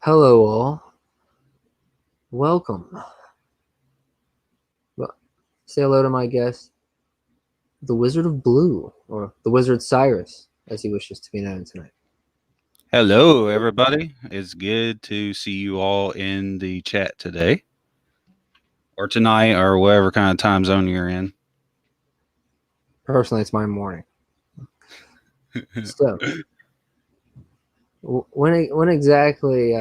Hello, all. Welcome. Well, say hello to my guest, the Wizard of Blue, or the Wizard Cyrus, as he wishes to be known tonight. Hello, everybody. It's good to see you all in the chat today or tonight or whatever kind of time zone you're in. Personally, it's my morning. So, when exactly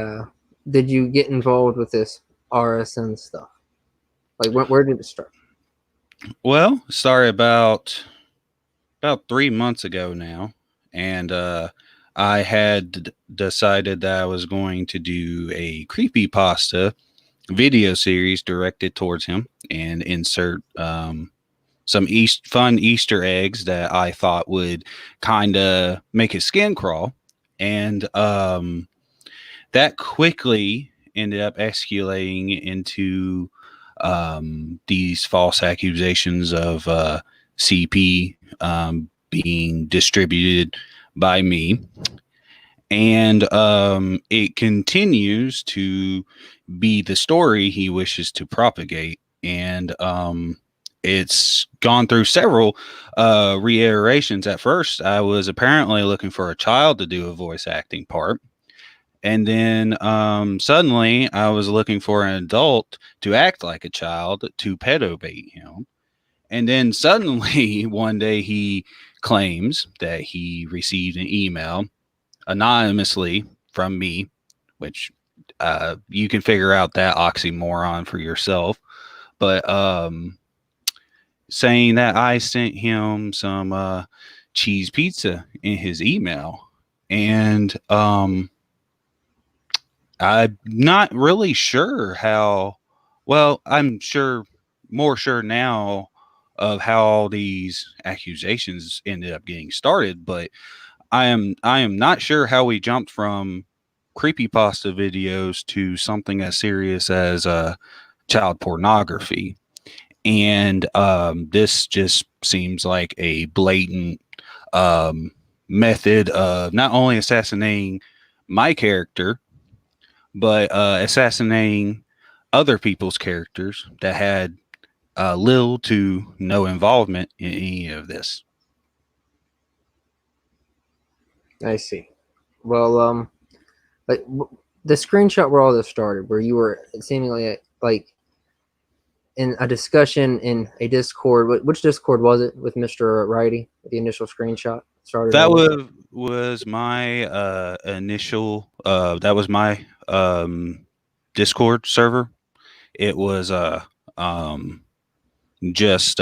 did you get involved with this RSN stuff? Like, where did it start? Well, sorry about 3 months ago now, and I had decided that I was going to do a creepy pasta video series directed towards him and insert some fun Easter eggs that I thought would kind of make his skin crawl. And that quickly ended up escalating into these false accusations of CP being distributed by me. And it continues to be the story he wishes to propagate. And it's gone through several reiterations. At first, I was apparently looking for a child to do a voice acting part. And then suddenly I was looking for an adult to act like a child to pedo bait him. And then suddenly one day he claims that he received an email anonymously from me, which you can figure out that oxymoron for yourself. But saying that I sent him some cheese pizza in his email. And I'm not really sure how, well, I'm sure, more sure now of how all these accusations ended up getting started, but I am not sure how we jumped from creepypasta videos to something as serious as child pornography. And this just seems like a blatant um, method of not only assassinating my character, but assassinating other people's characters that had little to no involvement in any of this. I see. Well, like the screenshot where all this started, where you were seemingly like in a discussion in a Discord. Which Discord was it with Mr. Righty? The initial screenshot started That all this. was my initial. That was my Discord server. It was um, just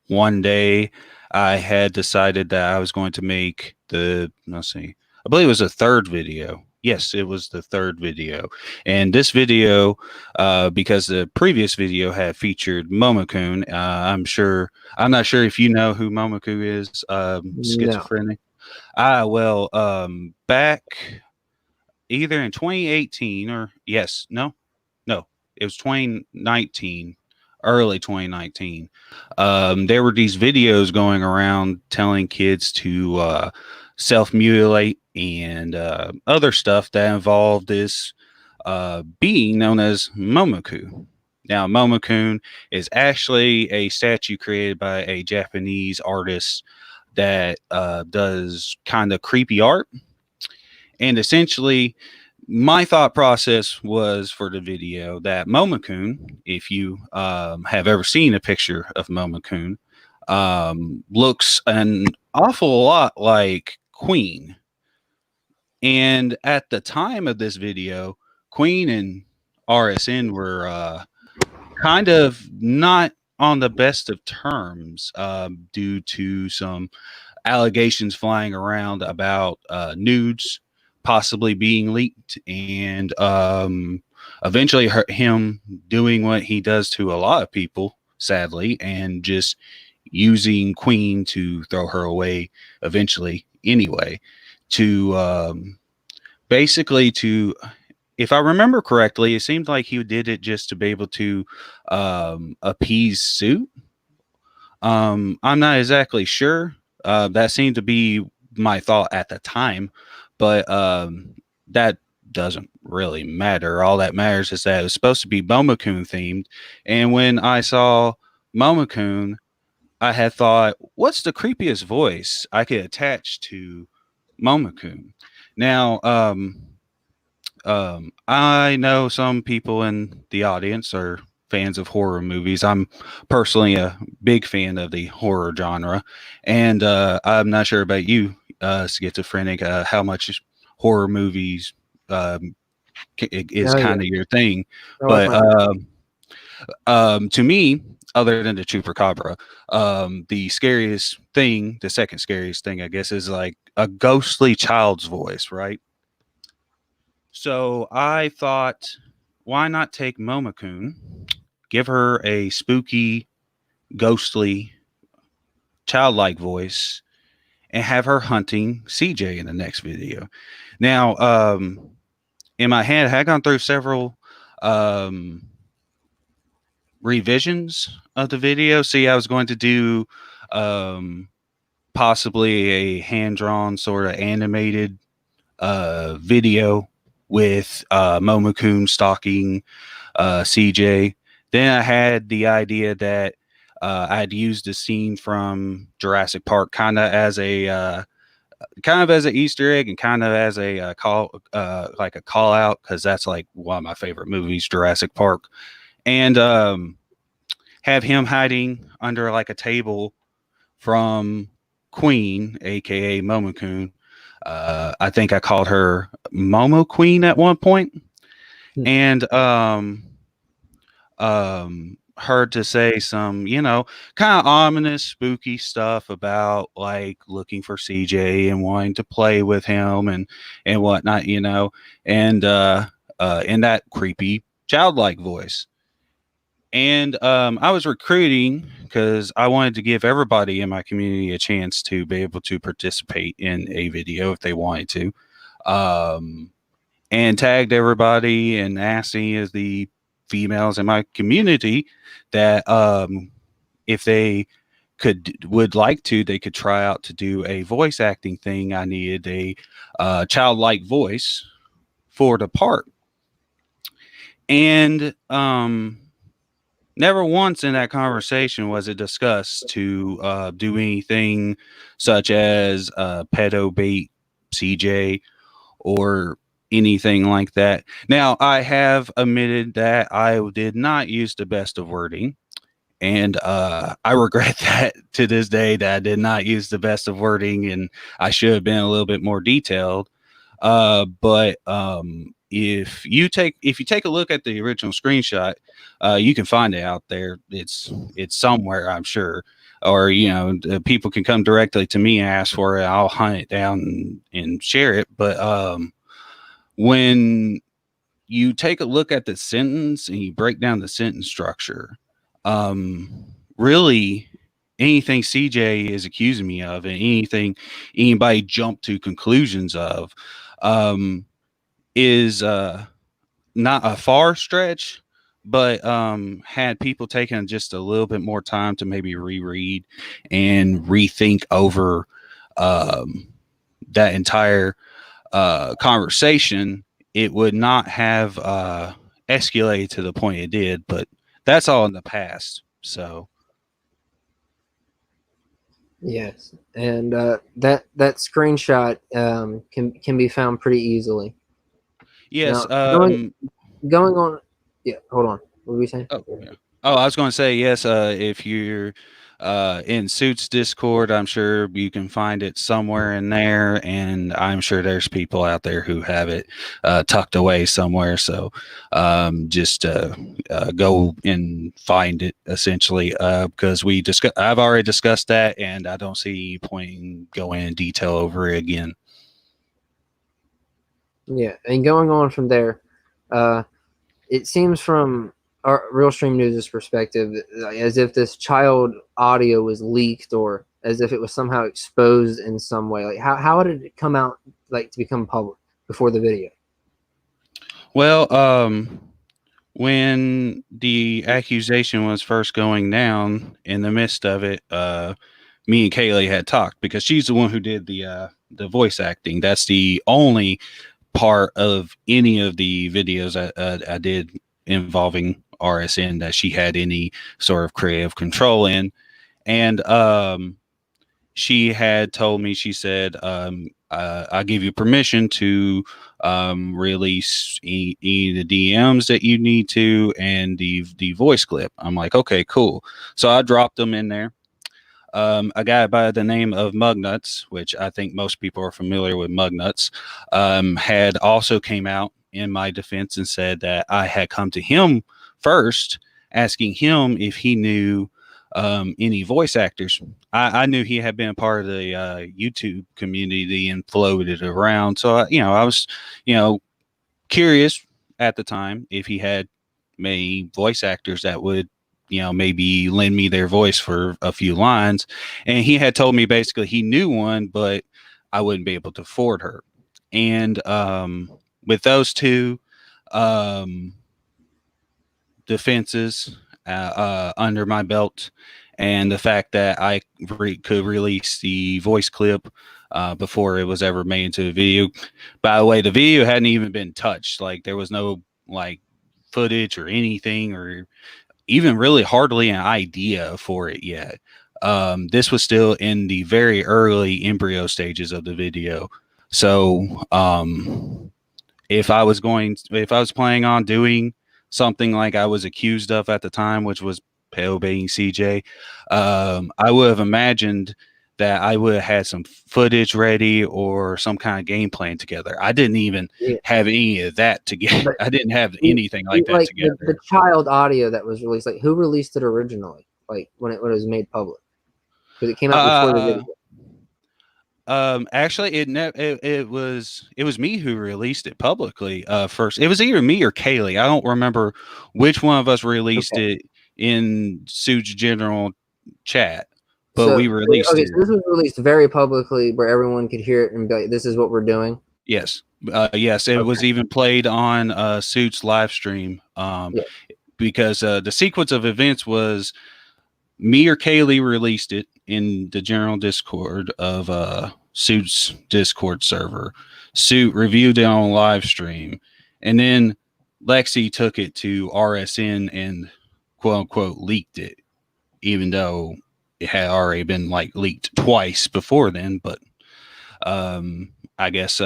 one day I had decided that I was going to make the, let's see, I believe it was the third video. Yes, it was the third video. And this video, because the previous video had featured Momokun, I'm not sure if you know who Momoku is, No. schizophrenic. Well, back either in 2018 or, yes, no, it was 2019, early 2019. There were these videos going around telling kids to self mutilate and other stuff that involved this being known as Momoku. Now, Momokun is actually a statue created by a Japanese artist that does kind of creepy art. And essentially, my thought process was for the video that Momokun, if you have ever seen a picture of Momokun, looks an awful lot like Queen. And at the time of this video, Queen and RSN were kind of not on the best of terms due to some allegations flying around about nudes possibly being leaked and eventually him doing what he does to a lot of people, sadly, and just using Queen to throw her away eventually anyway. To basically to if I remember correctly, it seemed like he did it just to be able to appease suit. I'm not exactly sure. That seemed to be my thought at the time, but that doesn't really matter. All that matters is that it was supposed to be Momokun themed. And when I saw Momokun, I had thought, what's the creepiest voice I could attach to Momokun? Now, I know some people in the audience are fans of horror movies. I'm personally a big fan of the horror genre, and I'm not sure about you, schizophrenic, how much horror movies um, is Oh yeah. kind of your thing. Oh, it's But my favorite. to me, other than the chupacabra, the scariest thing, the second scariest thing, I guess, is like a ghostly child's voice, right? So I thought, why not take Momokun, give her a spooky, ghostly, childlike voice, and have her hunting CJ in the next video. Now, in my head, I had gone through several um, revisions of the video. See, I was going to do um, possibly a hand drawn, sort of animated video with Momokun stalking CJ. Then I had the idea that I'd used the scene from Jurassic Park kind of as an Easter egg and kind of as a like a call out, because that's like one of my favorite movies, Jurassic Park, and have him hiding under like a table from Queen, aka Momokun. I think I called her Momo Queen at one point, Hmm. and heard to say some, kind of ominous, spooky stuff about like looking for CJ and wanting to play with him and whatnot, and in that creepy childlike voice. And I was recruiting because I wanted to give everybody in my community a chance to be able to participate in a video if they wanted to. Um, and tagged everybody and asked any of the females in my community that if they would like to, they could try out to do a voice acting thing. I needed a childlike voice for the part. And never once in that conversation was it discussed to do anything such as pedo bait CJ or anything like that. Now, I have admitted that I did not use the best of wording, and I regret that to this day that I did not use the best of wording, and I should have been a little bit more detailed. But if you take a look at the original screenshot, you can find it out there. It's somewhere, I'm sure, or people can come directly to me and ask for it. I'll hunt it down and share it. But when you take a look at the sentence and you break down the sentence structure, really anything CJ is accusing me of and anything anybody jumped to conclusions of um, is not a far stretch, but had people taking just a little bit more time to maybe reread and rethink over um, that entire conversation, it would not have escalated to the point it did. But that's all in the past. So Yes, and that screenshot can be found pretty easily. yes, Now going on. Yeah, hold on. What were we saying? oh yeah. Oh, I was going to say yes. If you're in Suits Discord, I'm sure you can find it somewhere in there, and I'm sure there's people out there who have it tucked away somewhere. So just go and find it essentially, because I've already discussed that, and I don't see any point in going in detail over it again. Yeah, and going on from there, it seems from our RealStream News' perspective as if this child audio was leaked or as if it was somehow exposed in some way. Like how did it come out like to become public before the video? Well, when the accusation was first going down, in the midst of it, me and Kaylee had talked because she's the one who did the voice acting. That's the only part of any of the videos I did involving RSN that she had any sort of creative control in. And she had told me, she said, I give you permission to release any of the DMs that you need to and the voice clip. I'm like, okay, cool. So I dropped them in there. A guy by the name of Mugnuts, which I think most people are familiar with Mugnuts, had also came out in my defense and said that I had come to him first, asking him if he knew any voice actors. I knew he had been a part of the YouTube community and floated around. So, I was, curious at the time if he had many voice actors that would maybe lend me their voice for a few lines. And he had told me basically he knew one, but I wouldn't be able to afford her. And with those two defenses under my belt, and the fact that I could release the voice clip before it was ever made into a video. By the way, the video hadn't even been touched. Like, there was no like footage or anything, or even really hardly an idea for it yet. This was still in the very early embryo stages of the video. So if I was planning on doing something like I was accused of at the time, which was pale baiting CJ, I would have imagined that I would have had some footage ready or some kind of game plan together. I didn't even have any of that together. I didn't have anything like that together. The child audio that was released, like, who released it originally? Like, when it was made public? Because it came out before the video. Actually, it was me who released it publicly first. It was either me or Kaylee. I don't remember which one of us released it in Suits General chat, but we released it. So this was released very publicly where everyone could hear it and be like, this is what we're doing? Yes. Yes, it was even played on Suits live stream because the sequence of events was me or Kaylee released it in the general Discord of Suits Discord server. Suit reviewed it on live stream, and then Lexi took it to RSN and quote unquote leaked it, even though it had already been like leaked twice before then. But I guess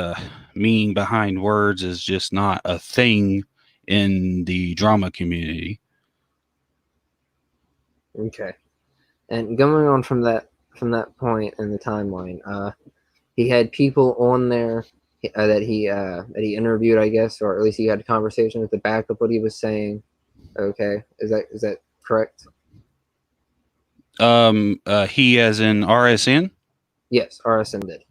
meaning behind words is just not a thing in the drama community. Okay. And going on from that point in the timeline, he had people on there that he interviewed, I guess, or at least he had a conversation with the back of what he was saying. Okay, is that correct? He as in RSN? Yes, RSN did.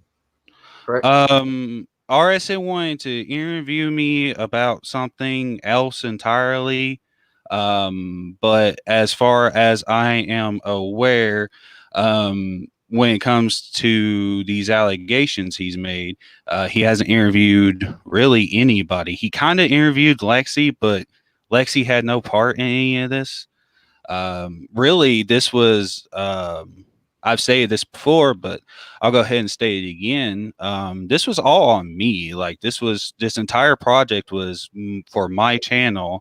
Correct. RSN wanted to interview me about something else entirely. But as far as I am aware, when it comes to these allegations he's made, he hasn't interviewed really anybody. He kind of interviewed Lexi, but Lexi had no part in any of this. Really, this was, I've stated this before, but I'll go ahead and state it again. This was all on me. Like, this entire project was for my channel.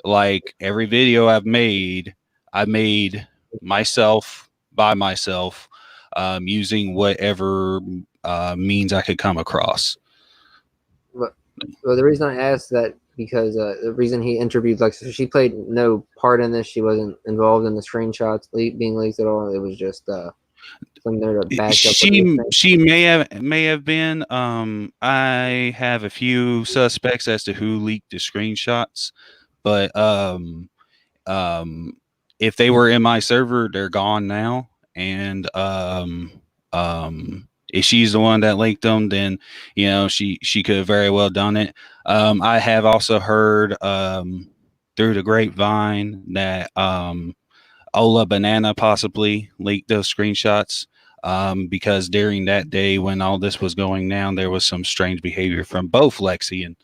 Like, every video I made myself by myself, using whatever means I could come across. Well, the reason I asked that because the reason he interviewed Lexi, she played no part in this. She wasn't involved in the screenshots being leaked at all. It was just something there to back up. She may have been. I have a few suspects as to who leaked the screenshots, but if they were in my server, they're gone now. And if she's the one that leaked them, then she could have very well done it. I have also heard through the grapevine that Ola Banana possibly leaked those screenshots because during that day when all this was going down, there was some strange behavior from both Lexi and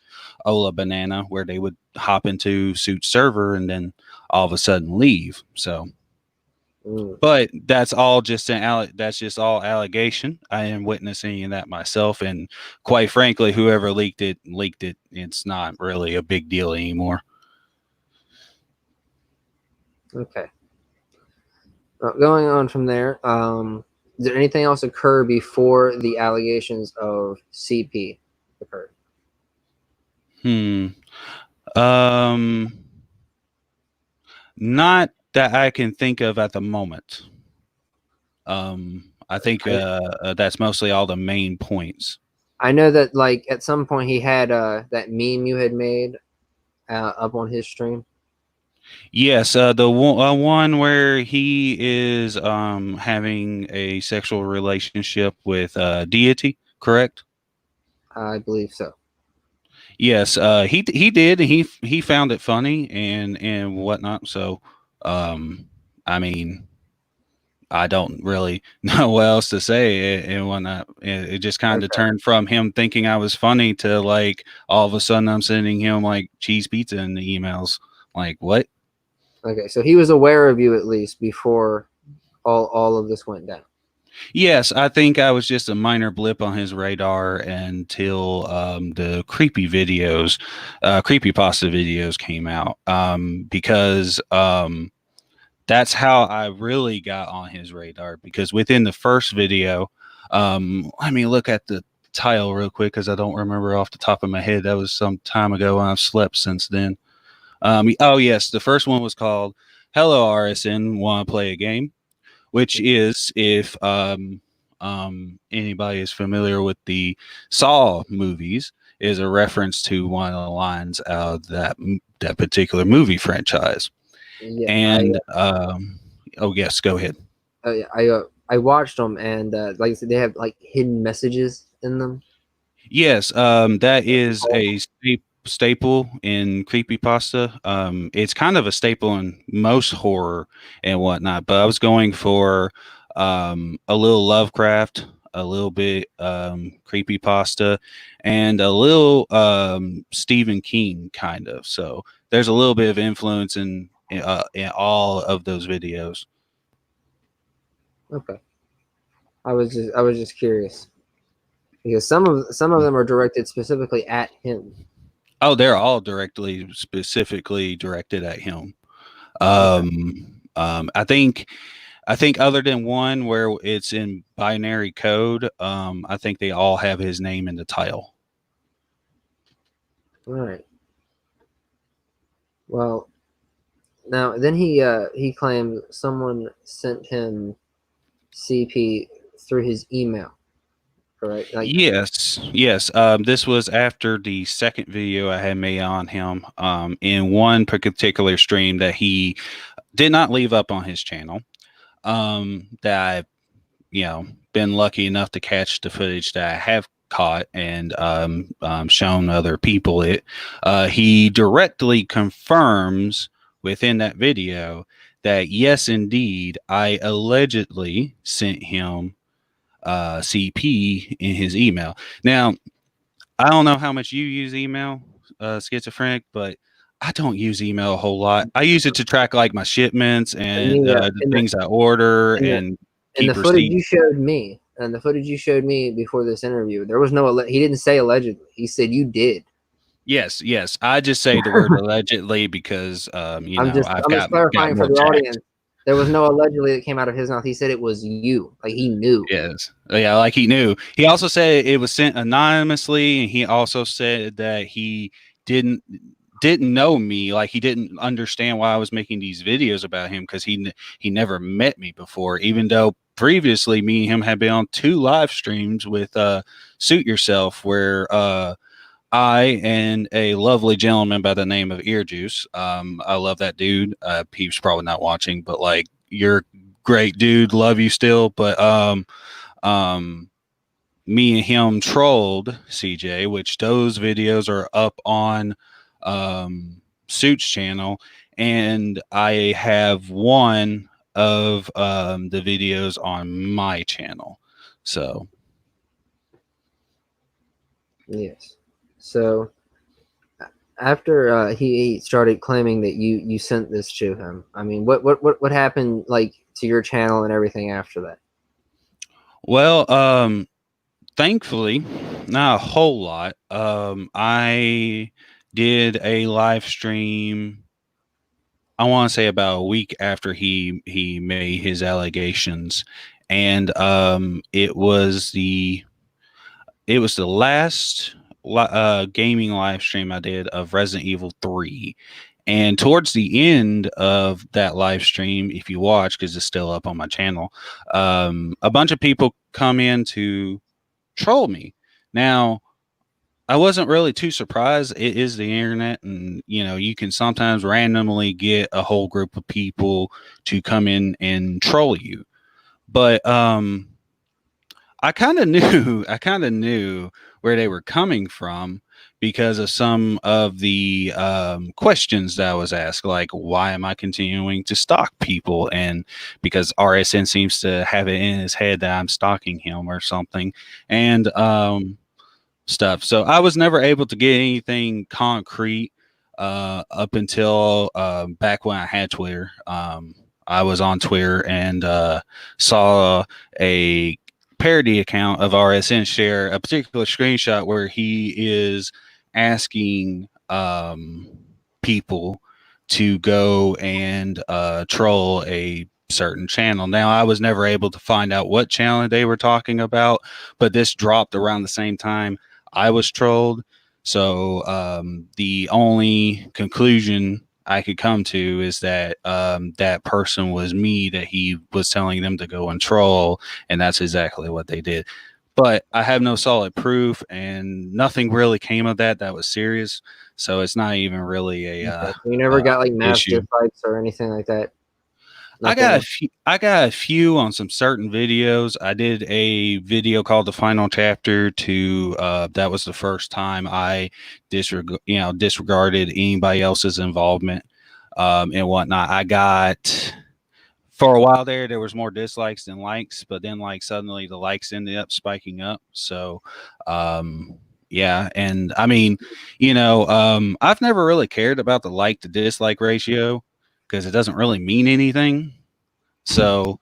Ola Banana where they would hop into Suit's server and then all of a sudden leave. So Mm, But that's all just that's just all allegation. I am witnessing that myself, and quite frankly, whoever leaked it. It's not really a big deal anymore. okay. Going on from there, did anything else occur before the allegations of CP occurred? Hmm. Um. Not that I can think of at the moment. I think I that's mostly all the main points. I know that like at some point he had that meme you had made up on his stream. Yes, the one where he is having a sexual relationship with deity, correct? I believe so. Yes, he did. He found it funny and whatnot. So, um, I mean, I don't really know what else to say and whatnot. It just kind of Okay. turned from him thinking I was funny to like all of a sudden I'm sending him like cheese pizza in the emails. Like what? Okay. So he was aware of you at least before all of this went down. Yes, I think I was just a minor blip on his radar until the creepy pasta videos came out. Because that's how I really got on his radar. Because within the first video, let me look at the title real quick because I don't remember off the top of my head. That was some time ago, and I've slept since then. Oh yes, the first one was called "Hello RSN, Want to Play a Game?" Which is if anybody is familiar with the Saw movies, is a reference to one of the lines out of that particular movie franchise. Yeah. And oh yes, go ahead. I watched them and like I said, they have like hidden messages in them. Yes, that is a staple in creepypasta. It's kind of a staple in most horror and whatnot, but I was going for a little Lovecraft, a little bit creepypasta, and a little Stephen King kind of. So there's a little bit of influence in all of those videos. Okay. I was just curious because some of them are directed specifically at him. Oh, they're all directly, specifically directed at him. Okay. I think other than one where it's in binary code, I think they all have his name in the title. All right. Well, now then he claimed someone sent him CP through his email. Correct. Like Yes, yes. This was after the second video I had made on him. In one particular stream that he did not leave up on his channel. That I, been lucky enough to catch the footage that I have caught and shown other people it. He directly confirms within that video that yes, indeed, I allegedly sent him CP in his email. Now, I don't know how much you use email, schizophrenic, but I don't use email a whole lot. I use it to track like my shipments in and the the things I order in the and in the keep footage receipts. you showed me and the footage you showed me before this interview, there was no he didn't say allegedly. He said you did. Yes, yes. I just say the word allegedly because I'm just got clarifying for more the jacked. audience. There was no allegedly that came out of his mouth. He said it was you. Like he knew. Yes. Yeah, like he knew. He also said it was sent anonymously, and he also said that he didn't didn't know me, like he didn't understand why I was making these videos about him because he never met me before, even though previously me and him had been on two live streams with Suit Yourself where I and a lovely gentleman by the name of Ear Juice. I love that dude. He's probably not watching, but like you're great dude, love you still. But um, me and him trolled CJ, which those videos are up on Suits channel, and I have one of the videos on my channel. So Yes. So after he started claiming that you sent this to him, I mean, what happened? Like to your channel and everything after that? Well, thankfully, not a whole lot. I did a live stream. I want to say about a week after he made his allegations, and it was the last gaming live stream I did of Resident Evil 3. And towards the end of that live stream, if you watch, because it's still up on my channel, a bunch of people come in to troll me. Now, I wasn't really too surprised. It is the internet, and you can sometimes randomly get a whole group of people to come in and troll you. But I kind of knew, I kind of knew where they were coming from because of some of the questions that I was asked, like why am I continuing to stalk people, and because RSN seems to have it in his head that I'm stalking him or something, and stuff. So I was never able to get anything concrete up until back when I had Twitter. I was on Twitter and saw a parody account of RSN share a particular screenshot where he is asking people to go and troll a certain channel. Now, I was never able to find out what channel they were talking about, but this dropped around the same time I was trolled. So the only conclusion I could come to is that that person was me, that he was telling them to go and troll, and that's exactly what they did. But I have no solid proof, and nothing really came of that was serious. So it's not even really a Okay. You never got like mass issue. dislikes or anything like that? I got a few on some certain videos. I did a video called "The Final Chapter." That was the first time I disregarded anybody else's involvement and whatnot. I got, for a while there was more dislikes than likes, but then like suddenly the likes ended up spiking up. So yeah, and I mean, I've never really cared about the like to dislike ratio because it doesn't really mean anything. So,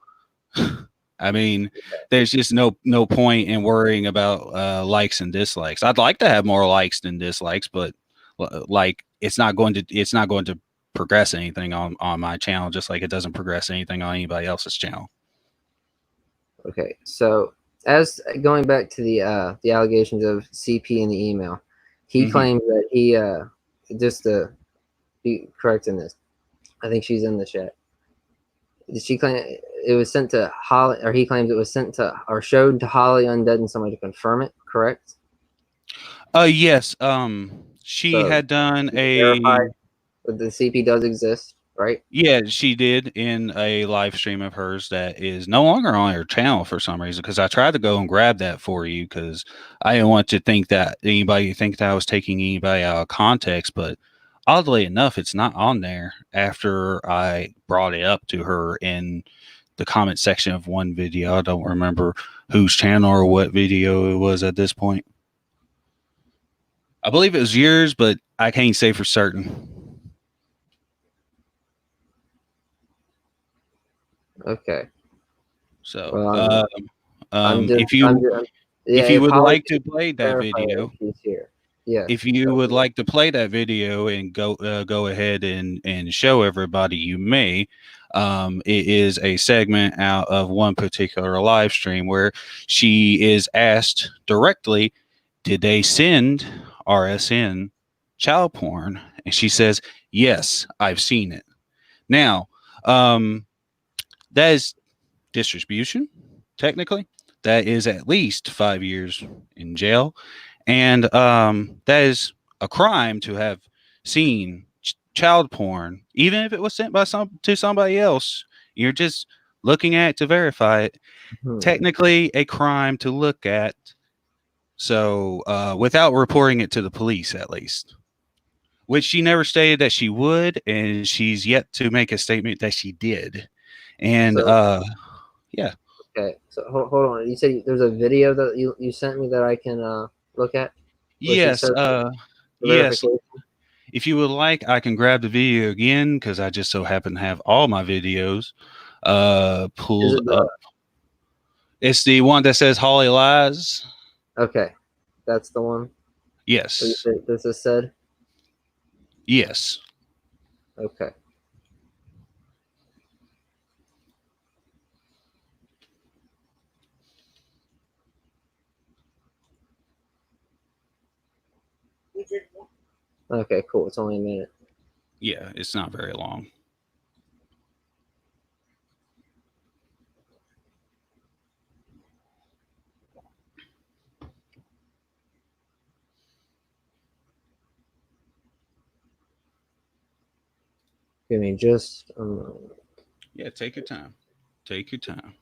I mean, there's just no point in worrying about likes and dislikes. I'd like to have more likes than dislikes, but like it's not going to progress anything on my channel, just like it doesn't progress anything on anybody else's channel. Okay, so as going back to the allegations of CP in the email, he claims that he just to be correct in this, I think she's in the chat. Did she claim it was sent to Holly, or he claims it was sent to or showed to Holly, Undead, and somebody to confirm it? Correct. Yes. She So had done verified that the CP does exist, right? Yeah, she did in a live stream of hers that is no longer on her channel for some reason. Because I tried to go and grab that for you because I didn't want to think that I was taking anybody out of context. But oddly enough, it's not on there after I brought it up to her in the comment section of one video. I don't remember whose channel or what video it was at this point. I believe it was yours, but I can't say for certain. Okay. So, Well, if you yeah. if you If would Holly like to play that verify it, video, if she's here, yes. if you would like to play that video and go ahead and show everybody, you may. It is a segment out of one particular live stream where she is asked directly, "Did they send RSN child porn?" And she says, "Yes, I've seen it." Now, that is distribution. Technically, that is at least 5 years in jail, and that is a crime to have seen child porn, even if it was sent by to somebody else. You're just looking at it to verify it. Technically, a crime to look at. So, without reporting it to the police, at least, which she never stated that she would, and she's yet to make a statement that she did. And yeah. Okay, so hold on. You said there's a video that you sent me that I can look at. Yes. Yes. Verification. If you would like, I can grab the video again because I just so happen to have all my videos. Is Pulled it up. It's the one that says Holly lies. okay? That's the one. Yes. This is said. Yes. Okay. Okay, cool. It's only a minute. Yeah, it's not very long. Give me just Yeah, take your time. Take your time.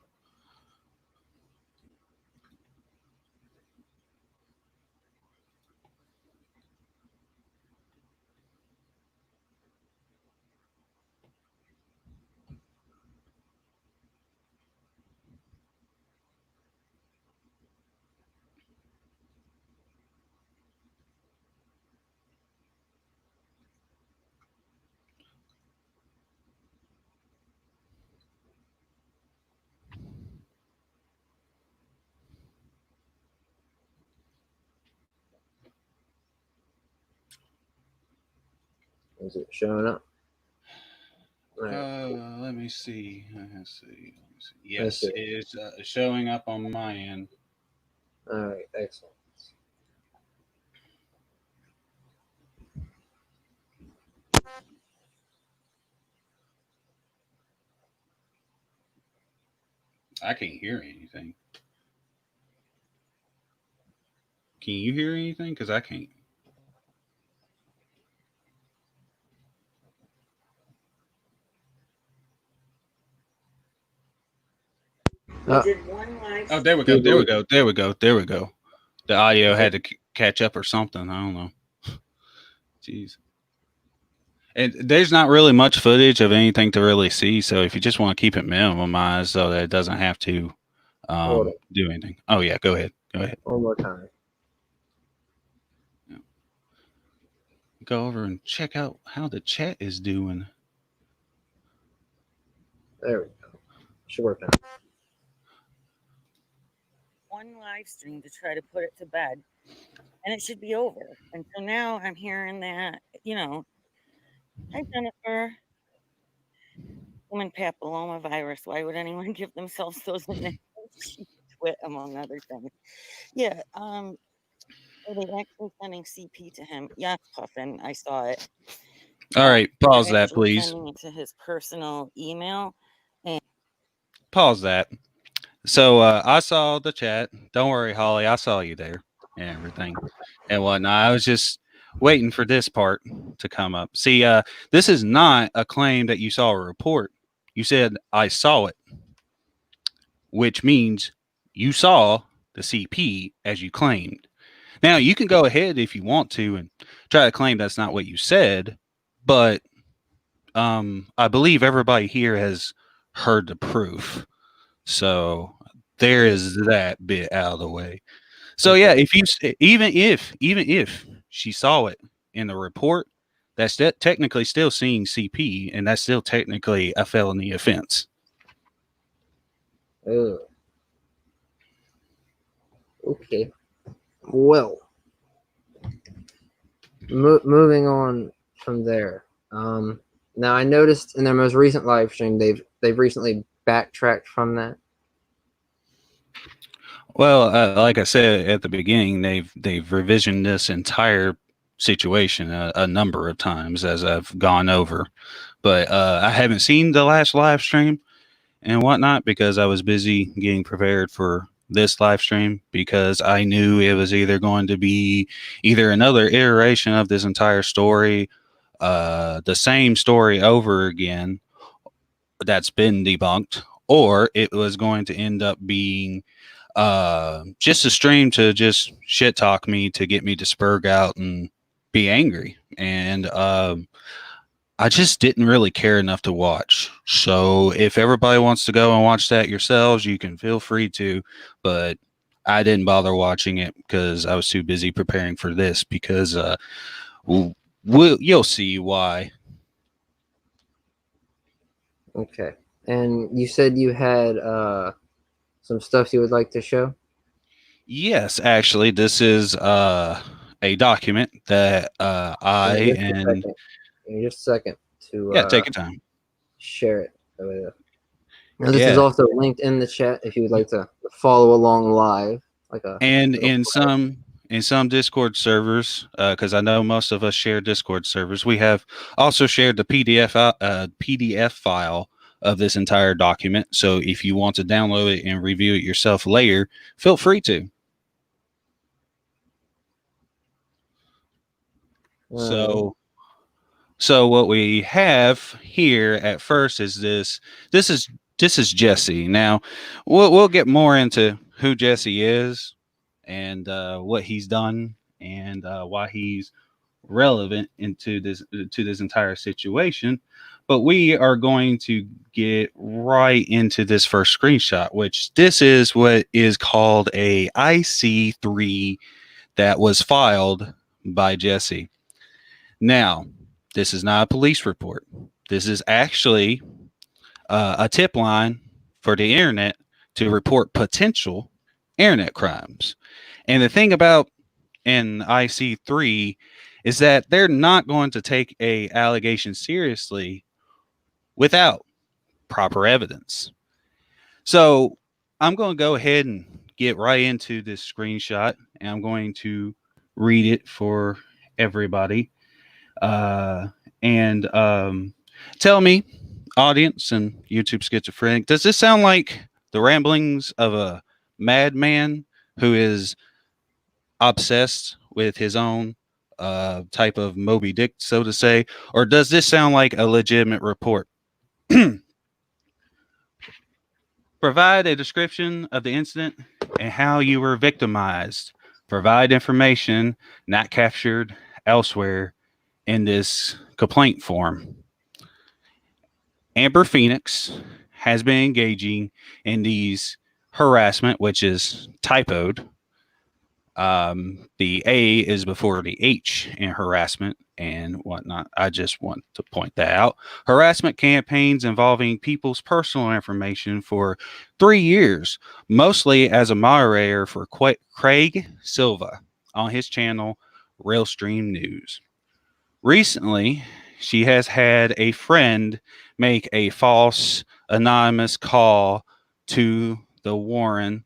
is it showing up? All right. Let me see. Let's see. Let's Yes, see. it's showing up on my end. All right. Excellent. I can't hear anything. Can you hear anything? Because I can't. Oh, there we go. There we go. There we go. There we go. The audio had to catch up or something. I don't know. Jeez. And there's not really much footage of anything to really see. So if you just want to keep it minimized so that it doesn't have to Hold on. do anything. Oh, yeah. Go ahead. Go ahead. One more time. Go over and check out how the chat is doing. There we go. Should work now. One live stream to try to put it to bed, and it should be over. And so now I'm hearing that, hi Jennifer, human papilloma virus. Why would anyone give themselves those initials? Twit, among other things. Yeah. Are they actually sending CP to him? Yes, Puffin. I saw it. All right. Pause They're that, actually please. sending it to his personal email. Pause that. So I saw the chat. Don't worry, Holly. I saw you there and everything and whatnot. I was just waiting for this part to come up. See, this is not a claim that you saw a report. You said I saw it, which means you saw the CP as you claimed. Now you can go ahead if you want to and try to claim that's not what you said, but I believe everybody here has heard the proof. So there is that bit out of the way. So yeah, if you even if she saw it in the report, that's technically still seeing CP, and that's still technically a felony offense. Okay. Well, moving on from there. Now I noticed in their most recent live stream they've recently backtracked from that. Well, like I said at the beginning, they've revisioned this entire situation a number of times as I've gone over, but I haven't seen the last live stream and whatnot because I was busy getting prepared for this live stream because I knew it was either going to be either another iteration of this entire story, the same story over again that's been debunked, or it was going to end up being just a stream to just shit talk me to get me to spurg out and be angry. And I just didn't really care enough to watch. So if everybody wants to go and watch that yourselves, you can feel free to. But I didn't bother watching it because I was too busy preparing for this. Because you'll see why. Okay. And you said you had some stuff you would like to show. Yes, actually, this is a document that Give me I just a and second. Give me just a second to yeah, take your time. share it. Now, this is Yeah, also linked in the chat if you would like to follow along live, like a and little in some Discord servers, because I know most of us share Discord servers, we have also shared the PDF file of this entire document. So if you want to download it and review it yourself later, feel free to. So So what we have here at first is this. This is Jesse. Now we'll get more into who Jesse is and what he's done and why he's relevant into this to this entire situation. But we are going to get right into this first screenshot, which this is what is called a IC3 that was filed by Jesse. Now, this is not a police report. This is actually a tip line for the internet to report potential internet crimes. And the thing about an IC3 is that they're not going to take a allegation seriously without proper evidence. So I'm going to go ahead and get right into this screenshot, and I'm going to read it for everybody. And tell me, audience and YouTube schizophrenic, does this sound like the ramblings of a madman who is obsessed with his own type of Moby Dick, so to say, or does this sound like a legitimate report? Provide a description of the incident and how you were victimized. Provide information not captured elsewhere in this complaint form. Amber Phoenix has been engaging in these harassment, which is typoed. The A is before the H in harassment and whatnot. I just want to point that out. Harassment campaigns involving people's personal information for 3 years, mostly as a moderator for Craig Silva on his channel, RealStream News. Recently, she has had a friend make a false anonymous call to the Warren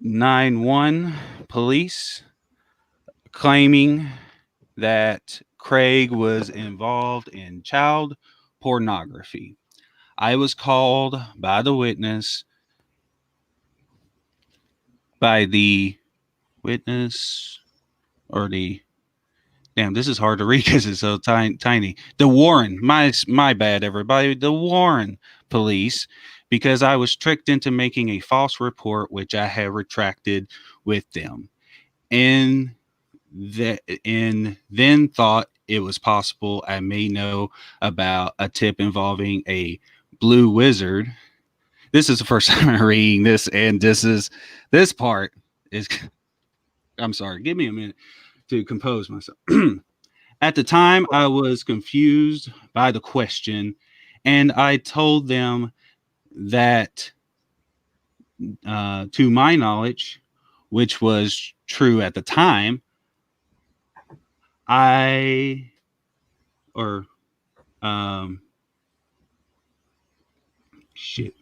911 police claiming that Craig was involved in child pornography. I was called by the witness, by the witness, or the damn, this is hard to read because it's so tiny. The Warren, my bad, everybody. The Warren police, because I was tricked into making a false report, which I had retracted with them, and then thought it was possible I may know about a tip involving a blue wizard. This is the first time I'm reading this, and this part is. I'm sorry. Give me a minute to compose myself. At the time, I was confused by the question, and I told them that, to my knowledge, which was true at the time, I or shit.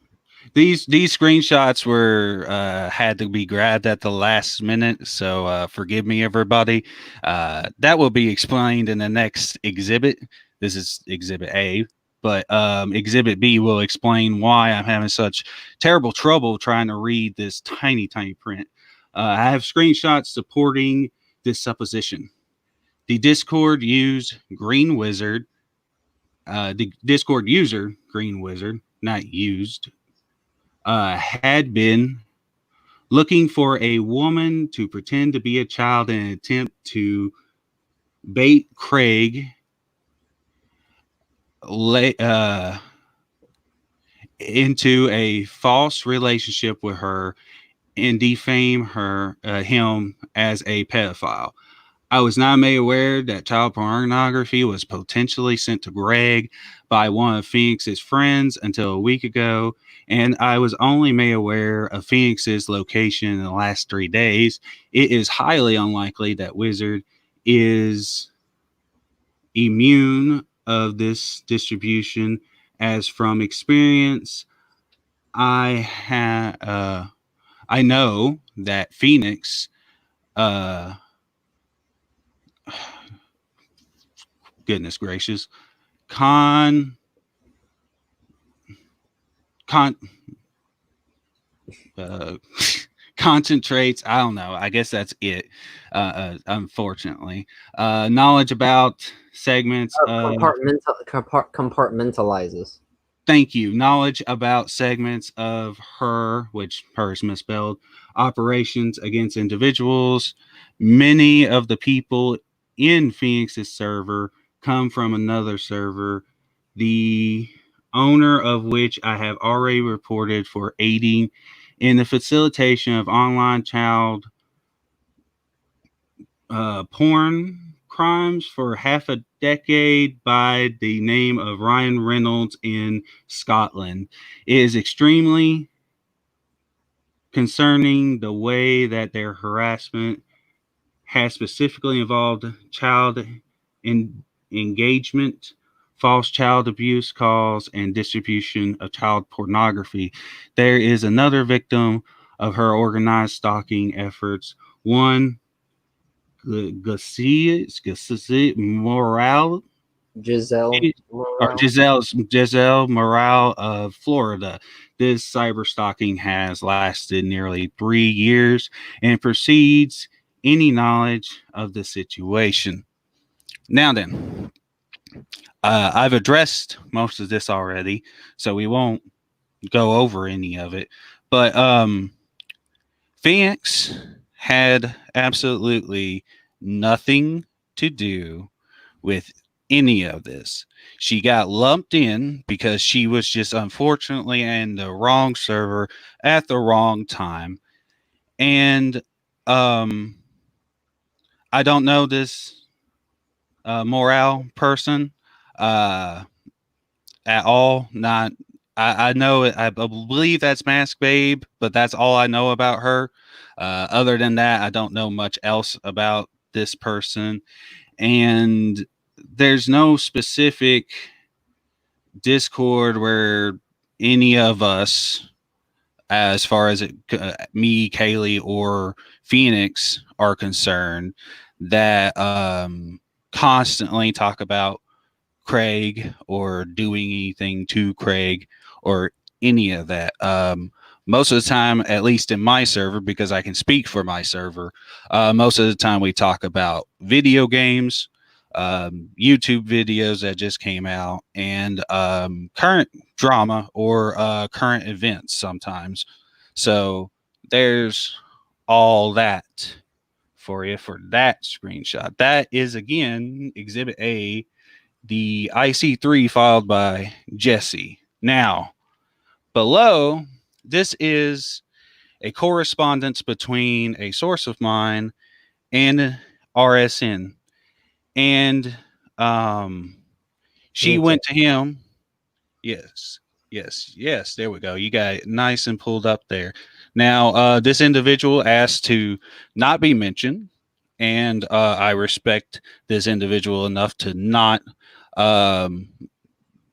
These screenshots were had to be grabbed at the last minute, so forgive me, everybody. That will be explained in the next exhibit. This is Exhibit A, but Exhibit B will explain why I'm having such terrible trouble trying to read this tiny print. I have screenshots supporting this supposition. The Discord used Green Wizard. The Discord user Green Wizard, not used, had been looking for a woman to pretend to be a child in an attempt to bait Craig into a false relationship with her and defame him as a pedophile. I was not made aware that child pornography was potentially sent to Greg by one of Phoenix's friends until a week ago, and I was only made aware of Phoenix's location in the last 3 days. It is highly unlikely that Wizard is immune of this distribution, as from experience, I know that Phoenix goodness gracious, con con uh, concentrates. I don't know. I guess that's it. Unfortunately, knowledge about segments of Compartmentalizes. thank you. Knowledge about segments of which her is misspelled, operations against individuals. Many of the people in Phoenix's server come from another server, the owner of which I have already reported for aiding in the facilitation of online child porn crimes for half a decade by the name of Ryan Reynolds in Scotland. It is extremely concerning the way that their harassment has specifically involved child engagement, false child abuse calls, and distribution of child pornography. There is another victim of her organized stalking efforts, one Morale, Giselle. Giselle Morale of Florida. This cyber stalking has lasted nearly 3 years and precedes any knowledge of the situation. Now then, I've addressed most of this already, so we won't go over any of it. But Phoenix had absolutely nothing to do with any of this. She got lumped in because she was just unfortunately in the wrong server at the wrong time. And I don't know this morale person at all. Not I know it. I believe that's Mask Babe, but that's all I know about her. Other than that, I don't know much else about this person. And there's no specific Discord where any of us, as far as me, Kaylee, or Phoenix are concerned, that constantly talk about Craig or doing anything to Craig or any of that. Most of the time, at least in my server, because I can speak for my server, most of the time we talk about video games, YouTube videos that just came out, and current drama or current events sometimes. So there's all that for you for that screenshot. That is, again, Exhibit A, the IC3 filed by Jesse. Now, below, this is a correspondence between a source of mine and RSN. And she went to him. Yes. There we go. You got it nice and pulled up there. Now, this individual asked to not be mentioned, and I respect this individual enough to not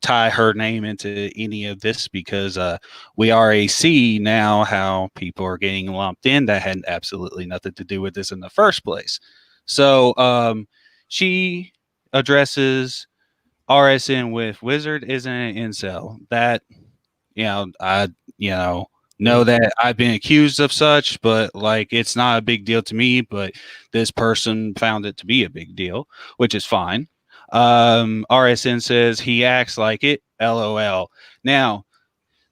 tie her name into any of this, because we already see now how people are getting lumped in that had absolutely nothing to do with this in the first place. So she addresses RSN with Wizard isn't an incel. That, I know that I've been accused of such, but like it's not a big deal to me. But this person found it to be a big deal, which is fine. RSN says he acts like it. LOL. Now,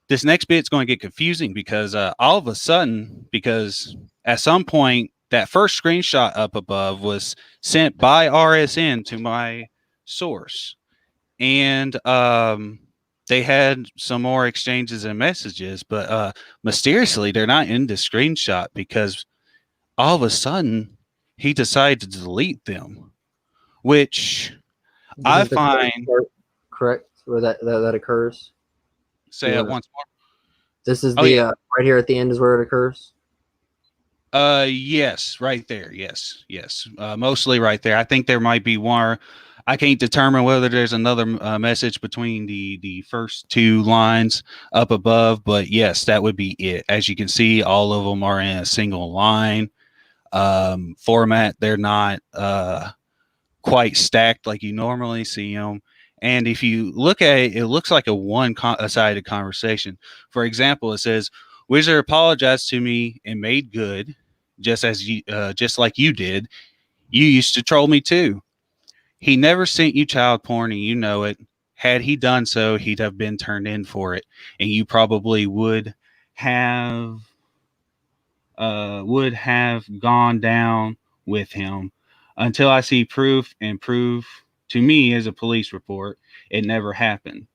this next bit's going to get confusing because all of a sudden, because at some point that first screenshot up above was sent by RSN to my source, and they had some more exchanges and messages, but mysteriously they're not in the screenshot, because all of a sudden he decided to delete them, which This I is the correct find. part, correct, where that occurs. Say You that wanna? once more. This is Oh the yeah. right here at the end is where it occurs. Yes, right there. Yes, yes. Mostly right there. I think there might be one. I can't determine whether there's another message between the first two lines up above, but yes, that would be it. As you can see, all of them are in a single line format. They're not quite stacked like you normally see them. And if you look at it, it looks like a one-sided conversation. For example, it says, "Wizard apologized to me and made good, just like you did. You used to troll me too. He never sent you child porn, and you know it. Had he done so, he'd have been turned in for it, and you probably have would have gone down with him until I see proof and proof to me as a police report. It never happened.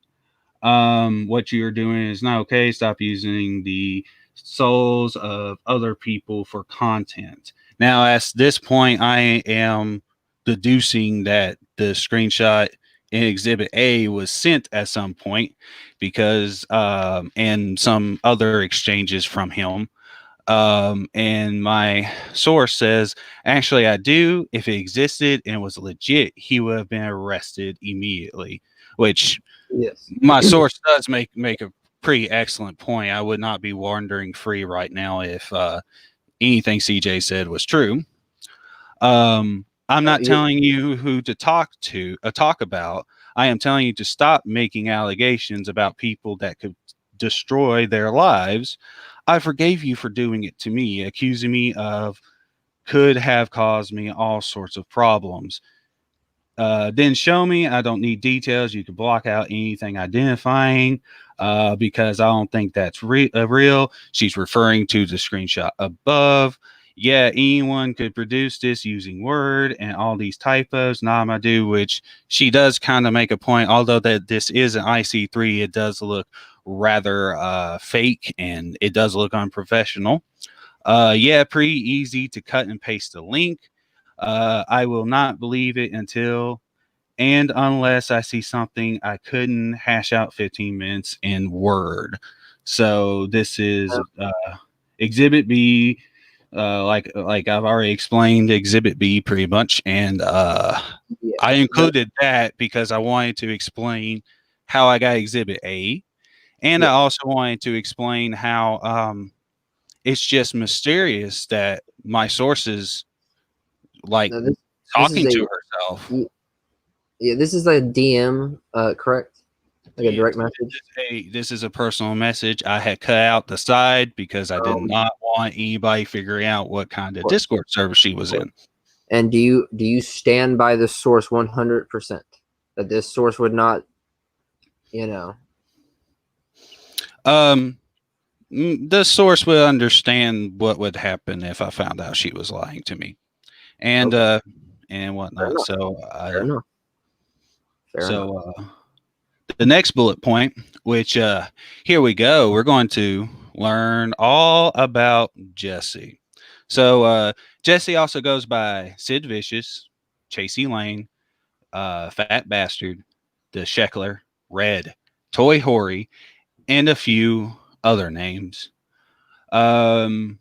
What you're doing is not okay. Stop using the souls of other people for content." Now, at this point, I am deducing that the screenshot in Exhibit A was sent at some point because, and some other exchanges from him. And my source says, actually, I do. If it existed and was legit, he would have been arrested immediately, which Yes. my source does make a pretty excellent point. I would not be wandering free right now if anything CJ said was true. I'm not Yeah. telling you who to talk about. I am telling you to stop making allegations about people that could destroy their lives. I forgave you for doing it to me, accusing me of could have caused me all sorts of problems. Then show me. I don't need details. You can block out anything identifying because I don't think that's real. She's referring to the screenshot above. Yeah, anyone could produce this using Word and all these typos. Nah, I do, which she does kind of make a point. Although that this is an IC3, it does look rather fake and it does look unprofessional. Yeah, pretty easy to cut and paste the link. I will not believe it until and unless I see something I couldn't hash out 15 minutes in Word. So this is Exhibit B. Like I've already explained Exhibit B pretty much, and Yeah. I included that because I wanted to explain how I got Exhibit A, and I Yeah. also wanted to explain how it's just mysterious that my sources like No, this is talking a to herself. yeah. This is a DM, correct? Like a Yes, direct message. this is a personal message. I had cut out the side because I did Of not want anybody figuring out what kind of course, Discord server she was of course. in. And do you stand by the source 100%? That this source would not, you know, Um, the source would understand what would happen if I found out she was lying to me, and okay, and fair whatnot. enough. So Fair enough. Fair enough. so the next bullet point, which here we go. We're going to learn all about Jesse. So Jesse also goes by Sid Vicious, Chasey Lane, Fat Bastard, the Sheckler, Red, Toy Hoary, and a few other names. Um,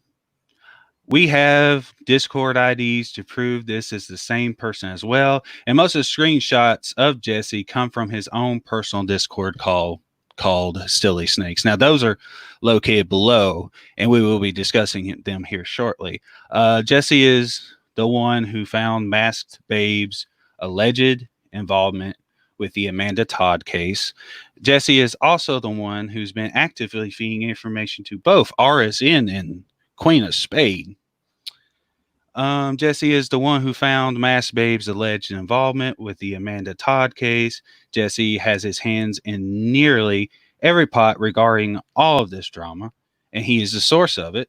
we have Discord IDs to prove this is the same person as well. And most of the screenshots of Jesse come from his own personal Discord called Stilly Snakes. Now, those are located below, and we will be discussing them here shortly. Jesse is the one who found Masked Babe's alleged involvement with the Amanda Todd case. Jesse is also the one who's been actively feeding information to both RSN and Queen of Spade. Jesse is the one who found Masked Babe's alleged involvement with the Amanda Todd case. Jesse has his hands in nearly every pot regarding all of this drama, and he is the source of it,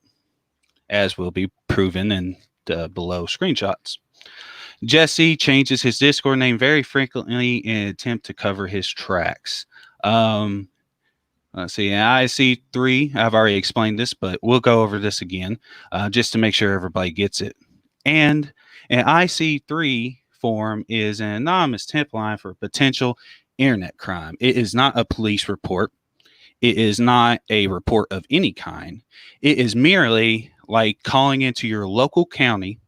as will be proven in the below screenshots. Jesse changes his Discord name very frequently in an attempt to cover his tracks. Let's see, in IC3, I've already explained this, but we'll go over this again just to make sure everybody gets it. And An IC3 form is an anonymous tip line for potential internet crime. It is not a police report. It is not a report of any kind. It is merely like calling into your local county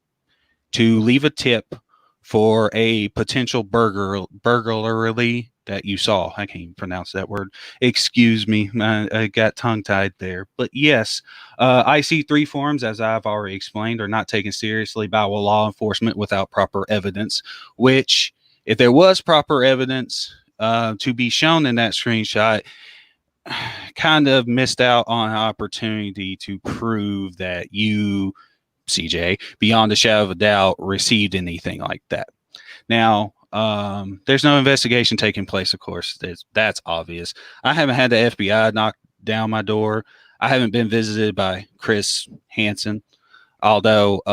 to leave a tip for a potential burglary that you saw. I can't even pronounce that word. Excuse me, I got tongue tied there. But yes, IC3 forms, as I've already explained, are not taken seriously by law enforcement without proper evidence. Which, if there was proper evidence to be shown in that screenshot, kind of missed out on an opportunity to prove that you, CJ, beyond a shadow of a doubt, received anything like that. Now, there's no investigation taking place, of course. That's obvious. I haven't had the FBI knock down my door. I haven't been visited by Chris Hansen, although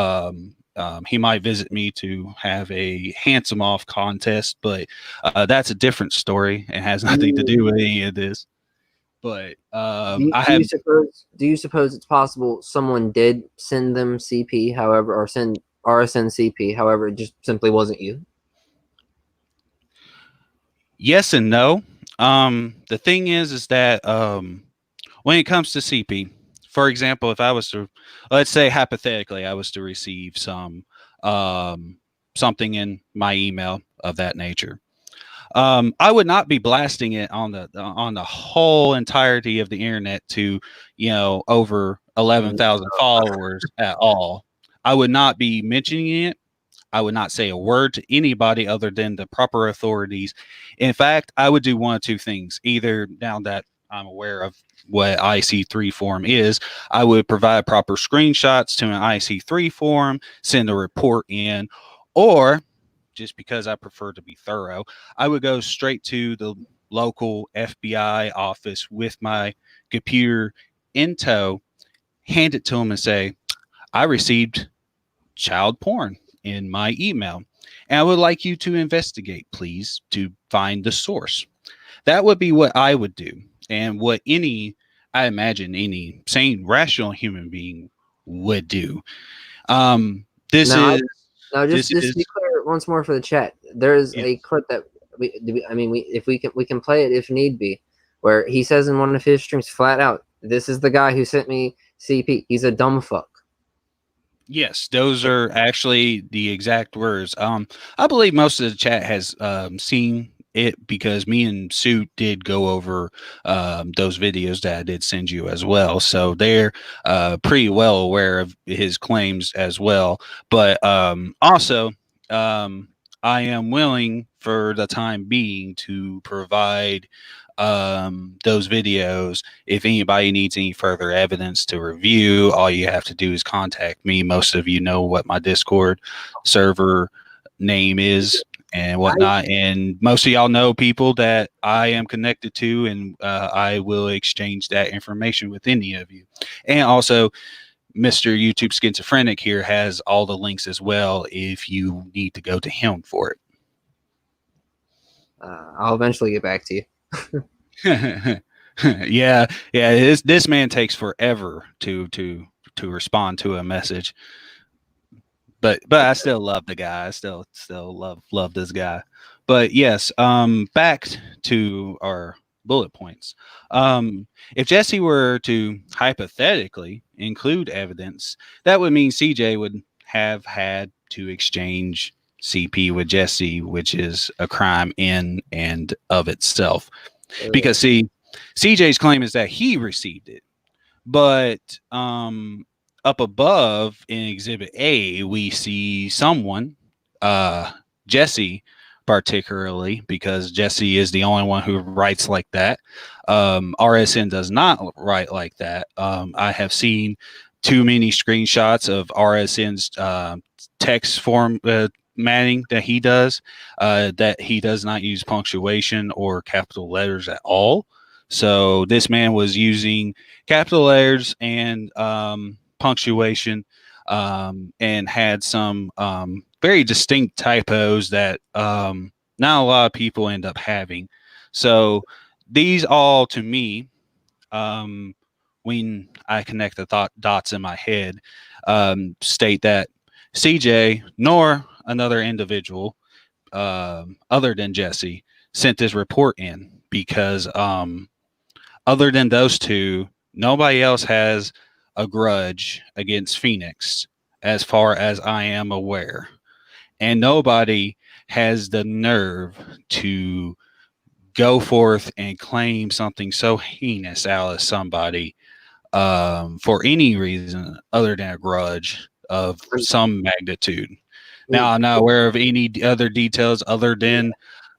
he might visit me to have a handsome off contest, but that's a different story and has nothing to do with any of this. But do you suppose it's possible someone did send them CP, however, or send RSN CP, however, it just simply wasn't you? Yes and no. The thing is that when it comes to CP, for example, if I was to, let's say hypothetically, I was to receive some something in my email of that nature, I would not be blasting it on the whole entirety of the internet to, over 11,000 followers at all. I would not be mentioning it. I would not say a word to anybody other than the proper authorities. In fact, I would do one of two things. Either, now that I'm aware of what IC3 form is, I would provide proper screenshots to an IC3 form, send a report in, or just because I prefer to be thorough, I would go straight to the local FBI office with my computer in tow, hand it to them and say, I received child porn in my email, and I would like you to investigate, please, to find the source. That would be what I would do, and what I imagine any sane, rational human being would do. This Now, is now this just to be is clear once more for the chat, there is yes. a clip that if we can play it if need be, where he says in one of his streams flat out, "This is the guy who sent me CP. He's a dumb fuck." Yes, those are actually the exact words. I believe most of the chat has seen it because me and Sue did go over those videos that I did send you as well. So they're pretty well aware of his claims as well. But also, I am willing for the time being to provide those videos. If anybody needs any further evidence to review, all you have to do is contact me. Most of you know what my Discord server name is and whatnot, and most of y'all know people that I am connected to, and I will exchange that information with any of you. And also, Mr. YouTube Schizophrenic here has all the links as well if you need to go to him for it. I'll eventually get back to you. yeah. This man takes forever to respond to a message, but I still love the guy. I still love this guy. But yes, back to our bullet points. If Jesse were to hypothetically include evidence, that would mean CJ would have had to exchange CP with Jesse, which is a crime in and of itself. Because see, CJ's claim is that he received it, but up above in Exhibit A, we see someone, Jesse, particularly because Jesse is the only one who writes like that. RSN does not write like that. I have seen too many screenshots of RSN's text form manning that he does, that he does not use punctuation or capital letters at all. So this man was using capital letters and punctuation, and had some very distinct typos that not a lot of people end up having. So these all, to me, when I connect the dots in my head, state that CJ nor another individual other than Jesse sent this report in because other than those two, nobody else has a grudge against Phoenix, as far as I am aware. And nobody has the nerve to go forth and claim something so heinous out of somebody for any reason other than a grudge of some magnitude. Now, I'm not aware of any other details other than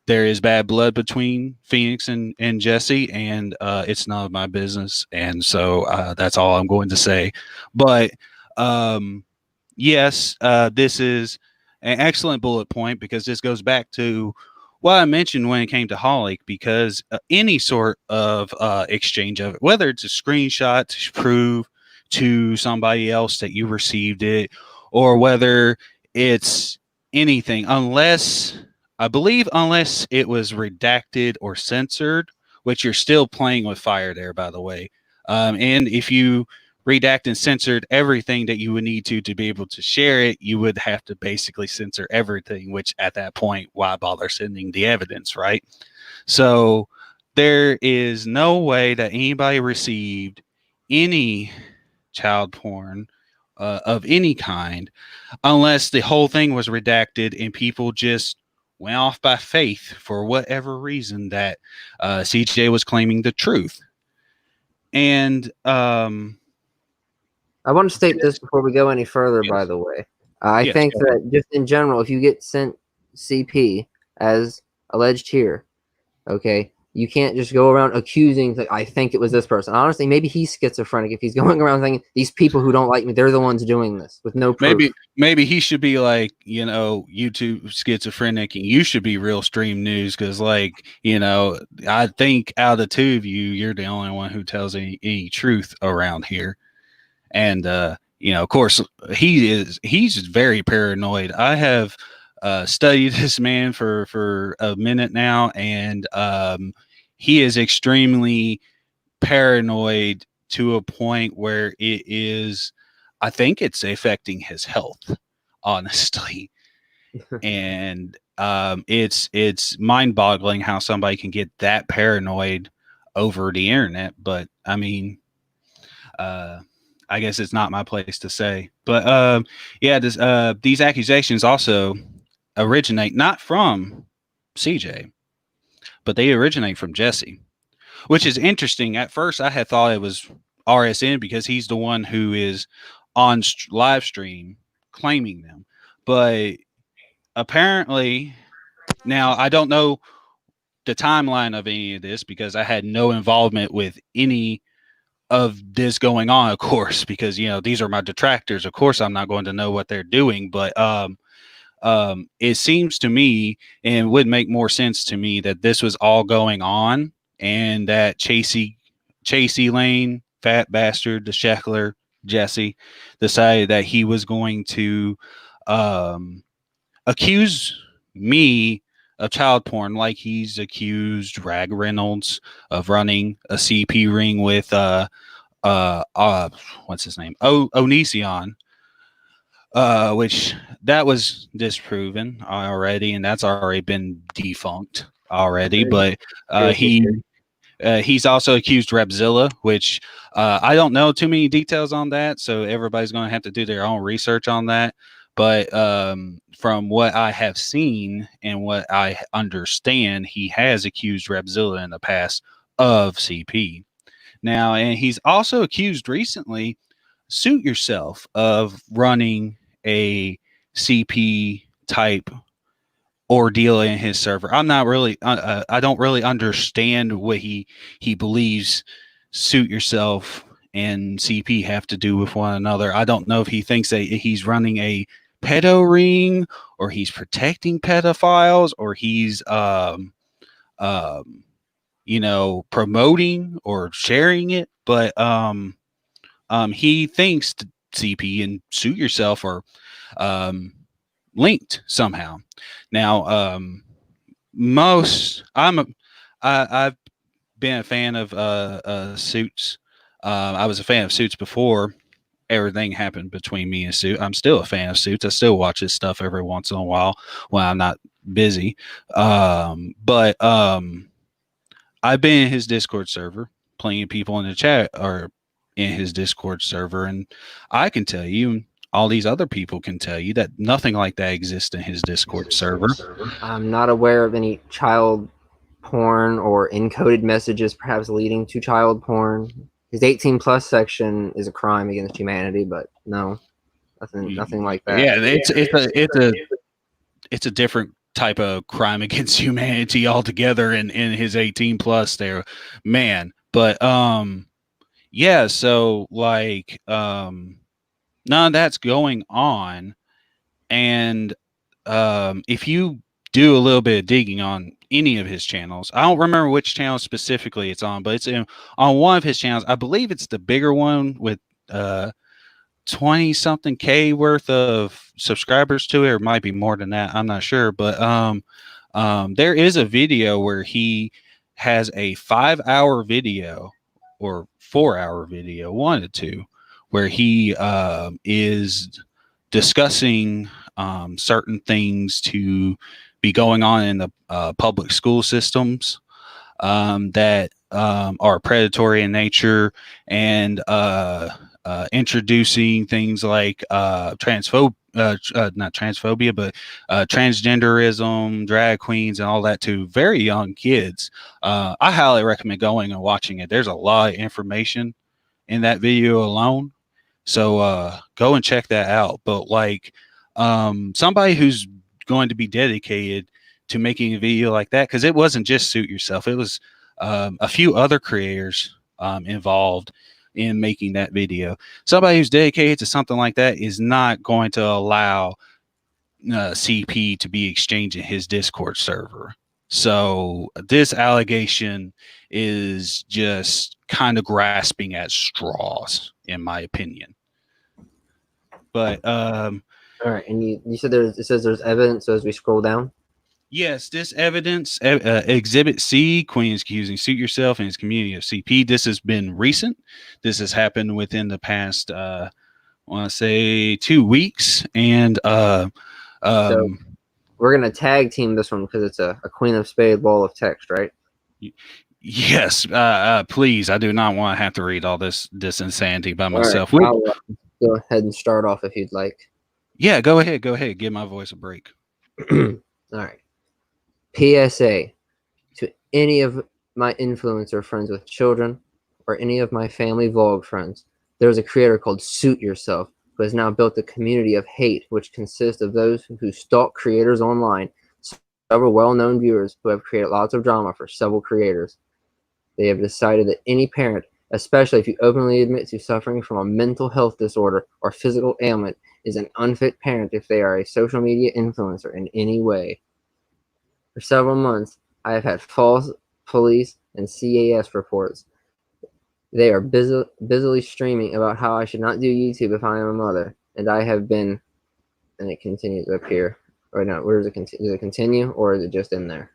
there is bad blood between Phoenix and Jesse, and it's none of my business. And so that's all I'm going to say. But yes, this is an excellent bullet point because this goes back to what I mentioned when it came to Holly, because any sort of exchange of it, whether it's a screenshot to prove to somebody else that you received it, or whether it's anything, unless it was redacted or censored, which you're still playing with fire there, by the way. And if you redact and censored everything that you would need to be able to share it, you would have to basically censor everything, which at that point, why bother sending the evidence, right? So there is no way that anybody received any child porn of any kind unless the whole thing was redacted and people just went off by faith for whatever reason that CJ was claiming the truth. And I want to state this before we go any further, yes. by the way. I Yes, think that just in general, if you get sent CP as alleged here, okay, you can't just go around accusing, like, I think it was this person. Honestly, maybe he's schizophrenic if he's going around thinking these people who don't like me, they're the ones doing this with no proof. Maybe he should be like, YouTube schizophrenic, and you should be RealStream News because, like, I think out of the two of you, you're the only one who tells any truth around here. And of course, he's very paranoid. I have studied this man for a minute now, and he is extremely paranoid to a point where I think it's affecting his health, honestly. And it's mind-boggling how somebody can get that paranoid over the internet. But I mean, I guess it's not my place to say. But these accusations also originate not from CJ, but they originate from Jesse, which is interesting. At first, I had thought it was RSN because he's the one who is on live stream claiming them. But apparently, now I don't know the timeline of any of this because I had no involvement with any of this going on, of course, because these are my detractors. Of course, I'm not going to know what they're doing, but it seems to me, and would make more sense to me, that this was all going on, and that Chasey Lane, fat bastard, the Sheckler Jesse, decided that he was going to accuse me of child porn, like he's accused Rag Reynolds of running a CP ring with what's his name? Onision. Which that was disproven already, and that's already been defunct already. But he's also accused Repzilla, which I don't know too many details on that, so everybody's going to have to do their own research on that. But from what I have seen and what I understand, he has accused Repzilla in the past of CP. Now, and he's also accused recently, Suit Yourself, of running a CP type ordeal in his server. I'm not really, I don't really understand what he believes Suit Yourself and CP have to do with one another. I don't know if he thinks that he's running a pedo ring, or he's protecting pedophiles, or he's promoting or sharing it. But he thinks CP and Suit Yourself are linked somehow. Now, I've been a fan of Suits. I was a fan of Suits before everything happened between me and Suit. I'm still a fan of Suits. I still watch his stuff every once in a while when I'm not busy. But I've been in his Discord server, plenty of people in the chat are in his Discord server, and I can tell you, all these other people can tell you that nothing like that exists in his Discord server. I'm not aware of any child porn or encoded messages perhaps leading to child porn. His 18 plus section is a crime against humanity, but no, nothing like that. Yeah, it's a different type of crime against humanity altogether in his 18 plus there, man. But yeah, so like none of that's going on. And if you do a little bit of digging on any of his channels, I don't remember which channel specifically it's on, but it's on one of his channels. I believe it's the bigger one with 20 something K worth of subscribers to it, or it might be more than that. I'm not sure, but there is a video where he has a 5-hour video or 4-hour video, one of the two, where he is discussing certain things to be going on in the public school systems that are predatory in nature, and introducing things like not transphobia, but transgenderism, drag queens, and all that to very young kids. I highly recommend going and watching it. There's a lot of information in that video alone. So go and check that out. But like somebody who's going to be dedicated to making a video like that, because it wasn't just Suit Yourself, it was a few other creators involved in making that video. Somebody who's dedicated to something like that is not going to allow CP to be exchanged in his Discord server. So this allegation is just kind of grasping at straws, in my opinion. But all right, and you said it says there's evidence. So as we scroll down, yes, this evidence, Exhibit C, Queen is accusing Suit Yourself and his community of CP. This has been recent. This has happened within the past, I want to say 2 weeks, and so we're gonna tag team this one because it's a Queen of Spades wall of text, right? Yes, please. I do not want to have to read all this insanity by myself. Right, I'll go ahead and start off if you'd like. Yeah, go ahead. Give my voice a break. All right. PSA to any of my influencer friends with children or any of my family vlog friends. There's a creator called Suit Yourself who has now built a community of hate, which consists of those who stalk creators online. Several well-known viewers who have created lots of drama for several creators. They have decided that any parent, especially if you openly admit to suffering from a mental health disorder or physical ailment, is an unfit parent if they are a social media influencer in any way. For several months, I have had false police and CAS reports. They are busily streaming about how I should not do YouTube if I am a mother, and I have been, and it continues up here. Right now, where does it continue? Does it continue, or is it just in there?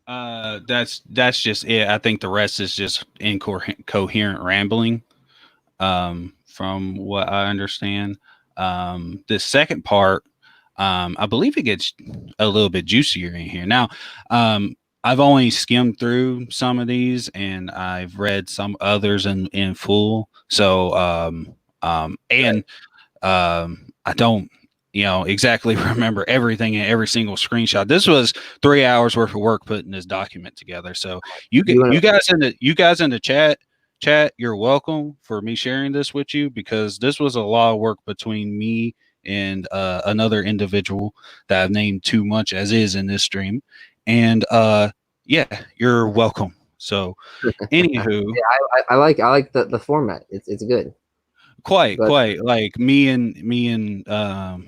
That's just it. I think the rest is just incoherent rambling. From what I understand, the second part, I believe it gets a little bit juicier in here. Now, I've only skimmed through some of these, and I've read some others in full. So, I don't, exactly remember everything in every single screenshot. This was 3 hours worth of work putting this document together. So you guys in the chat, you're welcome for me sharing this with you, because this was a lot of work between me and another individual that I've named too much as is in this stream. And yeah, you're welcome. So anywho, yeah, I like the format. It's good. Quite like me and Migo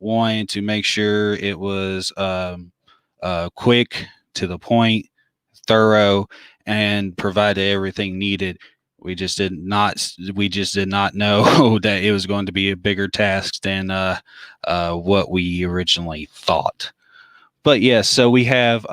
wanting to make sure it was quick, to the point, thorough, and provided everything needed. We just did not know that it was going to be a bigger task than what we originally thought. But yes, so we have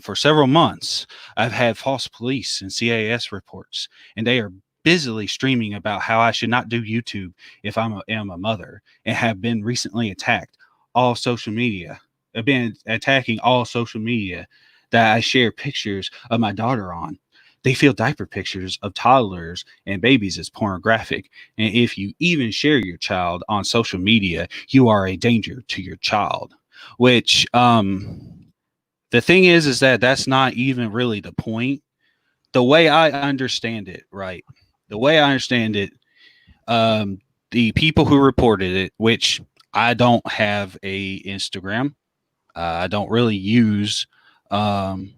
for several months, I've had false police and CAS reports, and they are busily streaming about how I should not do YouTube if am a mother, and have been recently attacked all social media. I've been attacking all social media that I share pictures of my daughter on. They feel diaper pictures of toddlers and babies as pornographic. And if you even share your child on social media, you are a danger to your child. Which the thing is that that's not even really the point. The way I understand it, right? The way I understand it, the people who reported it, which I don't have a Instagram, I don't really use um,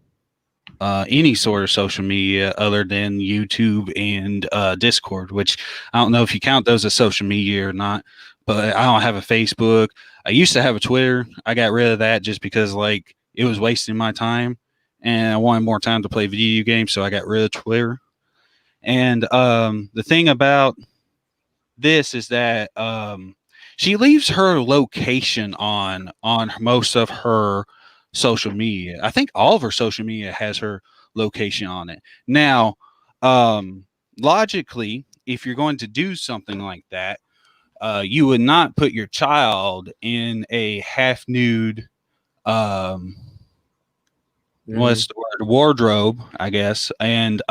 any sort of social media other than YouTube and Discord, which I don't know if you count those as social media or not, but I don't have a Facebook. I used to have a Twitter. I got rid of that just because like it was wasting my time and I wanted more time to play video games. So I got rid of Twitter. And the thing about this is that she leaves her location on most of her social media. I think all of her social media has her location on it. Now, logically, if you're going to do something like that, you would not put your child in a half nude what's the word, wardrobe, I guess, and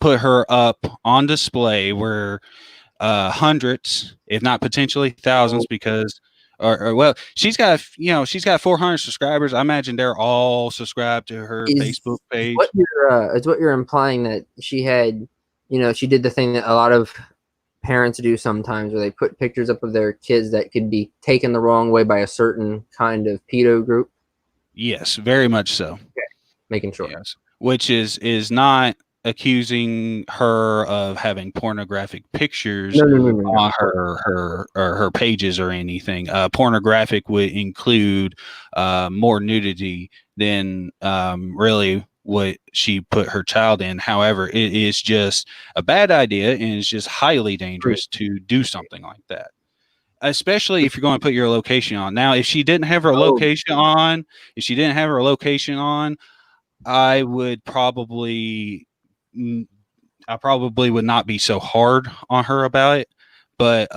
put her up on display where hundreds, if not potentially thousands, because or well, she's got she's got 400 subscribers. I imagine they're all subscribed to her Facebook page. Is what you're implying that she had, she did the thing that a lot of parents do sometimes, where they put pictures up of their kids that could be taken the wrong way by a certain kind of pedo group? Yes, very much so. Okay. Making sure. Yes, which is not accusing her of having pornographic pictures on her pages or anything. Pornographic would include more nudity than really what she put her child in. However, it is just a bad idea and it's just highly dangerous to do something like that. Especially if you're going to put your location on. Now, if she didn't have her location on, I would probably would not be so hard on her about it. But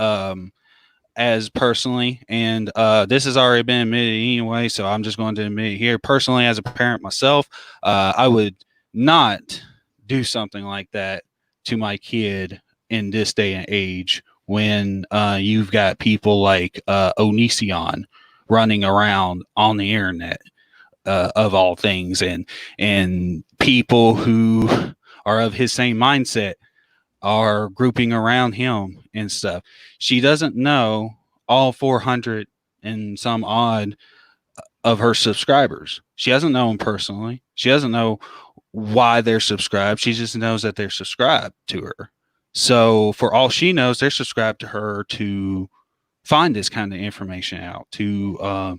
as personally, and this has already been admitted anyway, so I'm just going to admit it here. Personally, as a parent myself, I would not do something like that to my kid in this day and age when you've got people like Onision running around on the internet. Of all things, and people who are of his same mindset are grouping around him and stuff. She doesn't know all 400 and some odd of her subscribers. She doesn't know them personally. She doesn't know why they're subscribed. She just knows that they're subscribed to her. So for all she knows, they're subscribed to her to find this kind of information out, to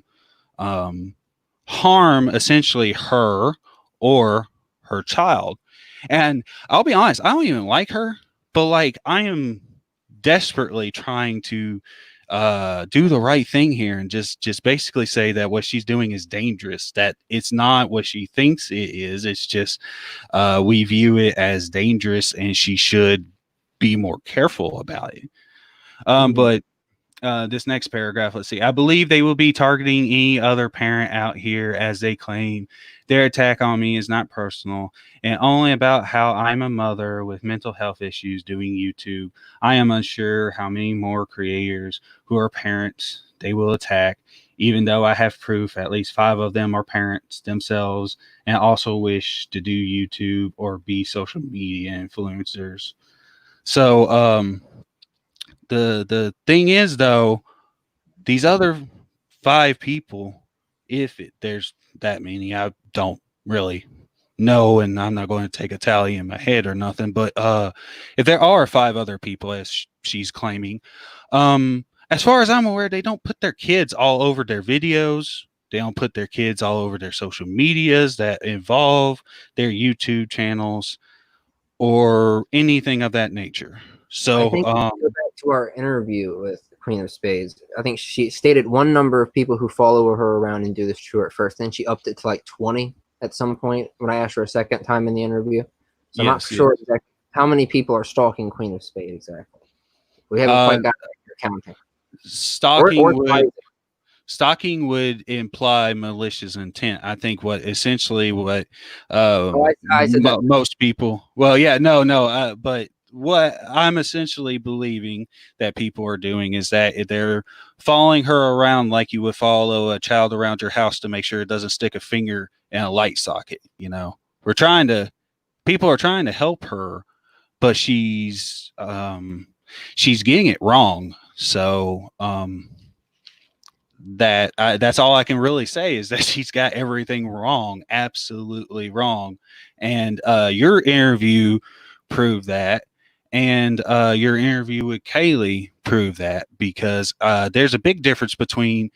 harm essentially her or her child. And I'll be honest, I don't even like her, but like I am desperately trying to do the right thing here and just basically say that what she's doing is dangerous, that it's not what she thinks it is. It's just we view it as dangerous and she should be more careful about it. But this next paragraph, let's see. I believe they will be targeting any other parent out here as they claim their attack on me is not personal and only about how I'm a mother with mental health issues doing YouTube. I am unsure how many more creators who are parents they will attack, even though I have proof at least 5 of them are parents themselves and also wish to do YouTube or be social media influencers. So, the thing is though, these other 5 people, if there's that many, I don't really know, and I'm not going to take a tally in my head or nothing, but if there are 5 other people as she's claiming, as far as I'm aware, they don't put their kids all over their videos. They don't put their kids all over their social medias that involve their YouTube channels or anything of that nature. So I think go back to our interview with Queen of Spades. I think she stated one number of people who follow her around and do this to her at first. Then she upped it to like 20 at some point when I asked her a second time in the interview. So I'm not sure exactly how many people are stalking Queen of Spades exactly. We haven't quite got to counting. Stalking would imply malicious intent. I think what I said that most people. Well, yeah, no. But what I'm essentially believing that people are doing is that they're following her around like you would follow a child around your house to make sure it doesn't stick a finger in a light socket. You know, people are trying to help her, but she's getting it wrong. So that's all I can really say is that she's got everything wrong, absolutely wrong. And your interview proved that, and your interview with Kaylee proved that, because there's a big difference between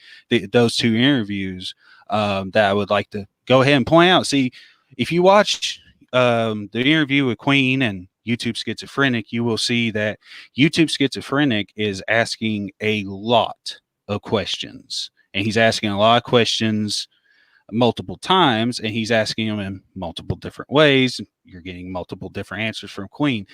those two interviews that I would like to go ahead and point out. See, if you watch the interview with Queen and YouTube Schizophrenic, you will see that YouTube Schizophrenic is asking a lot of questions, and he's asking a lot of questions multiple times, and he's asking them in multiple different ways. You're getting multiple different answers from Queen.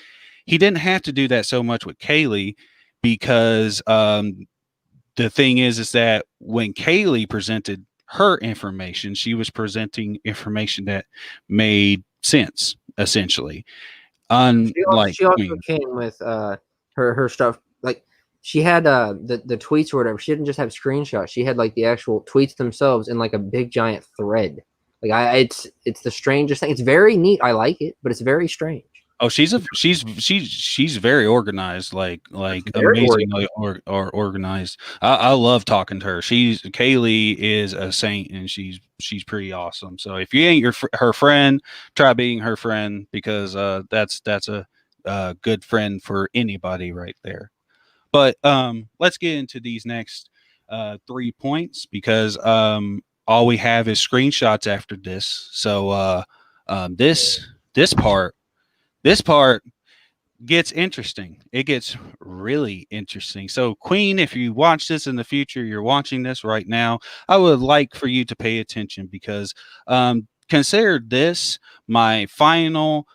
He didn't have to do that so much with Kaylee, because the thing is that when Kaylee presented her information, she was presenting information that made sense, essentially. She also came with her stuff. Like, she had the tweets or whatever. She didn't just have screenshots. She had like the actual tweets themselves in like a big giant thread. Like it's the strangest thing. It's very neat. I like it, but it's very strange. Oh, she's very organized, like amazingly organized. I love talking to her. Kaylee is a saint, and she's pretty awesome. So if you ain't her friend, try being her friend, because that's a good friend for anybody right there. But let's get into these next 3 points, because all we have is screenshots after this. So this part gets interesting. It gets really interesting. So, Queen, if you watch this in the future, you're watching this right now, I would like for you to pay attention, because consider this my final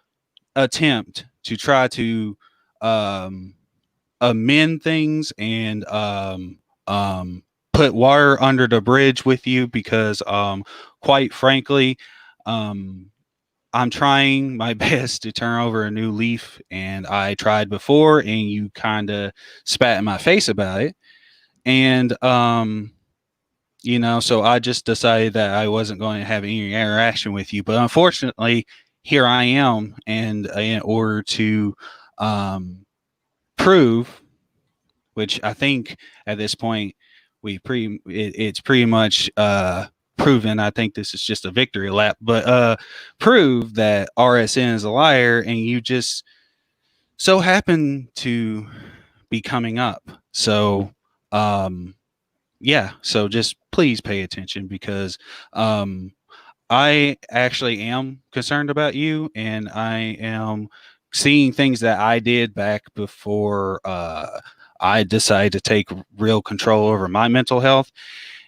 attempt to try to amend things and put water under the bridge with you, because quite frankly, I'm trying my best to turn over a new leaf, and I tried before, and you kind of spat in my face about it. And, so I just decided that I wasn't going to have any interaction with you. But unfortunately, here I am. And in order to prove, which I think at this point, it's pretty much proven, I think this is just a victory lap, but prove that RSN is a liar, and you just so happen to be coming up. So so just please pay attention, because I actually am concerned about you, and I am seeing things that I did back before I decided to take real control over my mental health.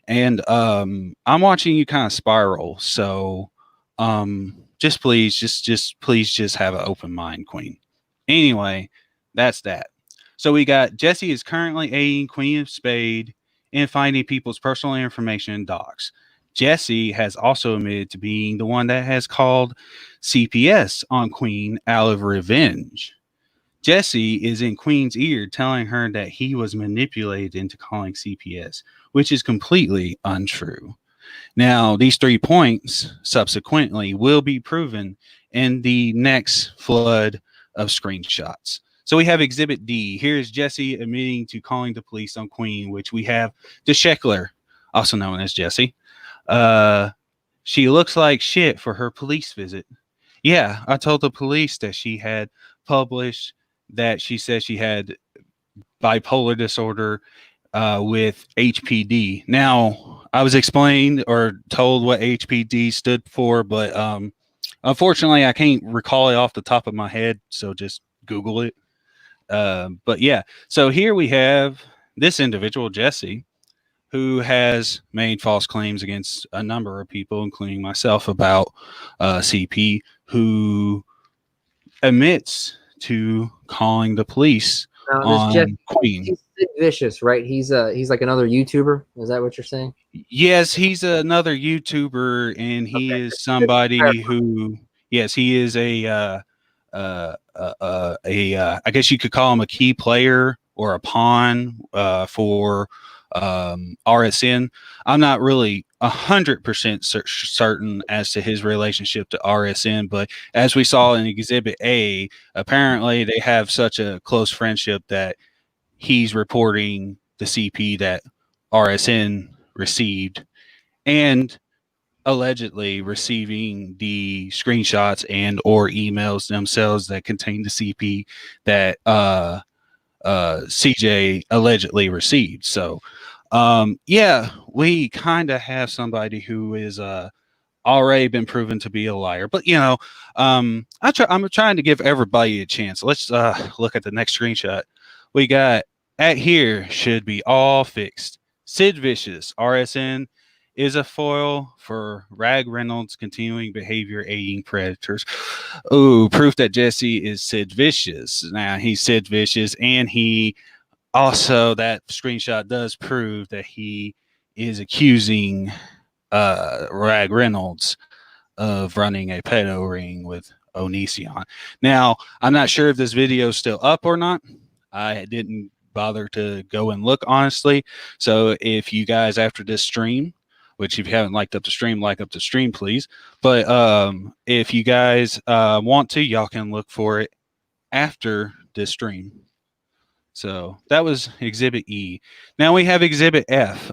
And I'm watching you kind of spiral. So just please have an open mind, Queen. Anyway, that's that. So we got Jesse is currently aiding Queen of Spade in finding people's personal information in docs. Jesse has also admitted to being the one that has called CPS on Queen out of revenge. Jesse is in Queen's ear telling her that he was manipulated into calling CPS, which is completely untrue. Now, these 3 points subsequently will be proven in the next flood of screenshots. So we have Exhibit D. Here's Jesse admitting to calling the police on Queen, which we have the Sheckler, also known as Jesse. She looks like shit for her police visit. Yeah, I told the police that she had published that she said she had bipolar disorder with HPD. Now, I was explained or told what HPD stood for, but unfortunately, I can't recall it off the top of my head, so just Google it. But yeah, so here we have this individual, Jesse, who has made false claims against a number of people, including myself, about CP, who admits to calling the police Now this Jeff, on Queen. he's Sid Vicious, right? He's like another YouTuber. Is that what you're saying? Yes, he's another YouTuber, and he Okay. is somebody who, yes, he is I guess you could call him a key player or a pawn for RSN. I'm not really 100% certain as to his relationship to RSN, but as we saw in Exhibit A, apparently they have such a close friendship that he's reporting the CP that RSN received and allegedly receiving the screenshots and or emails themselves that contain the CP that CJ allegedly received. So yeah, we kind of have somebody who is already been proven to be a liar. But I'm trying to give everybody a chance. Let's look at the next screenshot. We got at here should be all fixed. Sid Vicious, RSN is a foil for Rag Reynolds' continuing behavior aiding predators. Ooh, proof that Jesse is Sid Vicious. Now he's Sid Vicious, and he also, that screenshot does prove that he is accusing Rag Reynolds of running a pedo ring with Onision. Now, I'm not sure if this video is still up or not. I didn't bother to go and look, honestly. So if you guys, after this stream, which if you haven't liked up the stream, like up the stream, please. But if you guys want to, y'all can look for it after this stream. So that was Exhibit E. Now we have Exhibit F.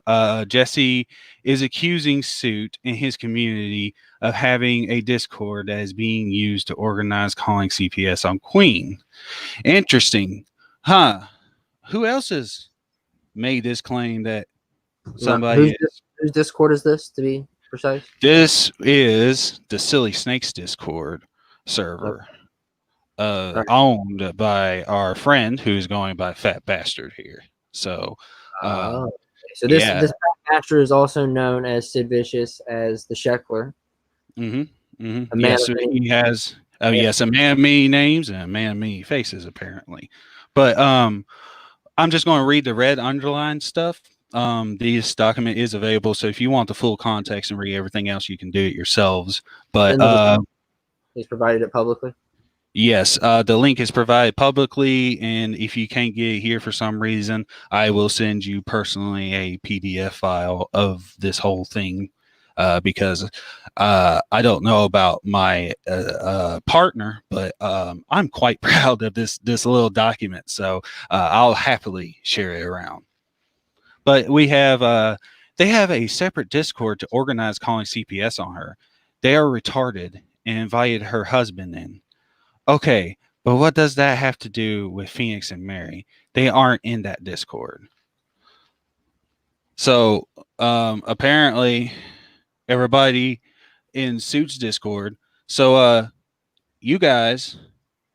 Jesse is accusing Suit and his community of having a Discord that is being used to organize calling CPS on Queen. Interesting. Huh. Who else has made this claim that somebody whose Discord is this, to be precise? This is the Silly Snakes Discord server. Okay. Owned by our friend who's going by Fat Bastard here. So, so this Fat Bastard is also known as Sid Vicious as the Sheckler. Yes, so he has yes, a man of many names and a man of many faces, apparently. But I'm just going to read the red underlined stuff. This document is available, so if you want the full context and read everything else, you can do it yourselves. But he's provided it publicly. Yes, the link is provided publicly, and if you can't get it here for some reason, I will send you personally a PDF file of this whole thing because I don't know about my partner, but I'm quite proud of this little document, so I'll happily share it around. But we have they have a separate Discord to organize calling CPS on her. They are retarded and invited her husband in. Okay, but what does that have to do with Phoenix and Mary? They aren't in that Discord. So apparently everybody in Suits Discord. So you guys,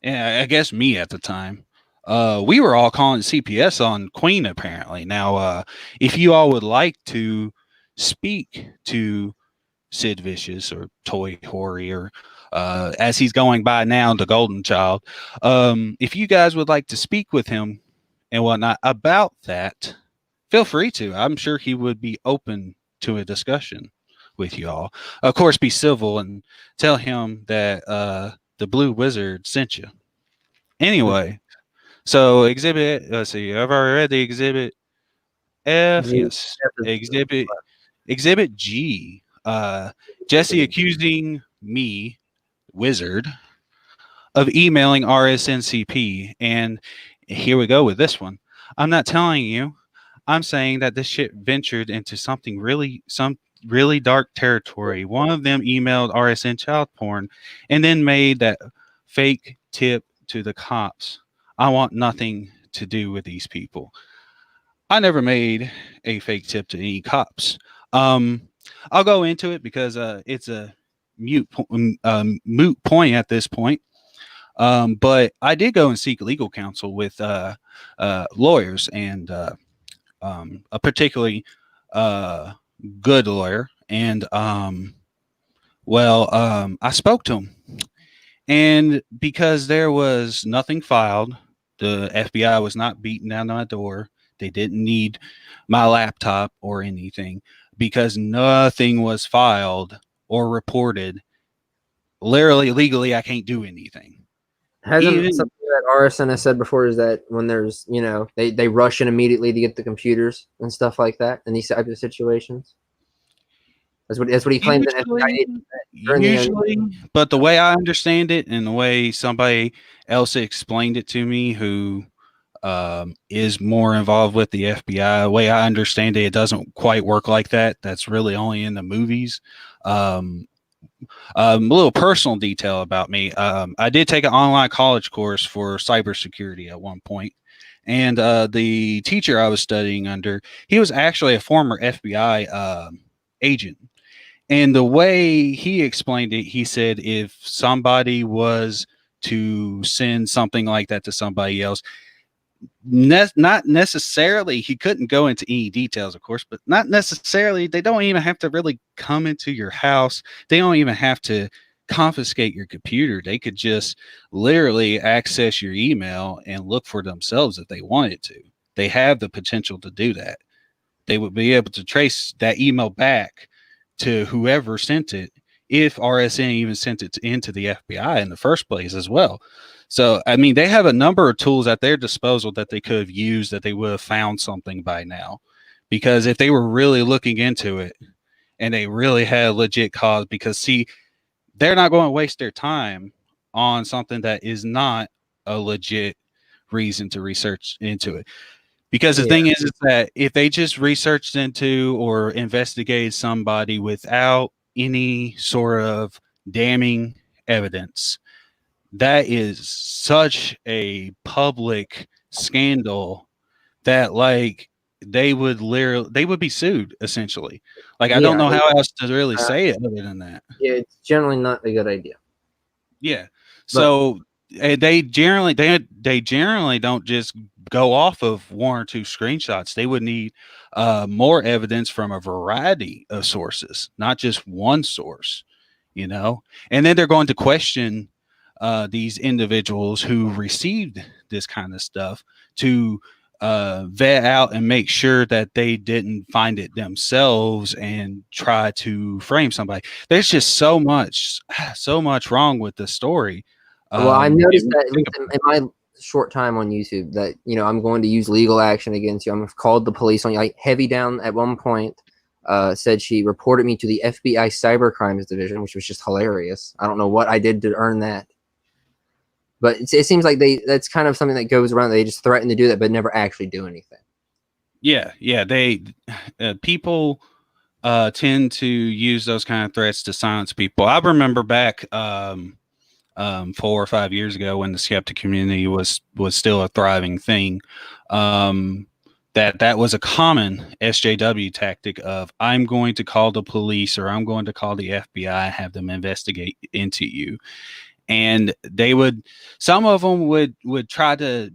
and I guess me at the time, we were all calling CPS on Queen apparently. Now, if you all would like to speak to Sid Vicious or Toy Hori or as he's going by now, the Golden Child. If you guys would like to speak with him and whatnot about that, feel free to. I'm sure he would be open to a discussion with you all. Of course, be civil and tell him that the Blue Wizard sent you. Anyway, so exhibit, let's see, I've already read the exhibit F. Yes. Exhibit G. Jesse accusing me, Wizard, of emailing RSNCP. And here we go with this one. I'm not telling you. I'm saying that this shit ventured into some really dark territory. One of them emailed RSN child porn and then made that fake tip to the cops. I want nothing to do with these people. I never made a fake tip to any cops. I'll go into it because it's a moot point at this point. But I did go and seek legal counsel with lawyers, and a particularly good lawyer, and I spoke to him, and because there was nothing filed, the FBI was not beating down my door. They didn't need my laptop or anything because nothing was filed or reported. Literally, legally, I can't do anything. Hasn't Even something that RSN has said before is that when there's, they rush in immediately to get the computers and stuff like that in these types of situations? That's what he claims in usually, FBI during usually, but the way I understand it and the way somebody else explained it to me who is more involved with the FBI, the way I understand it, it doesn't quite work like that. That's really only in the movies. Um, a little personal detail about me. I did take an online college course for cybersecurity at one point, and the teacher I was studying under, he was actually a former FBI agent. And the way he explained it, he said if somebody was to send something like that to somebody else, not necessarily, he couldn't go into any details, of course, but not necessarily, they don't even have to really come into your house. They don't even have to confiscate your computer. They could just literally access your email and look for themselves if they wanted to. They have the potential to do that. They would be able to trace that email back to whoever sent it, if RSN even sent it into the FBI in the first place as well. So, I mean, they have a number of tools at their disposal that they could have used, that they would have found something by now. Because if they were really looking into it and they really had a legit cause, because see, they're not going to waste their time on something that is not a legit reason to research into it. Because the thing is that if they just researched into or investigated somebody without any sort of damning evidence, that is such a public scandal that like they would be sued essentially. Like I don't know how else to really say it other than that. Yeah, it's generally not a good idea. Yeah. So they generally don't just go off of one or two screenshots. They would need more evidence from a variety of sources, not just one source, And then they're going to question these individuals who received this kind of stuff to vet out and make sure that they didn't find it themselves and try to frame somebody. There's just so much wrong with the story. Well, I've noticed that at least in my short time on YouTube that, I'm going to use legal action against you. I've called the police on you. Like Heavy Down at one point said she reported me to the FBI Cybercrimes Division, which was just hilarious. I don't know what I did to earn that. But it seems like that's kind of something that goes around. They just threaten to do that, but never actually do anything. Yeah. People tend to use those kind of threats to silence people. I remember back 4 or 5 years ago when the skeptic community was still a thriving thing. That was a common SJW tactic of I'm going to call the police or I'm going to call the FBI, have them investigate into you. And some of them would try to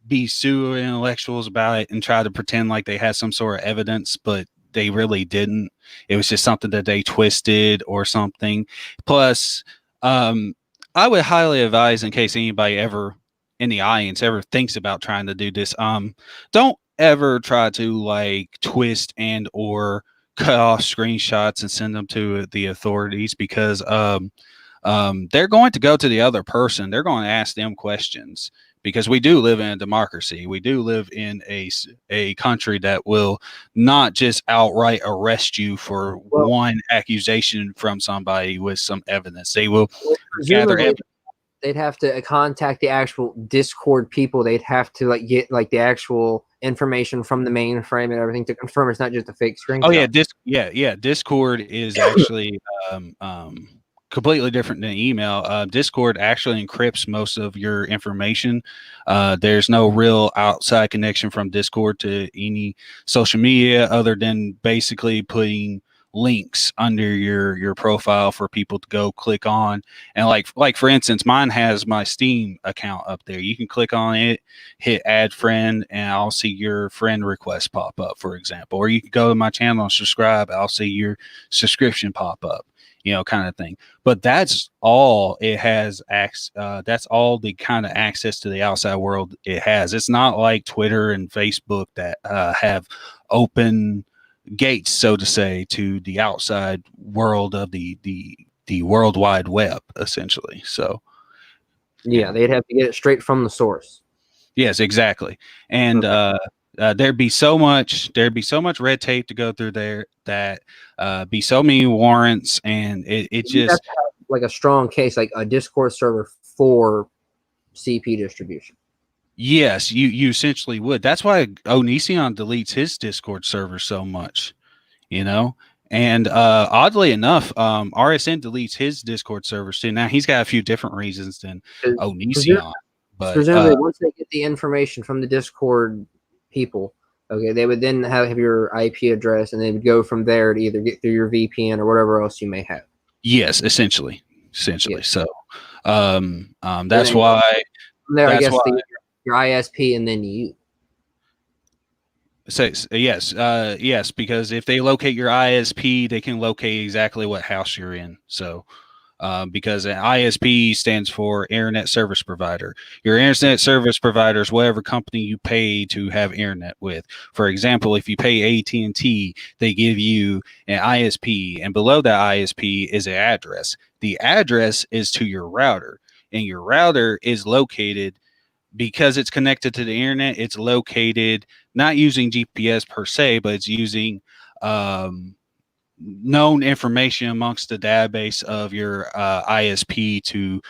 be pseudo intellectuals about it and try to pretend like they had some sort of evidence, but they really didn't. It was just something that they twisted or something. Plus, I would highly advise, in case anybody ever in the audience ever thinks about trying to do this, don't ever try to like twist and or cut off screenshots and send them to the authorities, because they're going to go to the other person. They're going to ask them questions, because we do live in a democracy. We do live in a country that will not just outright arrest you for one accusation from somebody with some evidence. They will gather evidence. They'd have to contact the actual Discord people. They'd have to get the actual information from the mainframe and everything to confirm it's not just a fake screenshot. Oh yeah, Discord is actually completely different than email. Discord actually encrypts most of your information. There's no real outside connection from Discord to any social media other than basically putting links under your profile for people to go click on. And like for instance, mine has my Steam account up there. You can click on it, hit add friend, and I'll see your friend request pop up, for example. Or you can go to my channel and subscribe. I'll see your subscription pop up, kind of thing. But that's all it has. That's all the kind of access to the outside world it has. It's not like Twitter and Facebook that have open gates, so to say, to the outside world of the World Wide Web, essentially. So Yeah, they'd have to get it straight from the source. yes, exactly. And there'd be so much red tape to go through there, that be so many warrants, and it You have just to have, like, a strong case, like a Discord server for CP distribution. yes, you essentially would. That's why Onision deletes his Discord server so much, And oddly enough, RSN deletes his Discord servers too. Now he's got a few different reasons than Onision, but presumably once they get the information from the Discord people, okay, they would then have your IP address, and they would go from there to either get through your VPN or whatever else you may have. yes, essentially. Yeah. So that's why. From there, I That's guess why. your ISP and then you. So yes, because if they locate your ISP, they can locate exactly what house you're in. So because an ISP stands for Internet Service Provider. Your Internet Service Provider is whatever company you pay to have internet with. For example, if you pay AT&T, they give you an ISP, and below that ISP is an address. The address is to your router, and your router is located, because it's connected to the internet. It's located not using GPS per se, but it's using known information amongst the database of your ISP to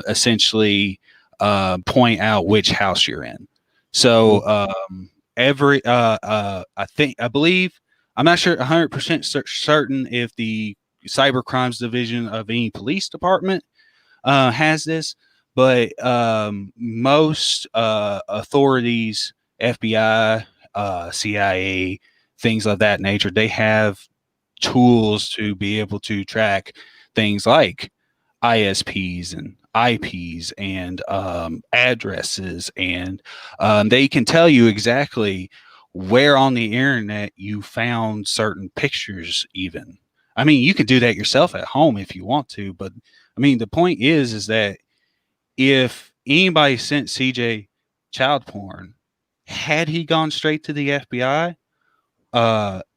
essentially point out which house you're in. So I believe, I'm not sure 100% certain if the cyber crimes division of any police department has this, but most authorities, FBI, CIA, things of that nature, they have tools to be able to track things like ISPs and IPs and addresses, and they can tell you exactly where on the internet you found certain pictures even. I mean, you could do that yourself at home if you want to, but I mean, the point is that if anybody sent CJ child porn, had he gone straight to the FBI,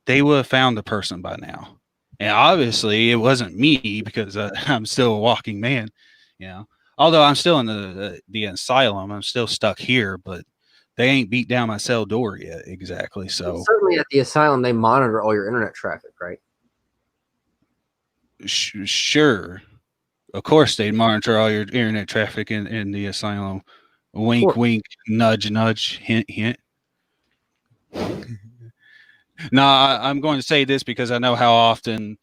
they would have found the person by now. And obviously, it wasn't me, because I'm still a walking man, Although I'm still in the asylum, I'm still stuck here, but they ain't beat down my cell door yet, exactly. So certainly at the asylum, they monitor all your internet traffic, right? Sure. Of course, they monitor all your internet traffic in the asylum. Wink, wink, nudge, nudge, hint, hint. No, I'm going to say this because I know how often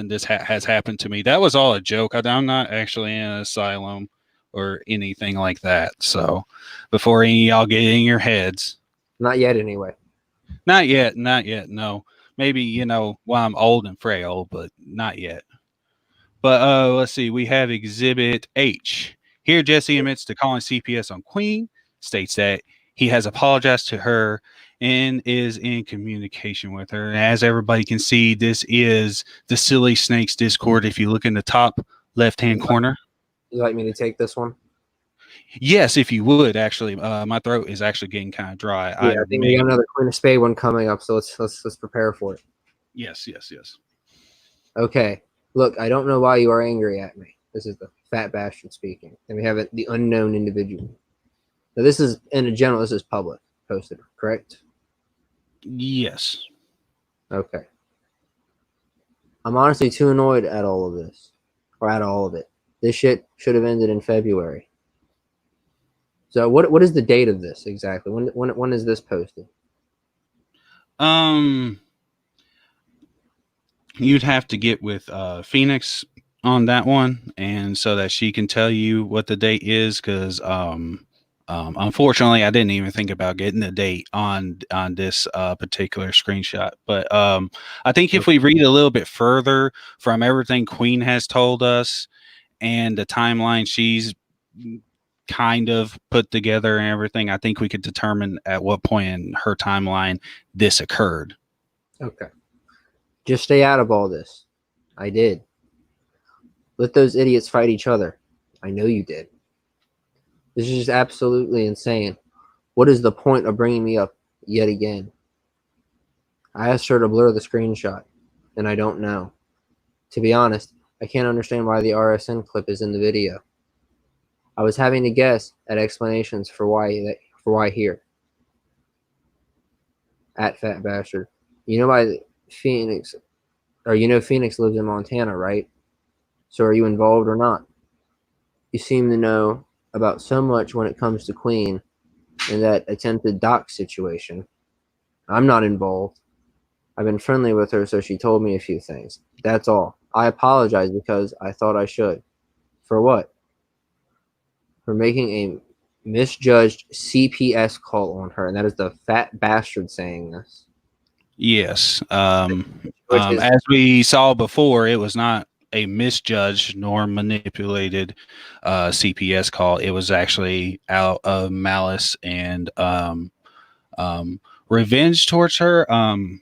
this has happened to me. That was all a joke. I'm not actually in an asylum or anything like that. So before any of y'all get in your heads. Not yet, anyway. Not yet. No. Maybe, while I'm old and frail, but not yet. But let's see. We have Exhibit H. Here, Jesse admits to calling CPS on Queen, states that he has apologized to her and is in communication with her. And as everybody can see, this is the Silly Snakes Discord. If you look in the top left-hand corner. You'd like me to take this one? Yes, if you would, actually. My throat is actually getting kind of dry. Yeah, I think we got another Queen of Spades one coming up, so let's prepare for it. Yes. Okay. Look, I don't know why you are angry at me. This is the fat bastard speaking. And we have the unknown individual. Now, this is, in general, this is public posted, correct? Yes. Okay. I'm honestly too annoyed at all of this. Or at all of it. This shit should have ended in February. So what is the date of this exactly? When is this posted? You'd have to get with Phoenix on that one, and so that she can tell you what the date is, because Unfortunately, I didn't even think about getting the date on this particular screenshot. But I think if we read a little bit further from everything Queen has told us and the timeline she's kind of put together and everything, I think we could determine at what point in her timeline this occurred. Okay. Just stay out of all this. I did. Let those idiots fight each other. I know you did. This is just absolutely insane. What is the point of bringing me up yet again? I asked her to blur the screenshot, and I don't know. To be honest, I can't understand why the RSN clip is in the video. I was having to guess at explanations for why here. At Fat Bastard. You know why Phoenix Phoenix lives in Montana, right? So are you involved or not? You seem to know about so much when it comes to Queen and that attempted dock situation. I'm not involved. I've been friendly with her, so she told me a few things. That's all. I apologize because I thought I should. For what? For making a misjudged CPS call on her, and that is the Fat Bastard saying this. Yes. As we saw before, it was not a misjudged nor manipulated CPS call. It was actually out of malice and revenge towards her. I'm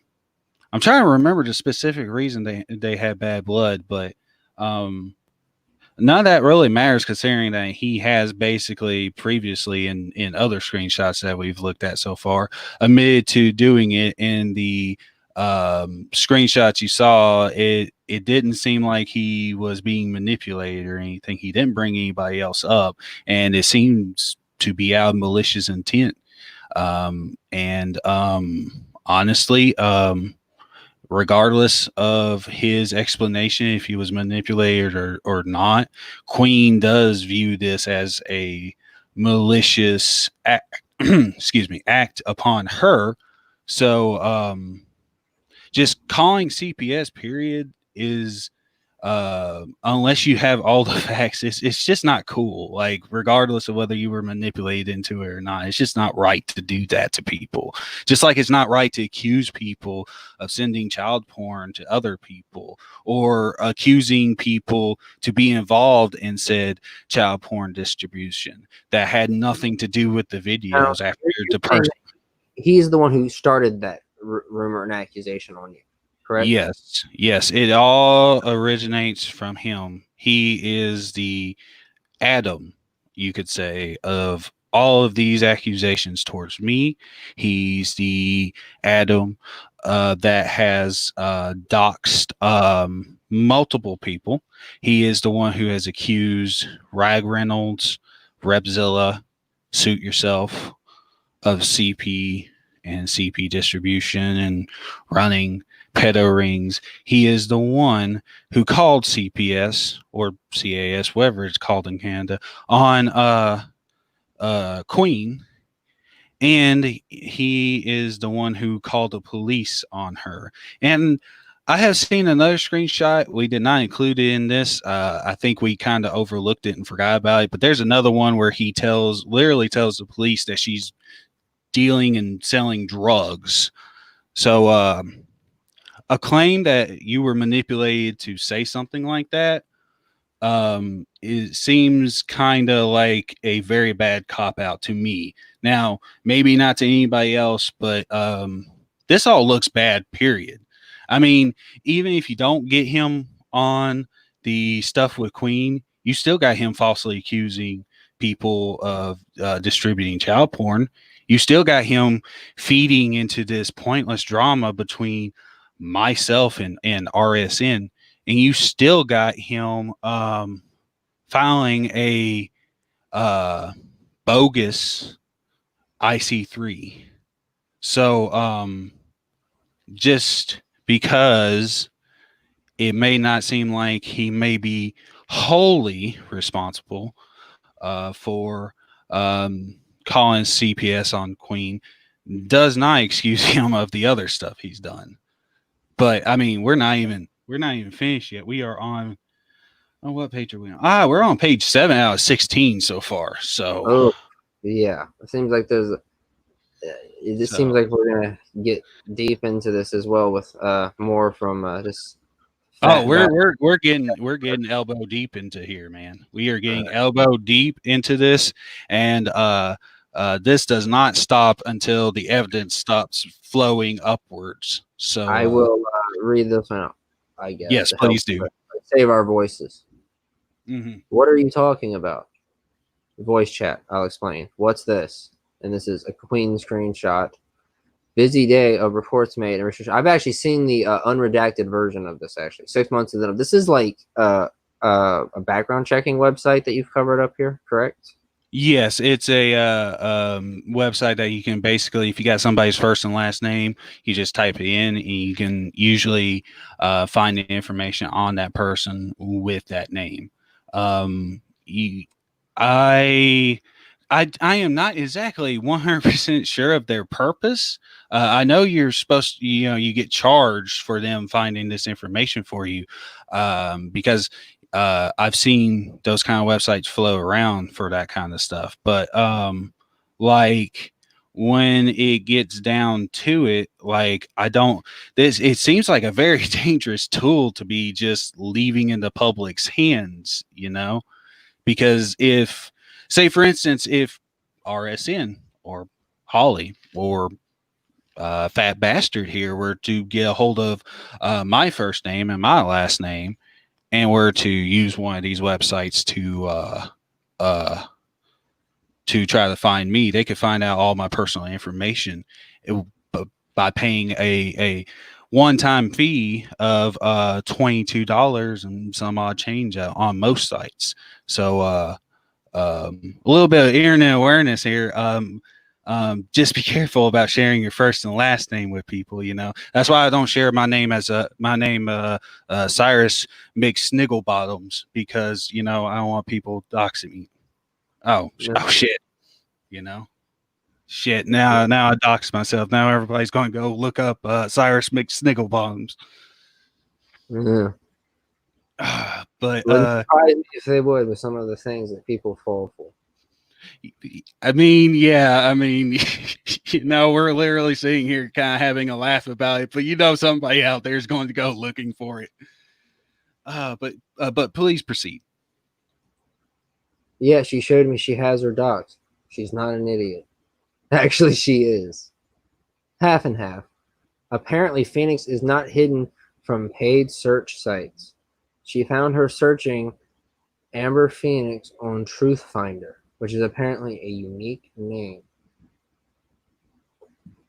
trying to remember the specific reason they had bad blood, but none of that really matters considering that he has basically previously in other screenshots that we've looked at so far admitted to doing it. In the screenshots you saw, it didn't seem like he was being manipulated or anything. He didn't bring anybody else up, and it seems to be out of malicious intent. Honestly, regardless of his explanation, if he was manipulated or not, Queen does view this as a malicious act, act upon her. So just calling CPS period is unless you have all the facts, it's just not cool. Like, regardless of whether you were manipulated into it or not, it's just not right to do that to people. Just like it's not right to accuse people of sending child porn to other people or accusing people to be involved in said child porn distribution that had nothing to do with the videos after the person. He's the one who started that rumor and accusation on you, correct? Yes. It all originates from him. He is the Adam, you could say, of all of these accusations towards me. He's the Adam that has doxed multiple people. He is the one who has accused Rag Reynolds, Repzilla, Suit Yourself of CP and CP distribution and running pedo rings. He is the one who called CPS or CAS, whatever it's called in Canada, on Queen, and he is the one who called the police on her. And I have seen another screenshot. We did not include it in this. I think we kind of overlooked it and forgot about it. But there's another one where he literally tells the police that she's dealing and selling drugs. So a claim that you were manipulated to say something like that, it seems kind of like a very bad cop out to me. Now, maybe not to anybody else, but this all looks bad, period. I mean, even if you don't get him on the stuff with Queen, you still got him falsely accusing people of distributing child porn. You still got him feeding into this pointless drama between myself and RSN, and you still got him filing a bogus IC3. So just because it may not seem like he may be wholly responsible for calling CPS on Queen does not excuse him of the other stuff he's done. But I mean, we're not even finished yet. We are on what page are we on? We're on page 7 out of 16 so far. So Yeah, it seems like it just seems So, like we're gonna get deep into this as well with more from this oh, fat back. we're getting elbow deep into here, man. We are getting elbow deep into this, and this does not stop until the evidence stops flowing upwards. So, I will read this one out, I guess, yes, to help please do. save our voices. Hmm. What are you talking about? Voice chat. I'll explain. What's this? And this is a clean screenshot. Busy day of reports made and restriction. I've actually seen the unredacted version of this. Actually, 6 months ago. This is like a background checking website that you've covered up here, correct? Yes, it's a website that you can basically, if you got somebody's first and last name, you just type it in, and you can usually find the information on that person with that name. You, I, I am not exactly 100% sure of their purpose. I know you're supposed to, you get charged for them finding this information for you, because I've seen those kind of websites flow around for that kind of stuff. But like when it gets down to it, like I don't this it seems like a very dangerous tool to be just leaving in the public's hands, because if, say for instance, if RSN or Holly or Fat Bastard here were to get a hold of my first name and my last name, and were to use one of these websites uh, to try to find me, they could find out all my personal information by paying a one-time fee of $22 and some odd change on most sites. So a little bit of internet awareness here. Just be careful about sharing your first and last name with people. That's why I don't share my name as Cyrus McSnigglebottoms, because I don't want people doxing me. Oh shit, you know. Shit. Now I dox myself. Now everybody's going to go look up Cyrus McSnigglebottoms. Yeah. But Wouldn't surprise me if they would with some of the things that people fall for. I mean, yeah, we're literally sitting here kind of having a laugh about it, but somebody out there is going to go looking for it. But please proceed. Yeah, she showed me she has her docs. She's not an idiot. Actually, she is. Half and half. Apparently, Phoenix is not hidden from paid search sites. She found her searching Amber Phoenix on Truth Finder, which is apparently a unique name.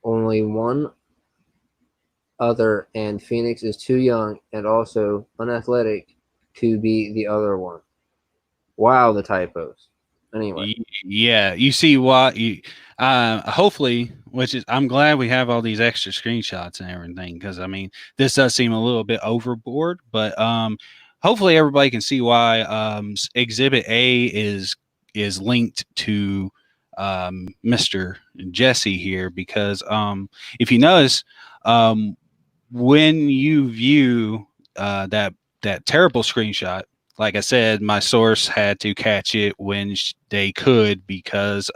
Only one other, and Phoenix is too young and also unathletic to be the other one. Wow, the typos. Anyway. Yeah, you see what you hopefully, which is, I'm glad we have all these extra screenshots and everything, because this does seem a little bit overboard, but hopefully everybody can see why Exhibit A is linked to Mr. Jesse here, because if you notice, when you view that terrible screenshot, like I said, my source had to catch it when they could, because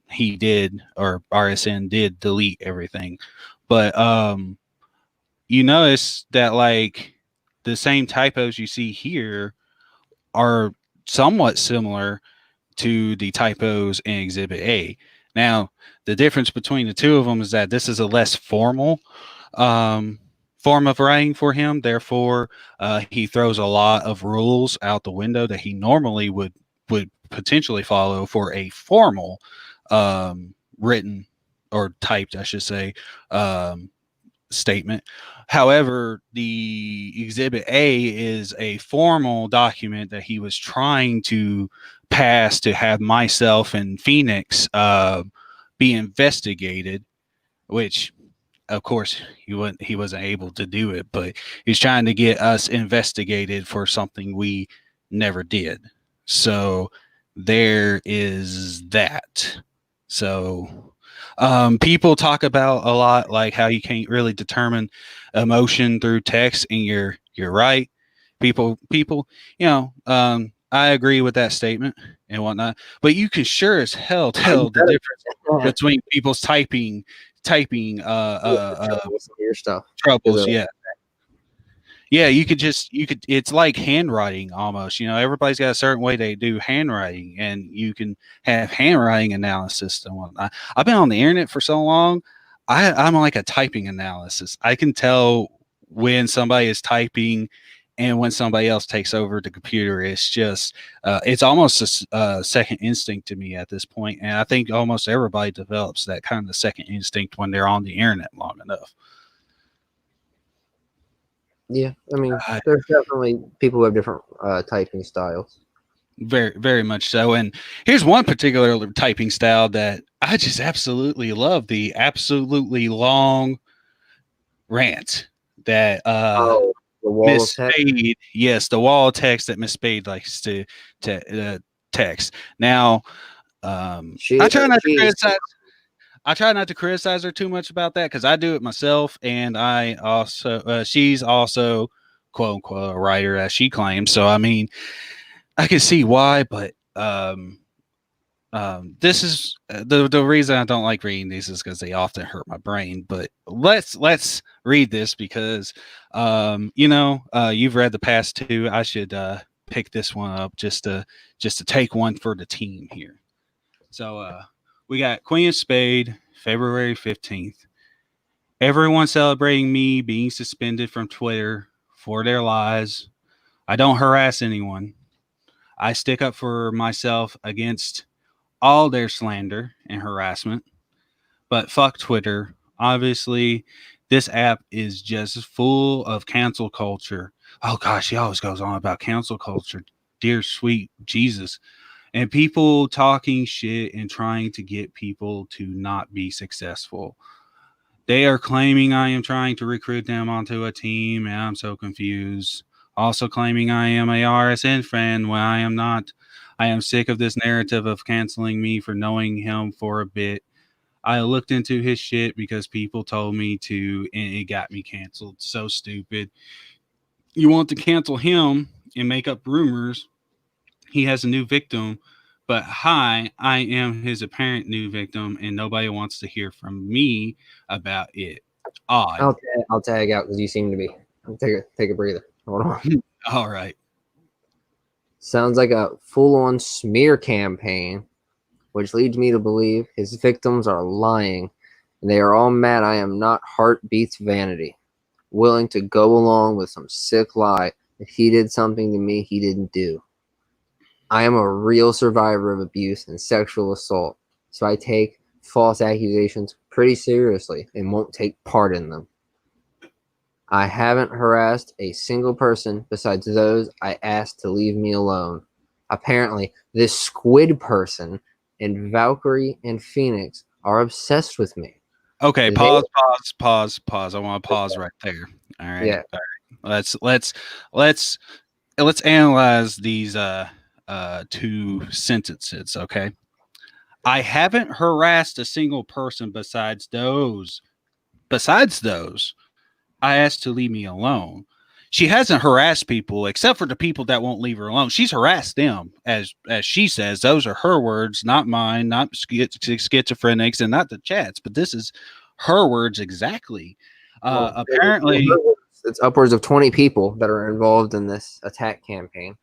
he did, or RSN did, delete everything. But you notice that, like, the same typos you see here are somewhat similar to the typos in Exhibit A. Now, the difference between the two of them is that this is a less formal form of writing for him. Therefore, he throws a lot of rules out the window that he normally would potentially follow for a formal written, or typed, I should say, statement. However, the Exhibit A is a formal document that he was trying to pass to have myself and Phoenix be investigated, which of course he wasn't able to do it, but he's trying to get us investigated for something we never did. So there is that. So people talk about a lot, like how you can't really determine emotion through text, and you're right. People, I agree with that statement. and whatnot. But you can sure as hell tell the difference between people's typing your stuff. troubles. Yeah, you could it's like handwriting almost. Everybody's got a certain way they do handwriting, and you can have handwriting analysis and whatnot. I've been on the internet for so long. I'm like a typing analysis. I can tell when somebody is typing and when somebody else takes over the computer. It's just it's almost a second instinct to me at this point, and I think almost everybody develops that kind of second instinct when they're on the internet long enough. Yeah, I mean, there's definitely people who have different typing styles. Very, very much so. And here's one particular typing style that I just absolutely love: the absolutely long rant that the wall Miss of text. Spade, yes, the wall of text that Miss Spade likes to text. Now, I try not to criticize. I try not to criticize her too much about that because I do it myself, and I also she's also quote unquote a writer as she claims. So I mean, I can see why, but this is the reason I don't like reading these is because they often hurt my brain. But let's read this because you've read the past two. I should pick this one up just to take one for the team here. So we got Queen of Spade, February 15th. Everyone celebrating me being suspended from Twitter for their lies. I don't harass anyone. I stick up for myself against all their slander and harassment. But fuck Twitter. Obviously, this app is just full of cancel culture. Oh gosh, he always goes on about cancel culture. Dear sweet Jesus. And people talking shit and trying to get people to not be successful. They are claiming I am trying to recruit them onto a team, and I'm so confused. Also claiming I am a RSN fan when I am not. I am sick of this narrative of canceling me for knowing him for a bit. I looked into his shit because people told me to, and it got me canceled. So stupid. You want to cancel him and make up rumors. He has a new victim, but hi, I am his apparent new victim, and nobody wants to hear from me about it. Odd. I'll tag out because you seem to be. Take a breather. Hold on. All right. Sounds like a full-on smear campaign, which leads me to believe his victims are lying, and they are all mad I am not Heartbeat's vanity, willing to go along with some sick lie that he did something to me he didn't do. I am a real survivor of abuse and sexual assault, so I take false accusations pretty seriously and won't take part in them. I haven't harassed a single person besides those I asked to leave me alone. Apparently, this squid person and Valkyrie and Phoenix are obsessed with me. Okay, pause. I want to pause right there. All right. Yeah. All right. Let's analyze these two sentences, okay? I haven't harassed a single person besides those I asked to leave me alone. She hasn't harassed people except for the people that won't leave her alone. She's harassed them, as she says. Those are her words, not mine, not schizophrenics, and not the chats. But this is her words exactly. Apparently, it's upwards of 20 people that are involved in this attack campaign.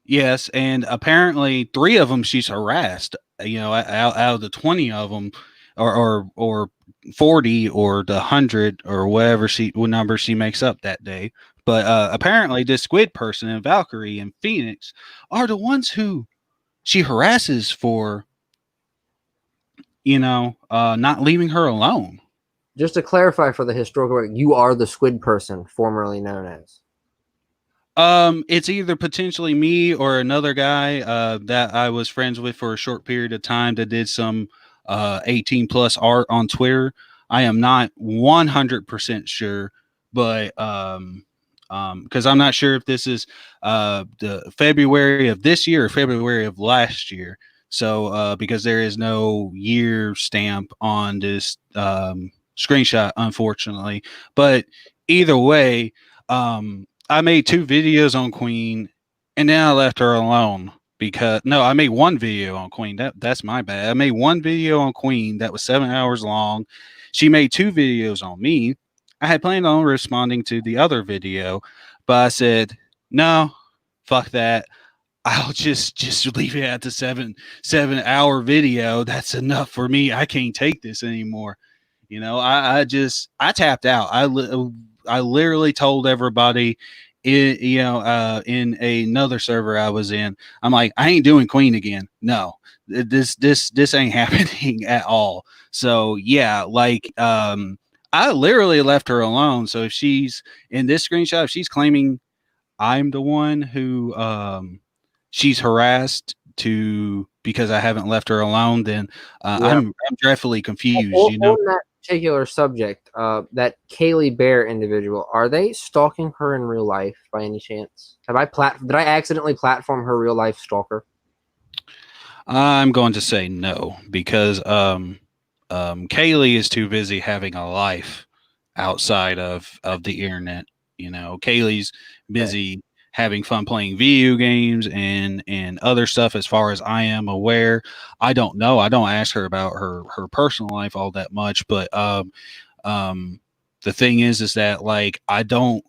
Yes, and apparently 3 of them she's harassed. Out of the 20 of them, or 40 or the 100 or whatever what number she makes up that day. But apparently this squid person and Valkyrie and Phoenix are the ones who she harasses for, not leaving her alone. Just to clarify for the historical, you are the squid person formerly known as. It's either potentially me or another guy that I was friends with for a short period of time that did some 18 plus art on Twitter. I am not 100% sure, but because I'm not sure if this is the February of this year or February of last year. So because there is no year stamp on this screenshot, unfortunately. But either way, I made 2 videos on Queen, and then I left her alone. because no, I made one video on Queen. That's my bad. I made one video on Queen that was 7 hours long. She made 2 videos on me. I had planned on responding to the other video, but I said, no, fuck that. I'll just leave it at the 7 hour video. That's enough for me. I can't take this anymore. You know, I tapped out. I literally told everybody in another server I was in, I'm like, I ain't doing Queen again. No, this ain't happening at all. So yeah, like I literally left her alone. So if she's in this screenshot, if she's claiming I'm the one who she's harassed to because I haven't left her alone, then I'm dreadfully confused. You know, On that particular subject, that Kaylee Bear individual, are they stalking her in real life by any chance? Did I accidentally platform her real life stalker? I'm going to say no because Kaylee is too busy having a life outside of the internet. You know, Kaylee's busy having fun playing video games and other stuff. As far as I am aware, I don't know. I don't ask her about her personal life all that much, but the thing is that like I don't.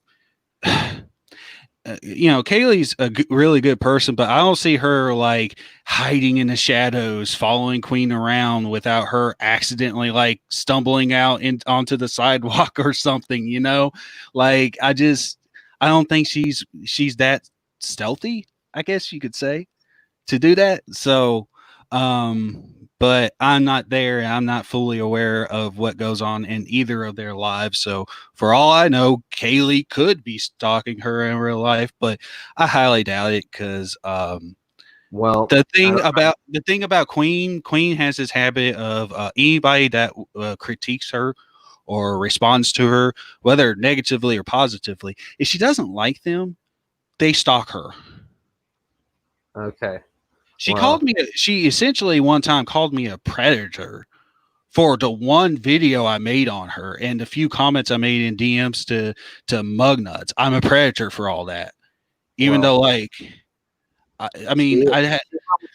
You know, Kaylee's a really good person, but I don't see her like hiding in the shadows, following Queen around without her accidentally like stumbling out onto the sidewalk or something. You know, like I don't think she's that stealthy, I guess you could say, to do that. So, but I'm not there. I'm not fully aware of what goes on in either of their lives. So, for all I know, Kaylee could be stalking her in real life, but I highly doubt it because Well, the thing about Queen has this habit of anybody that critiques her or responds to her, whether negatively or positively, if she doesn't like them, they stalk her. okay. She essentially one time called me a predator for the one video I made on her and the few comments I made in DMs to Mugnuts. I'm a predator for all that. Even though like I mean she I had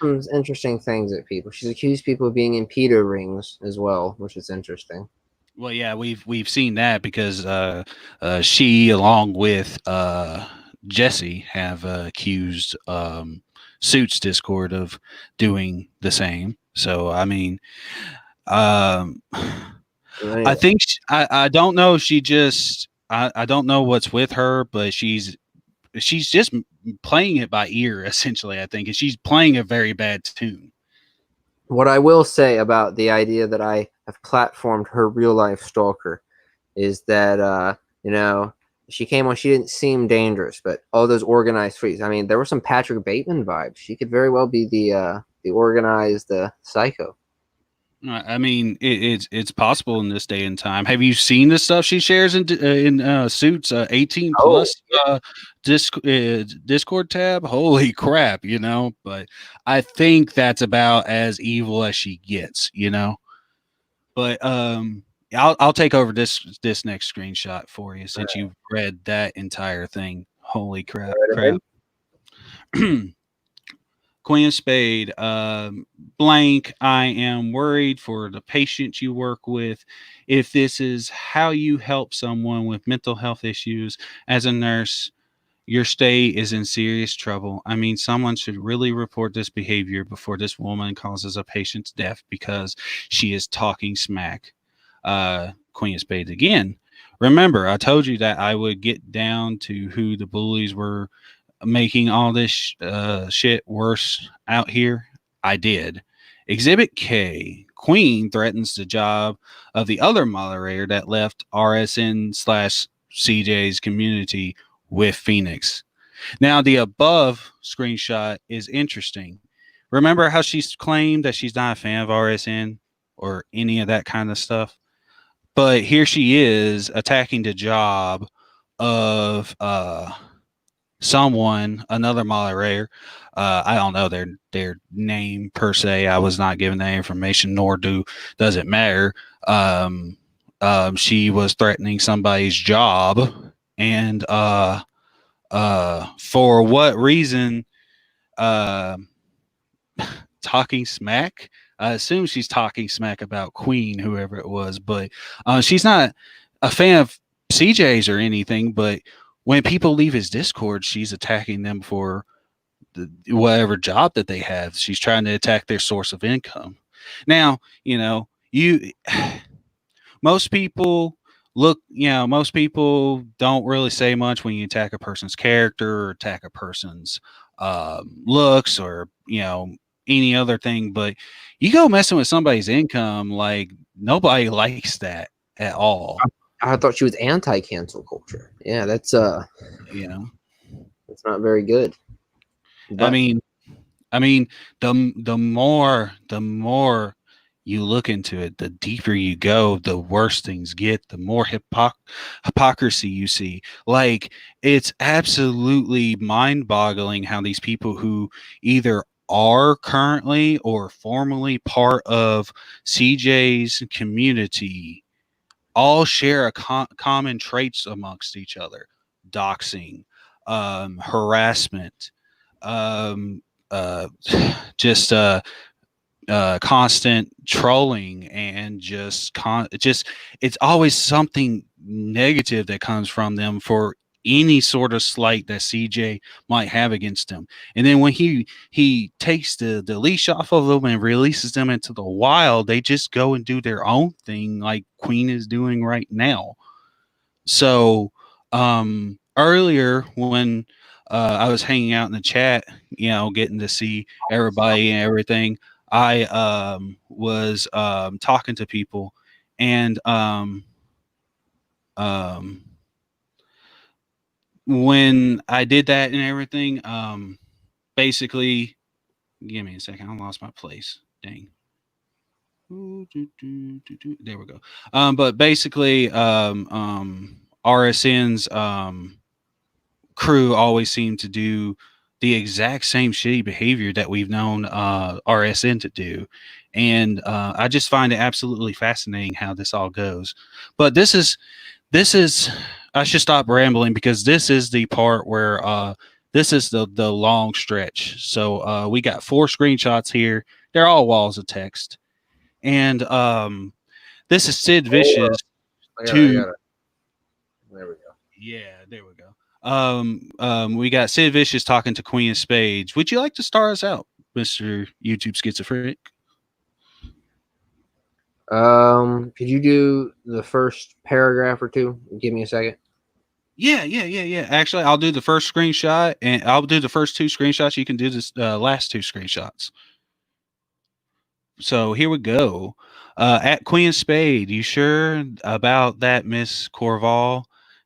some interesting things at people. She's accused people of being in pedo rings as well, which is interesting. well yeah, we've seen that because she along with Jesse have accused Suits Discord of doing the same. So I mean I think I don't know. She just I don't know what's with her, but she's just playing it by ear essentially. I think, and she's playing a very bad tune. What I will say about the idea that I have platformed her real life stalker is that you know, she came on. She didn't seem dangerous, but all those organized freaks. I mean, there were some Patrick Bateman vibes. She could very well be the organized psycho. I mean, it's possible in this day and time. Have you seen the stuff she shares in Suits 18 plus Discord tab? Holy crap, you know! But I think that's about as evil as she gets, you know. But I'll take over this next screenshot for you since you've read that entire thing. Holy crap! Queen of Spade, blank. I am worried for the patients you work with. If this is how you help someone with mental health issues as a nurse, your stay is in serious trouble. I mean, someone should really report this behavior before this woman causes a patient's death because she is talking smack. Queen of Spades again. Remember, I told you that I would get down to who the bullies were making all this shit worse out here. I did. Exhibit K. Queen threatens the job of the other moderator that left RSN/CJ's community with Phoenix. Now, the above screenshot is interesting. Remember how she's claimed that she's not a fan of RSN or any of that kind of stuff? But here she is attacking the job of someone, another moderator. I don't know their name per se. I was not given that information, nor does it matter. She was threatening somebody's job, and for what reason? talking smack. I assume she's talking smack about Queen, whoever it was, but she's not a fan of CJ's or anything. But when people leave his Discord, she's attacking them for whatever job that they have. She's trying to attack their source of income. Now, you most people most people don't really say much when you attack a person's character or attack a person's looks or any other thing, but you go messing with somebody's income, like nobody likes that at all. I thought she was anti-cancel culture. Yeah, that's You know, that's not very good. But I mean, the more you look into it, the deeper you go, the worse things get, the more hypocrisy you see. Like, it's absolutely mind-boggling how these people who either are currently or formerly part of CJ's community all share a common traits amongst each other: doxing, harassment, um, uh, just constant trolling, and just it's always something negative that comes from them for any sort of slight that CJ might have against him. And then when he takes the leash off of them and releases them into the wild, they just go and do their own thing, like Queen is doing right now. So earlier when I was hanging out in the chat, getting to see everybody and everything, I was talking to people, and um, when I did that and everything, basically, give me a second. I lost my place. Dang. There we go. But basically, RSN's crew always seem to do the exact same shitty behavior that we've known RSN to do. And I just find it absolutely fascinating how this all goes. But this is I should stop rambling, because this is the part where this is the long stretch. So we got 4 screenshots here. They're all walls of text. And this is Sid Vicious. There we go. Yeah, there we go. We got Sid Vicious talking to Queen of Spades. Would you like to start us out, Mr. YouTube Schizophrenic? Could you do the first paragraph or two? Give me a second. Yeah. Actually, I'll do the first screenshot, and I'll do the first 2 screenshots. You can do this last 2 screenshots. So here we go. At Queen of Spade, you sure about that, Miss Corval?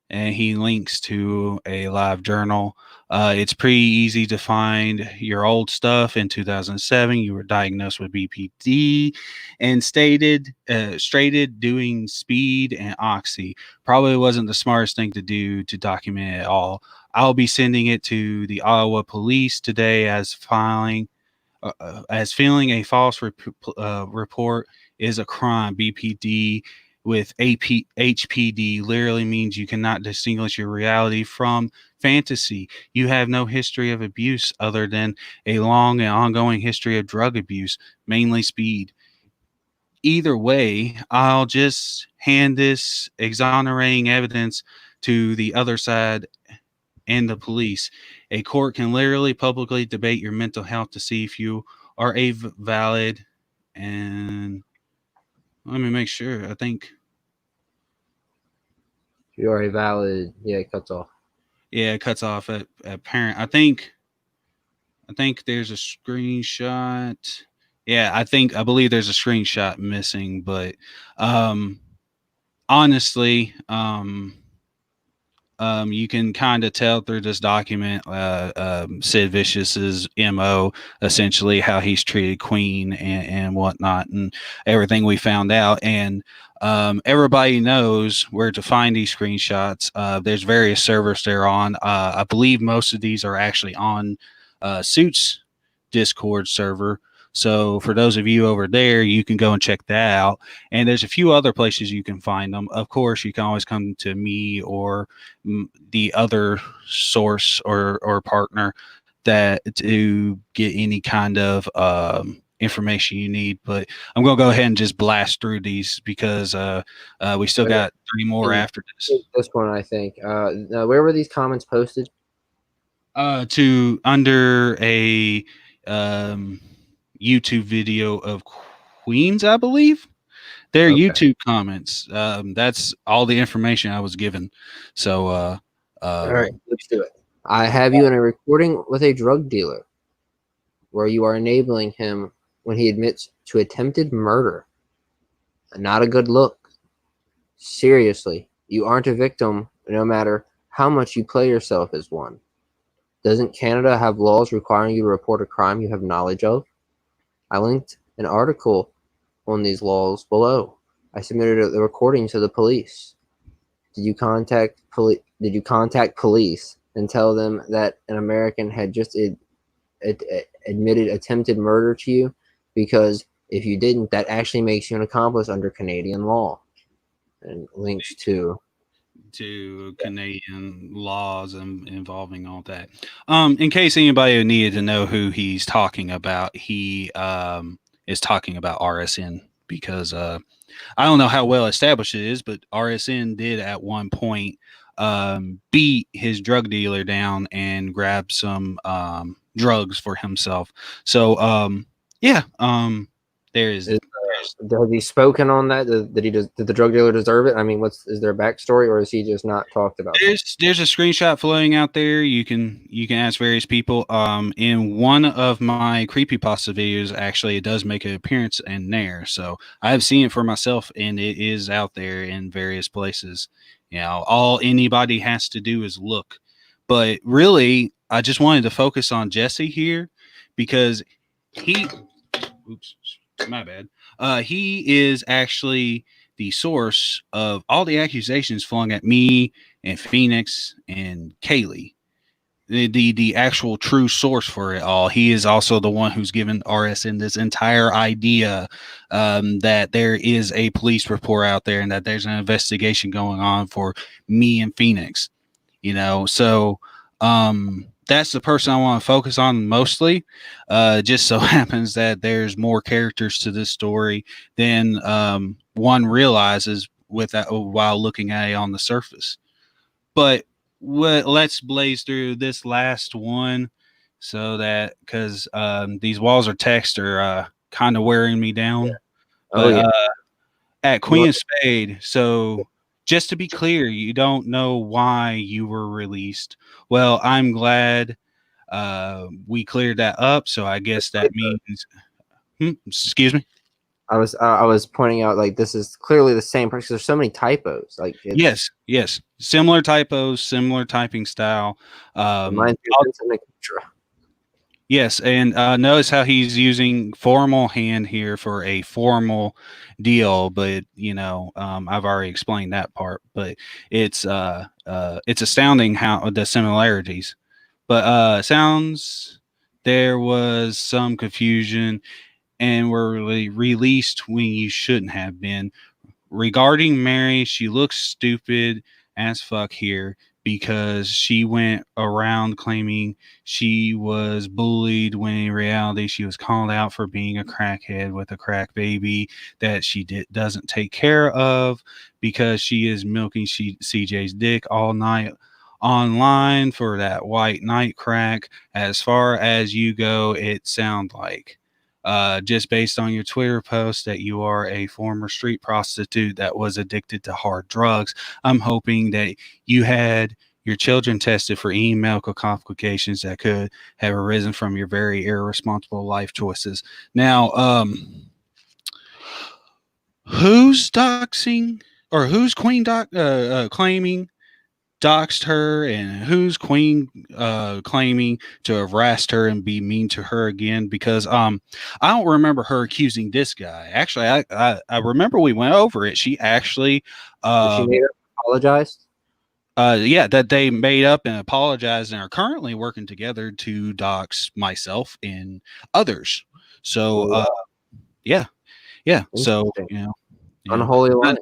And he links to a live journal. It's pretty easy to find your old stuff. In 2007, you were diagnosed with BPD and stated doing speed and oxy. Probably wasn't the smartest thing to do to document it all. I'll be sending it to the Ottawa police today as feeling a false report is a crime. BPD with HPD literally means you cannot distinguish your reality from fantasy. You have no history of abuse other than a long and ongoing history of drug abuse, mainly speed. Either way, I'll just hand this exonerating evidence to the other side and the police. A court can literally publicly debate your mental health to see if you are a valid. And let me make sure. I think You are a valid. Yeah, it cuts off. Yeah, it cuts off at parent. I think there's a screenshot. Yeah, I believe there's a screenshot missing, but honestly, you can kind of tell through this document Sid Vicious's MO, essentially how he's treated Queen and whatnot, and everything we found out. And everybody knows where to find these screenshots. There's various servers they're on. I believe most of these are actually on Suits Discord server. So for those of you over there, you can go and check that out. And there's a few other places you can find them. Of course, you can always come to me or the other source or partner that to get any kind of information you need. But I'm gonna go ahead and just blast through these because we still got 3 more after this. This one, I think. Now, where were these comments posted? To under a YouTube video of Queens, I believe. Their Okay. YouTube comments. That's all the information I was given. So, all right, let's do it. I have you in a recording with a drug dealer where you are enabling him when he admits to attempted murder. Not a good look. Seriously, you aren't a victim no matter how much you play yourself as one. Doesn't Canada have laws requiring you to report a crime you have knowledge of? I linked an article on these laws below. I submitted the recording to the police. Did you contact police and tell them that an American had just admitted attempted murder to you? Because if you didn't, that actually makes you an accomplice under Canadian law. And links to Canadian laws and involving all that. In case anybody needed to know who he's talking about, he is talking about RSN because I don't know how well established it is, but RSN did at one point beat his drug dealer down and grab some drugs for himself. So there is. Has he spoken on that? Did the drug dealer deserve it? I mean, is there a backstory, or is he just not talked about? There's a screenshot floating out there. You can ask various people. In one of my creepypasta videos, actually, it does make an appearance in there. So I have seen it for myself, and it is out there in various places. You know, all anybody has to do is look. But really, I just wanted to focus on Jesse here because oops, my bad. He is actually the source of all the accusations flung at me and Phoenix and Kaylee. The actual true source for it all. He is also the one who's given RSN this entire idea that there is a police report out there and that there's an investigation going on for me and Phoenix. You know, so that's the person I want to focus on mostly. Just so happens that there's more characters to this story than one realizes while looking at it on the surface. But let's blaze through this last one so that because these walls of text are kind of wearing me down. Yeah. But at Queen of Spade, so just to be clear, you don't know why you were released. Well, I'm glad we cleared that up. So I guess that means, excuse me. I was pointing out like this is clearly the same person. There's so many typos. Like yes, similar typos, similar typing style. Yes, and notice how he's using formal hand here for a formal deal, but you know, I've already explained that part. But it's astounding how the similarities. But sounds there was some confusion, and were really released when you shouldn't have been. Regarding Mary, she looks stupid as fuck here because she went around claiming she was bullied when in reality she was called out for being a crackhead with a crack baby that she doesn't take care of because she is milking CJ's dick all night online for that white night crack. As far as you go, it sounds like just based on your Twitter post that you are a former street prostitute that was addicted to hard drugs. I'm hoping that you had your children tested for any medical complications that could have arisen from your very irresponsible life choices. Now, who's doxing or who's claiming doxed her, and who's Queen claiming to have harassed her and be mean to her again? Because I don't remember her accusing this guy. Actually, I remember we went over it. She actually she made her apologized. Yeah, that they made up and apologized and are currently working together to dox myself and others. So yeah. So you know, Unholy alliance.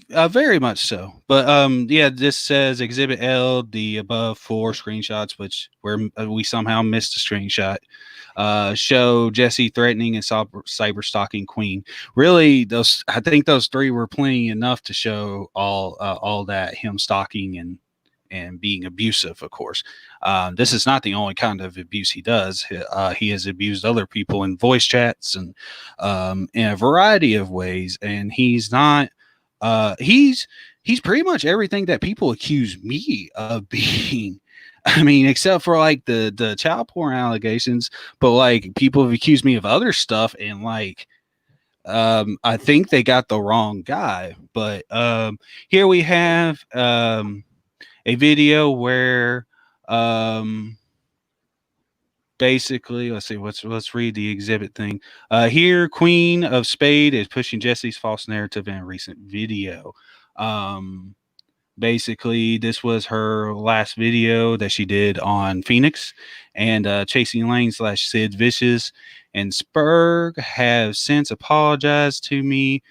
Very much so. But yeah, this says Exhibit L, the above 4 screenshots, which we somehow missed a screenshot, show Jesse threatening and cyber stalking Queen. Really, I think those 3 were plenty enough to show all that, him stalking and being abusive. Of course, this is not the only kind of abuse he does. He has abused other people in voice chats and in a variety of ways, and he's not. He's pretty much everything that people accuse me of being. I mean, except for like the child porn allegations, but like people have accused me of other stuff, and like I think they got the wrong guy. But here we have a video where basically, let's see, let's read the exhibit thing. Here, Queen of Spade is pushing Jesse's false narrative in a recent video. Basically, this was her last video that she did on Phoenix, and Chasing Lane / Sid Vicious and Spurg have since apologized to me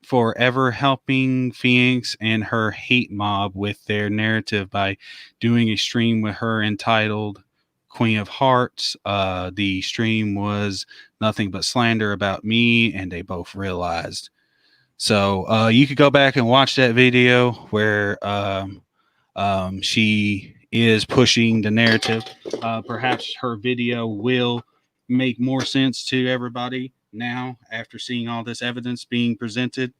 for ever helping Phoenix and her hate mob with their narrative by doing a stream with her entitled Queen of Hearts. The stream was nothing but slander about me, and they both realized. So you could go back and watch that video where she is pushing the narrative. Perhaps her video will make more sense to everybody now after seeing all this evidence being presented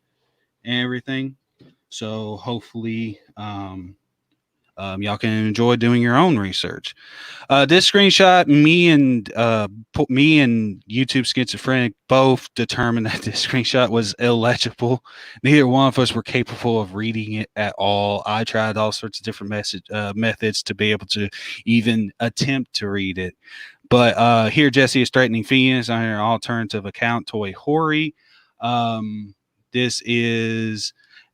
and everything. So hopefully y'all can enjoy doing your own research. This screenshot, me and YouTube Schizophrenic both determined that this screenshot was illegible. Neither one of us were capable of reading it at all. I tried all sorts of different methods to be able to even attempt to read it. But here Jesse is threatening Phoenix on her alternative account, Toy Hori. This is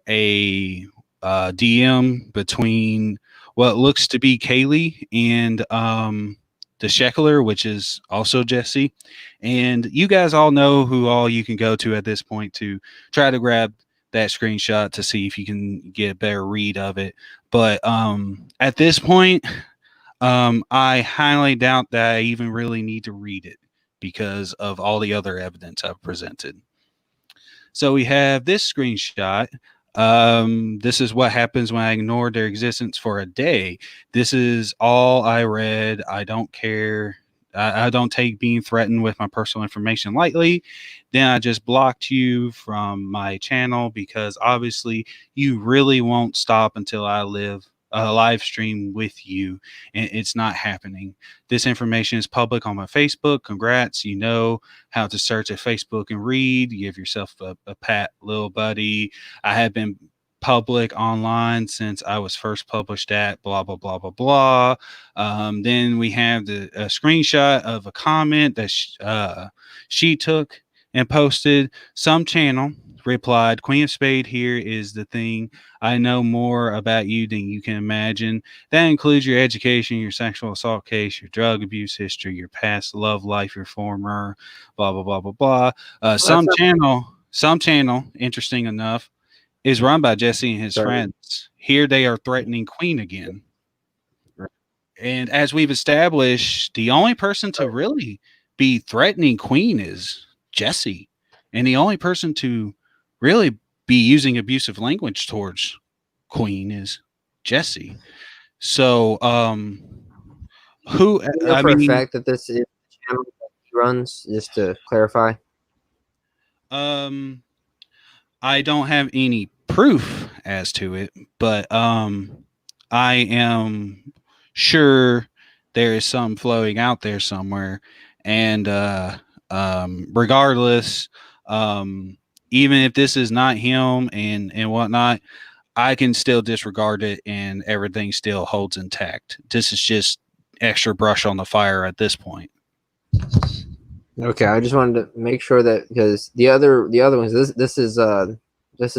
a DM between what looks to be Kaylee and the Sheckler, which is also Jesse. And you guys all know who all you can go to at this point to try to grab that screenshot to see if you can get a better read of it. But at this point, I highly doubt that I even really need to read it because of all the other evidence I've presented. So we have this screenshot. This is what happens when I ignore their existence for a day. This is all I read. I don't care. I don't take being threatened with my personal information lightly. Then I just blocked you from my channel because obviously you really won't stop until I live stream with you, and it's not happening. This information is public on my Facebook. Congrats. You know how to search at Facebook and read. Give yourself a pat, little buddy. I have been public online since I was first published at blah, blah, blah, blah, blah. Then we have a screenshot of a comment that she took and posted. Some channel replied, Queen of Spade here is the thing. I know more about you than you can imagine. That includes your education, your sexual assault case, your drug abuse history, your past love life, your former, blah, blah, blah, blah, blah. Some channel, interesting enough, is run by Jesse and his friends. Here they are threatening Queen again. And as we've established, the only person to really be threatening Queen is Jesse. And the only person to really be using abusive language towards Queen is Jesse. So, who, you know for a fact that this is the channel that he runs, just to clarify? I don't have any proof as to it, but I am sure there is some floating out there somewhere. And regardless, even if this is not him and whatnot, I can still disregard it and everything still holds intact. This is just extra brush on the fire at this point. Okay, I just wanted to make sure that because the other ones, this is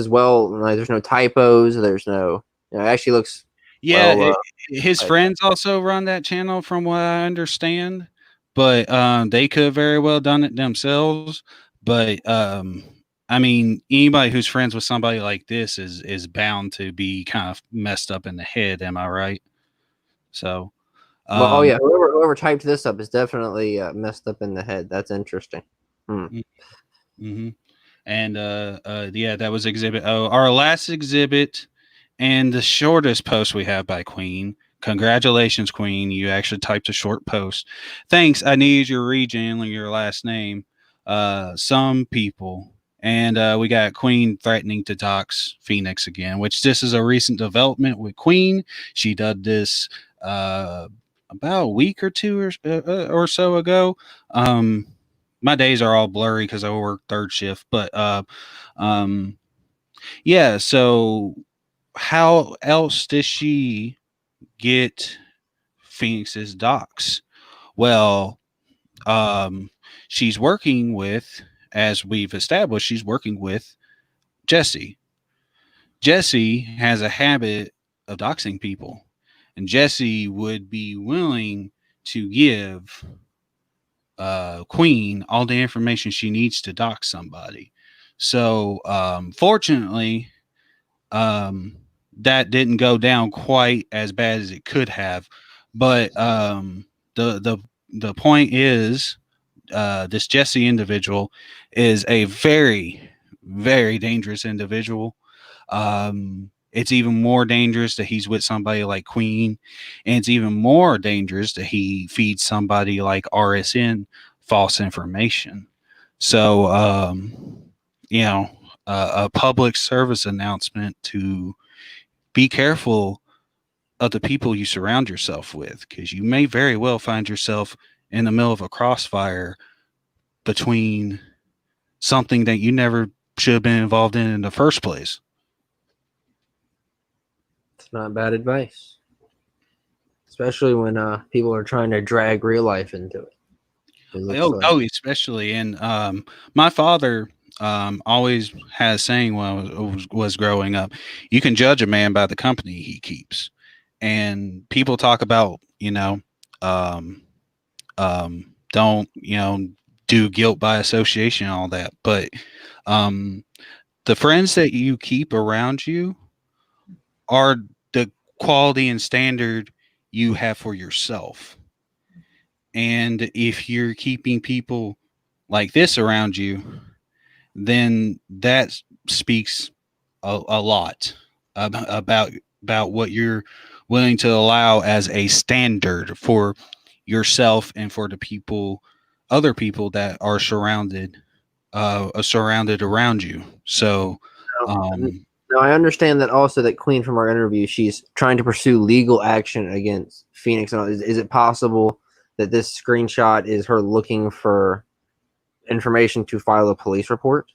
well, like, there's no typos, there's no, it actually looks his friends also run that channel from what I understand, but they could very well done it themselves. But I mean, anybody who's friends with somebody like this is bound to be kind of messed up in the head. Am I right? So, Well, oh um, yeah, whoever typed this up is definitely messed up in the head. That's interesting. mm-hmm. And yeah, that was exhibit O. Our last exhibit and the shortest post we have by Queen. Congratulations, Queen. You actually typed a short post. Thanks. I need your region and your last name. Some people. And we got Queen threatening to dox Phoenix again, which this is a recent development with Queen. She did this about a week or two or so ago. My days are all blurry because I work third shift, but um, yeah. So how else does she get Phoenix's docs? Well, um, she's working with, as we've established, she's working with Jesse. Jesse has a habit of doxing people, and Jesse would be willing to give Queen all the information she needs to dox somebody. So, fortunately, um, that didn't go down quite as bad as it could have. But the the the point is, this Jesse individual is a very, very dangerous individual. It's even more dangerous that he's with somebody like Queen, and it's even more dangerous that he feeds somebody like RSN false information. So, you know, a public service announcement to be careful of the people you surround yourself with, because you may very well find yourself in the middle of a crossfire between something that you never should have been involved in the first place. It's not bad advice, especially when people are trying to drag real life into it. Especially. And my father always had a saying when I was growing up: you can judge a man by the company he keeps. And people talk about, um, don't, do guilt by association and all that. But um, the friends that you keep around you are the quality and standard you have for yourself. And if you're keeping people like this around you, then that speaks a lot about what you're willing to allow as a standard for yourself and for the other people that are surrounded around you. So, um, Now I understand that also that Queen from our interview, she's trying to pursue legal action against Phoenix. Is it possible that this screenshot is her looking for information to file a police report?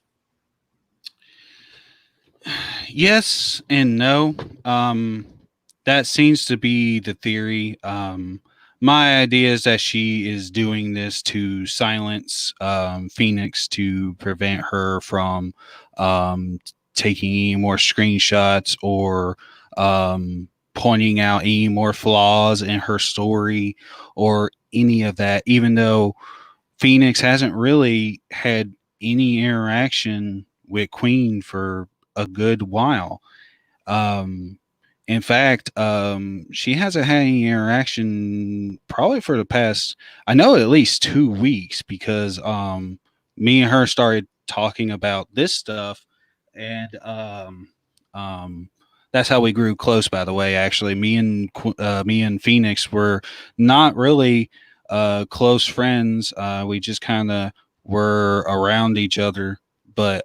yes and no. That seems to be the theory. My idea is that she is doing this to silence Phoenix to prevent her from taking any more screenshots or pointing out any more flaws in her story or any of that, even though Phoenix hasn't really had any interaction with Queen for a good while. Um, in fact, she hasn't had any interaction probably for the past, I know, at least 2 weeks, because me and her started talking about this stuff, and um, that's how we grew close. By the way, actually, me and Phoenix were not really close friends. We just kind of were around each other, but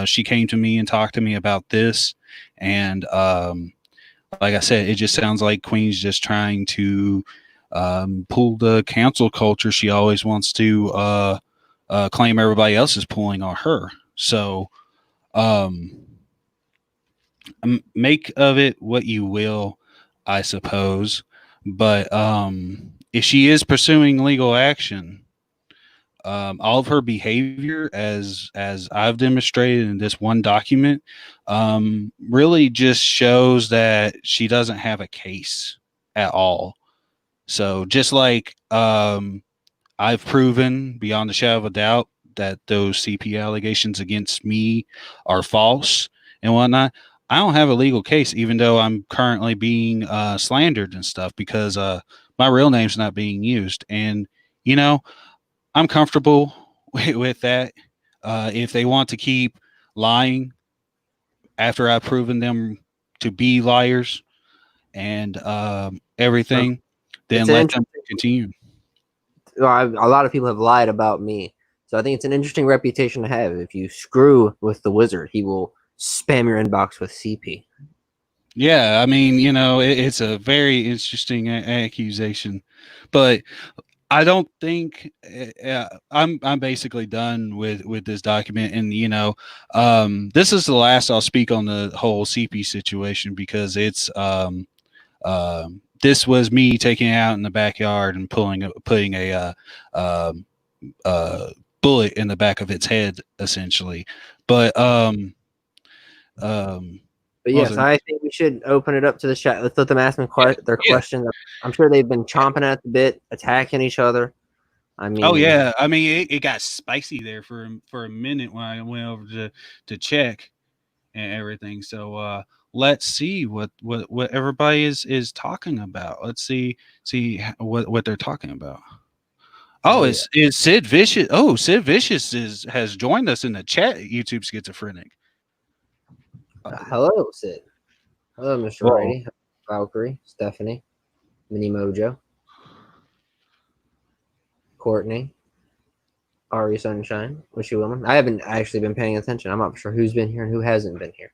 she came to me and talked to me about this, and like I said, it just sounds like Queen's just trying to pull the cancel culture she always wants to claim everybody else is pulling on her. So um, make of it what you will, I suppose. But if she is pursuing legal action, all of her behavior, as I've demonstrated in this one document, really just shows that she doesn't have a case at all. So just like I've proven beyond a shadow of a doubt those CP allegations against me are false and whatnot, I don't have a legal case, even though I'm currently being slandered and stuff because my real name's not being used. And you know, I'm comfortable with that. If they want to keep lying after I've proven them to be liars and everything, then It's an let them interesting. continue. A lot of people have lied about me, so I think it's an interesting reputation to have. If you screw with the wizard, he will spam your inbox with CP. Yeah, I mean, you know, it's a very interesting accusation, but I don't think I'm basically done with this document, and you know, this is the last I'll speak on the whole CP situation because it's this was me taking it out in the backyard and putting a bullet in the back of its head, essentially. But But what was yes, it? I think we should open it up to the chat. Let's let them ask them their Yeah. questions. I'm sure they've been chomping at the bit, attacking each other. I mean, Oh yeah, I mean it got spicy there for a minute when I went over to check and everything. So let's see what everybody is talking about. Let's see what they're talking about. Oh, yeah. it's Sid Vicious. Oh, Sid Vicious has joined us in the chat. YouTube Schizophrenic. Hello, Sid. Hello, Mr. Whoa. Righty, Valkyrie, Stephanie, Mini Mojo, Courtney, Ari Sunshine, Wishy Woman. I haven't actually been paying attention. I'm not sure who's been here and who hasn't been here.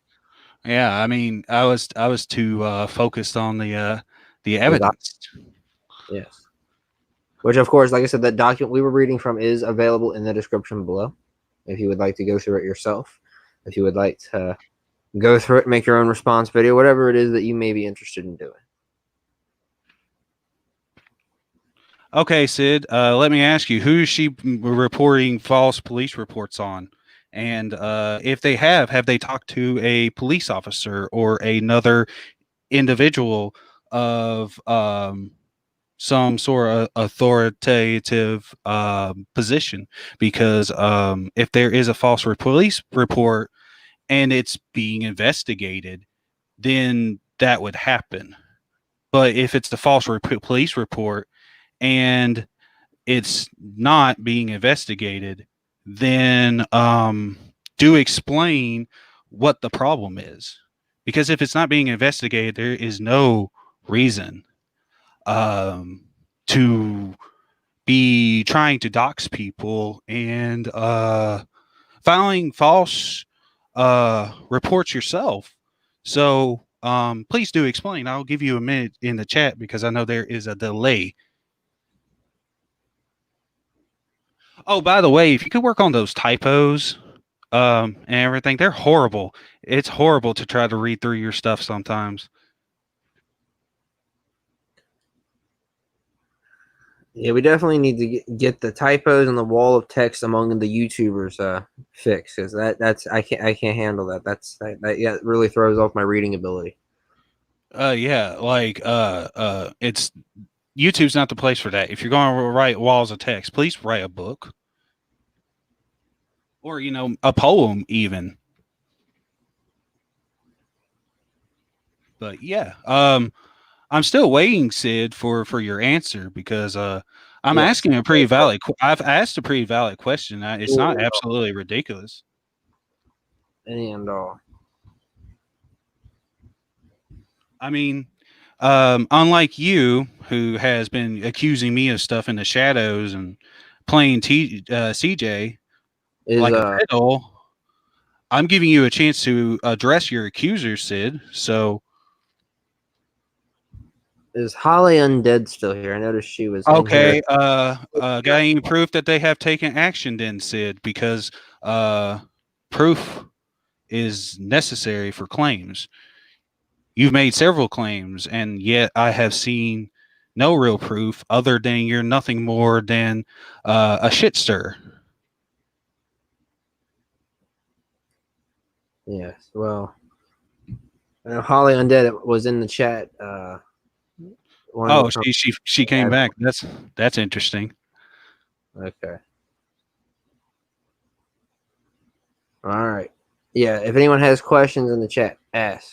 Yeah, I mean, I was too focused on the evidence. Yes. Which, of course, like I said, that document we were reading from is available in the description below. If you would like to go through it yourself, if you would like to go through it, make your own response video, whatever it is that you may be interested in doing. Okay, Sid. Let me ask you, who is she reporting false police reports on? And if they have they talked to a police officer or another individual of some sort of authoritative position? Because if there is a false police report and it's being investigated, then that would happen. But if it's the false police report and it's not being investigated, then do explain what the problem is. Because if it's not being investigated, there is no reason to be trying to dox people and filing false reports yourself. So please do explain. I'll give you a minute in the chat because I know there is a delay. Oh, by the way, if you could work on those typos and everything, they're horrible. It's horrible to try to read through your stuff sometimes. Yeah, we definitely need to get the typos on the wall of text among the YouTubers fixed, because that's I can't handle that. That yeah, it really throws off my reading ability. Yeah, like it's YouTube's not the place for that. If you're going to write walls of text, please write a book or you know a poem even. But yeah, I'm still waiting, Sid, for your answer because I'm Yes. asking a pretty valid. I've asked a pretty valid question. It's not Yeah. absolutely ridiculous. And all. I mean, unlike you, who has been accusing me of stuff in the shadows and playing CJ Is like a fiddle, I'm giving you a chance to address your accusers, Sid. So, is Holly Undead still here? I noticed she was in here. okay, got any proof that they have taken action, then, Sid? Because proof is necessary for claims. You've made several claims, and yet I have seen no real proof other than you're nothing more than a shit stir. Yes. Well, I know Holly Undead was in the chat. Oh, she came back. That's interesting. Okay. All right. Yeah, if anyone has questions in the chat, ask.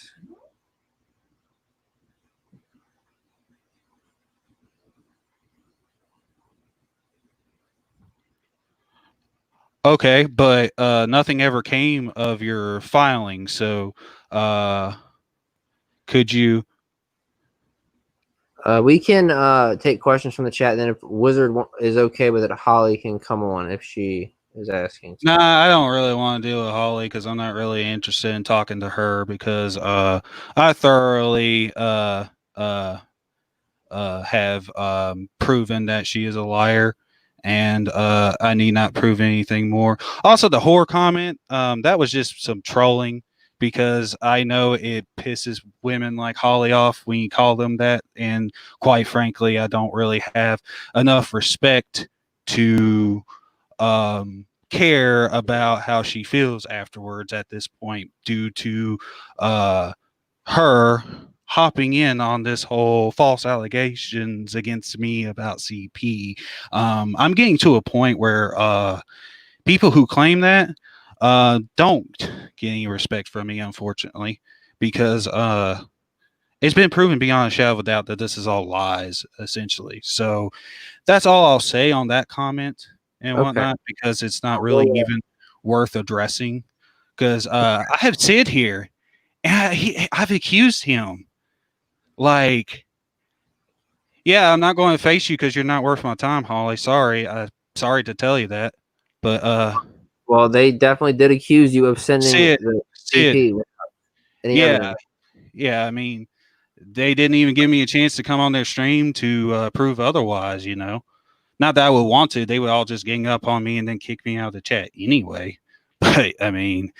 Okay, but nothing ever came of your filing. So, could you? We can take questions from the chat. Then, if Wizard is okay with it, Holly can come on if she is asking. Nah, I don't really want to deal with Holly because I'm not really interested in talking to her because I thoroughly have proven that she is a liar, and I need not prove anything more. Also, the whore comment, that was just some trolling because I know it pisses women like Holly off when you call them that, and quite frankly, I don't really have enough respect to care about how she feels afterwards at this point due to her hopping in on this whole false allegations against me about CP. I'm getting to a point where people who claim that don't get any respect from me, unfortunately, because it's been proven beyond a shadow of a doubt that this is all lies, essentially. So that's all I'll say on that comment and whatnot, because it's not really even worth addressing. Because I have Sid here, and I've accused him. Like, yeah, I'm not going to face you because you're not worth my time, Holly. Sorry, sorry to tell you that, but well, they definitely did accuse you of sending Sid, the Sid, CP without any yeah, evidence. yeah. I mean, they didn't even give me a chance to come on their stream to prove otherwise. You know, not that I would want to. They would all just gang up on me and then kick me out of the chat anyway. But I mean,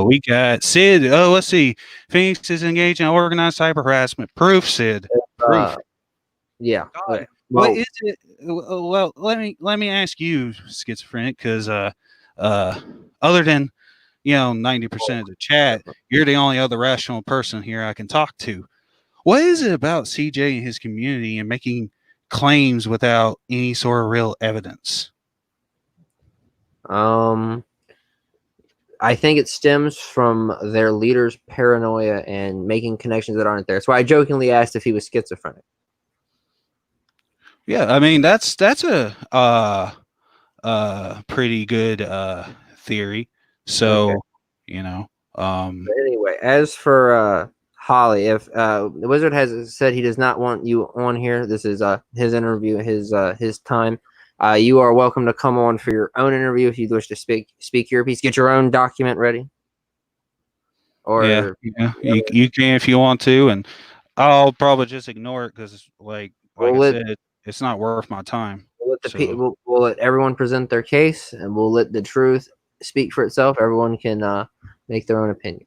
we got Sid. Oh, let's see. Phoenix is engaged in organized cyber harassment. Proof, Sid. Proof. Yeah. God, Well, what is it? Well, let me ask you, schizophrenic, because other than 90% of the chat, you're the only other rational person here I can talk to. What is it about CJ and his community and making claims without any sort of real evidence? I think it stems from their leader's paranoia and making connections that aren't there. So I jokingly asked if he was schizophrenic. Yeah, I mean that's a pretty good theory. So, Okay. But anyway, as for Holly, if the Wizard has said he does not want you on here, this is his interview, his time. You are welcome to come on for your own interview if you wish to speak your piece. Get your own document ready. Or you can if you want to, and I'll probably just ignore it because, like I said, it's not worth my time. We'll let everyone present their case, and we'll let the truth speak for itself. Everyone can make their own opinion.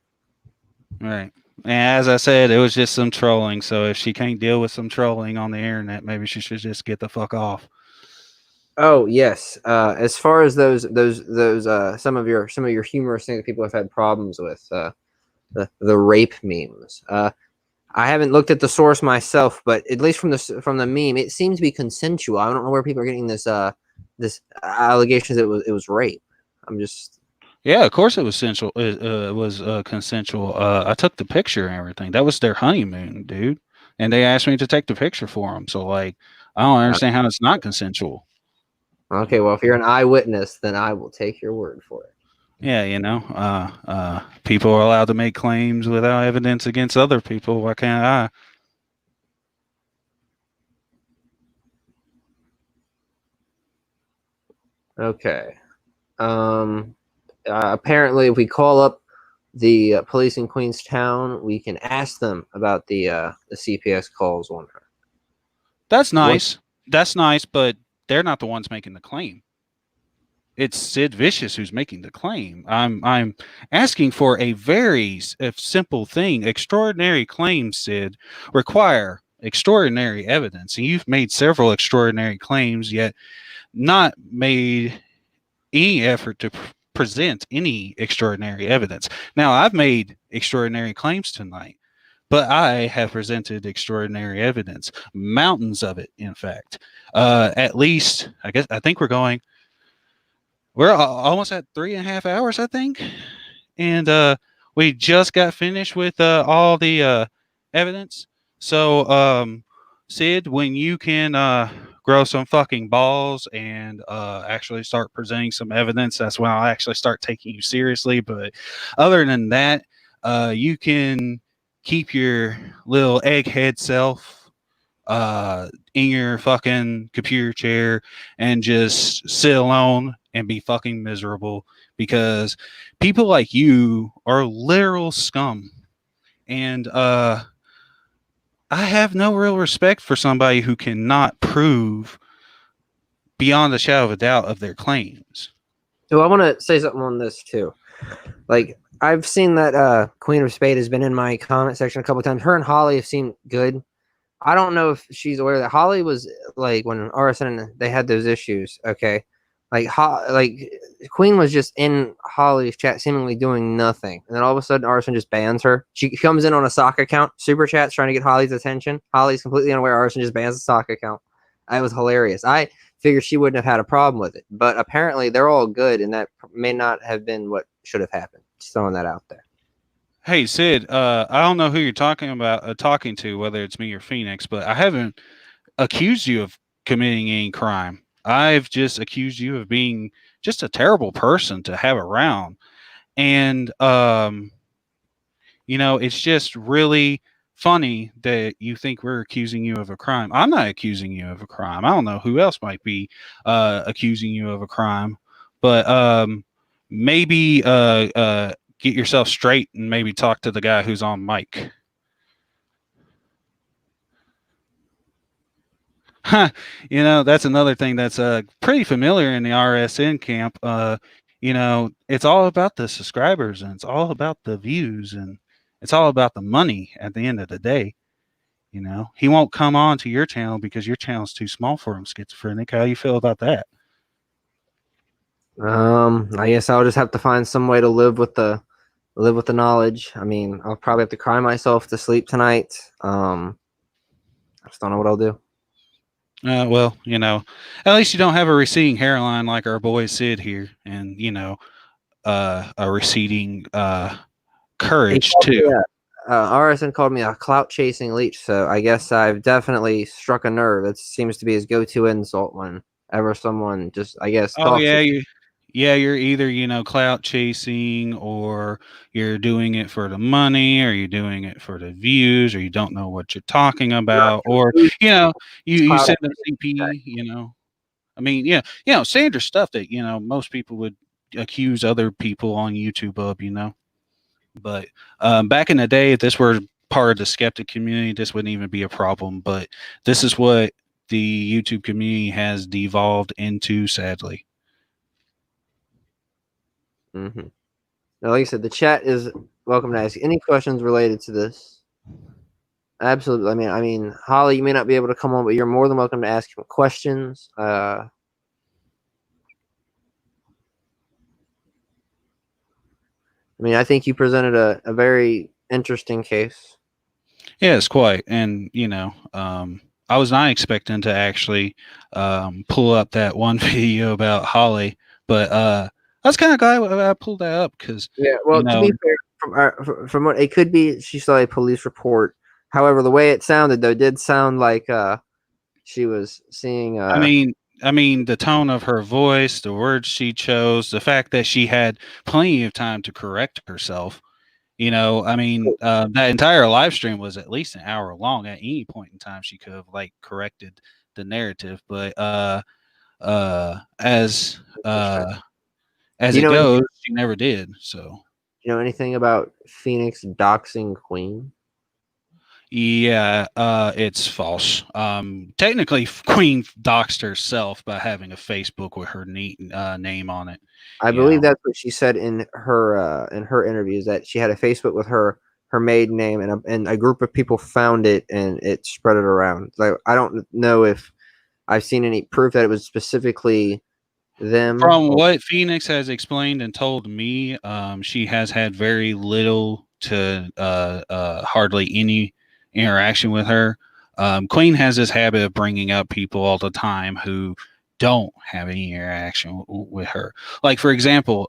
Right. And as I said, it was just some trolling. So if she can't deal with some trolling on the internet, maybe she should just get the fuck off. Oh yes. As far as those some of your humorous things that people have had problems with, the rape memes. I haven't looked at the source myself, but at least from the meme, it seems to be consensual. I don't know where people are getting this allegations that it was rape. I'm just. Yeah, of course it was sensual. It was consensual. I took the picture and everything. That was their honeymoon, dude. And they asked me to take the picture for them. So like, I don't understand how it's not consensual. Okay, well, if you're an eyewitness, then I will take your word for it. Yeah, people are allowed to make claims without evidence against other people. Why can't I? Okay. Apparently, if we call up the police in Queenstown, we can ask them about the CPS calls on her. That's nice. That's nice, but they're not the ones making the claim. It's Sid Vicious who's making the claim. I'm asking for a very simple thing. Extraordinary claims, Sid, require extraordinary evidence, and you've made several extraordinary claims, yet not made any effort to present any extraordinary evidence. Now, I've made extraordinary claims tonight, but I have presented extraordinary evidence, mountains of it, in fact. At least, I think we're going We're almost at 3.5 hours, I think, and we just got finished with all the evidence. So, Sid, when you can grow some fucking balls and actually start presenting some evidence, that's when I'll actually start taking you seriously. But other than that, you can keep your little egghead self in your fucking computer chair and just sit alone and be fucking miserable because people like you are literal scum. And I have no real respect for somebody who cannot prove beyond a shadow of a doubt of their claims. So I want to say something on this too. Like I've seen that Queen of Spades has been in my comment section a couple of times. Her and Holly have seemed good. I don't know if she's aware that Holly was like when RSN they had those issues. Okay, like Queen was just in Holly's chat, seemingly doing nothing, and then all of a sudden RSN just bans her. She comes in on a sock account, super chats trying to get Holly's attention. Holly's completely unaware. RSN just bans the sock account. It was hilarious. I figured she wouldn't have had a problem with it, but apparently they're all good, and that may not have been what should have happened. Just throwing that out there. Hey Sid, I don't know who you're talking about, talking to, whether it's me or Phoenix, but I haven't accused you of committing any crime. I've just accused you of being just a terrible person to have around. And it's just really funny that you think we're accusing you of a crime. I'm not accusing you of a crime. I don't know who else might be accusing you of a crime, but maybe get yourself straight and maybe talk to the guy who's on mic. That's another thing that's pretty familiar in the RSN camp. It's all about the subscribers and it's all about the views and it's all about the money at the end of the day. He won't come on to your channel because your channel's too small for him, schizophrenic. How you feel about that? I guess I'll just have to find some way to live with the knowledge. I mean, I'll probably have to cry myself to sleep tonight. I just don't know what I'll do. Well, at least you don't have a receding hairline like our boy Sid here, and a receding courage too. RSN called me a clout chasing leech, so I guess I've definitely struck a nerve. That seems to be his go-to insult whenever someone just, I guess, Oh talks. yeah, you're either clout chasing, or you're doing it for the money, or you're doing it for the views, or you don't know what you're talking about, or you send a CP. I mean, standard stuff that most people would accuse other people on YouTube of. But back in the day, if this were part of the skeptic community, this wouldn't even be a problem. But this is what the YouTube community has devolved into, sadly. Mm-hmm. Now, like I said, the chat is welcome to ask any questions related to this. Absolutely. I mean, Holly, you may not be able to come on, but you're more than welcome to ask him questions. I mean, I think you presented a very interesting case. Yes, quite. And, I was not expecting to actually pull up that one video about Holly, but I was kind of glad I pulled that up because, to be fair, from what it could be, she saw a police report. However, the way it sounded, though, did sound like she was seeing. I mean, the tone of her voice, the words she chose, the fact that she had plenty of time to correct herself. That entire live stream was at least an hour long. At any point in time, she could have corrected the narrative, but as it goes, she never did. So, you know anything about Phoenix doxing Queen? Yeah, it's false. Technically, Queen doxed herself by having a Facebook with her name on it. I believe that's what she said in her interviews, that she had a Facebook with her maiden name, and a group of people found it and it spread it around. Like, I don't know if I've seen any proof that it was specifically them. From what Phoenix has explained and told me, she has had very little to hardly any interaction with her. Queen has this habit of bringing up people all the time who don't have any interaction with her. Like, for example,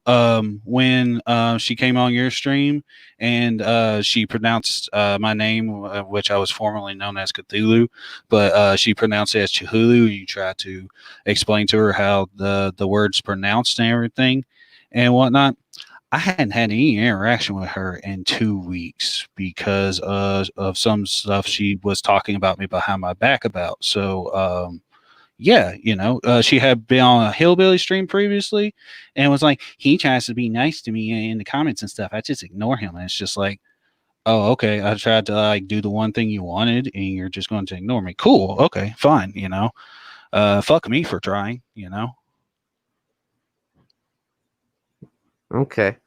when she came on your stream and she pronounced my name, which I was formerly known as Cthulhu, but she pronounced it as Chihulu. You tried to explain to her how the word's pronounced and everything and whatnot. I hadn't had any interaction with her in 2 weeks because of some stuff she was talking about me behind my back about. So, yeah, she had been on a hillbilly stream previously and was like, he tries to be nice to me in the comments and stuff. I just ignore him. And it's just like, oh, okay. I tried to like do the one thing you wanted and you're just going to ignore me. Cool. Okay, fine. Fuck me for trying, Okay.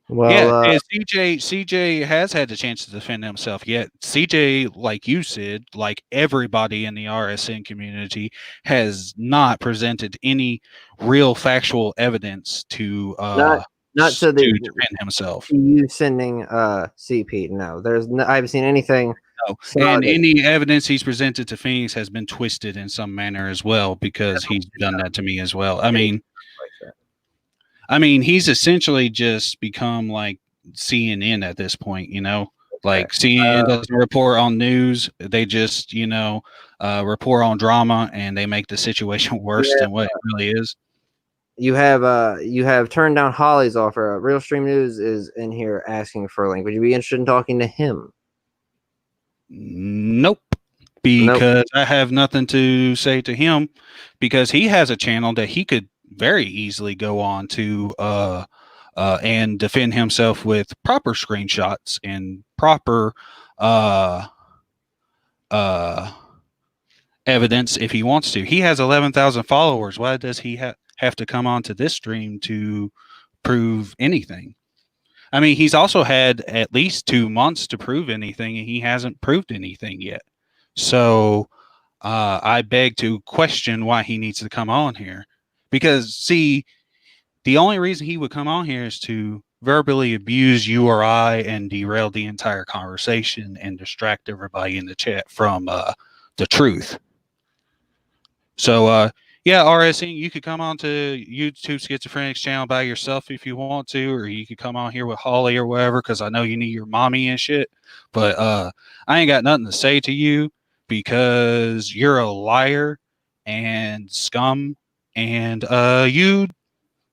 Well, yeah, CJ has had the chance to defend himself. Yet CJ, like you said, like everybody in the RSN community, has not presented any real factual evidence to not to the defend himself. you sending CP. No, I haven't seen anything. No. And any evidence he's presented to Phoenix has been twisted in some manner as well because he's done that to me as well. I mean, he's essentially just become like CNN at this point, Like CNN doesn't report on news; they just, report on drama, and they make the situation worse than what it really is. You have turned down Holly's offer. RealStream News is in here asking for a link. Would you be interested in talking to him? Nope. Because I have nothing to say to him because he has a channel that he could very easily go on to and defend himself with proper screenshots and proper evidence if he wants to. He has 11,000 followers. Why does he have to come onto this stream to prove anything? I mean, he's also had at least 2 months to prove anything, and he hasn't proved anything yet. So I beg to question why he needs to come on here. Because, see, the only reason he would come on here is to verbally abuse you or I and derail the entire conversation and distract everybody in the chat from the truth. So, yeah, RSN, you could come on to YouTube Schizophrenics channel by yourself if you want to, or you could come on here with Holly or whatever, because I know you need your mommy and shit. But I ain't got nothing to say to you because you're a liar and scum, and you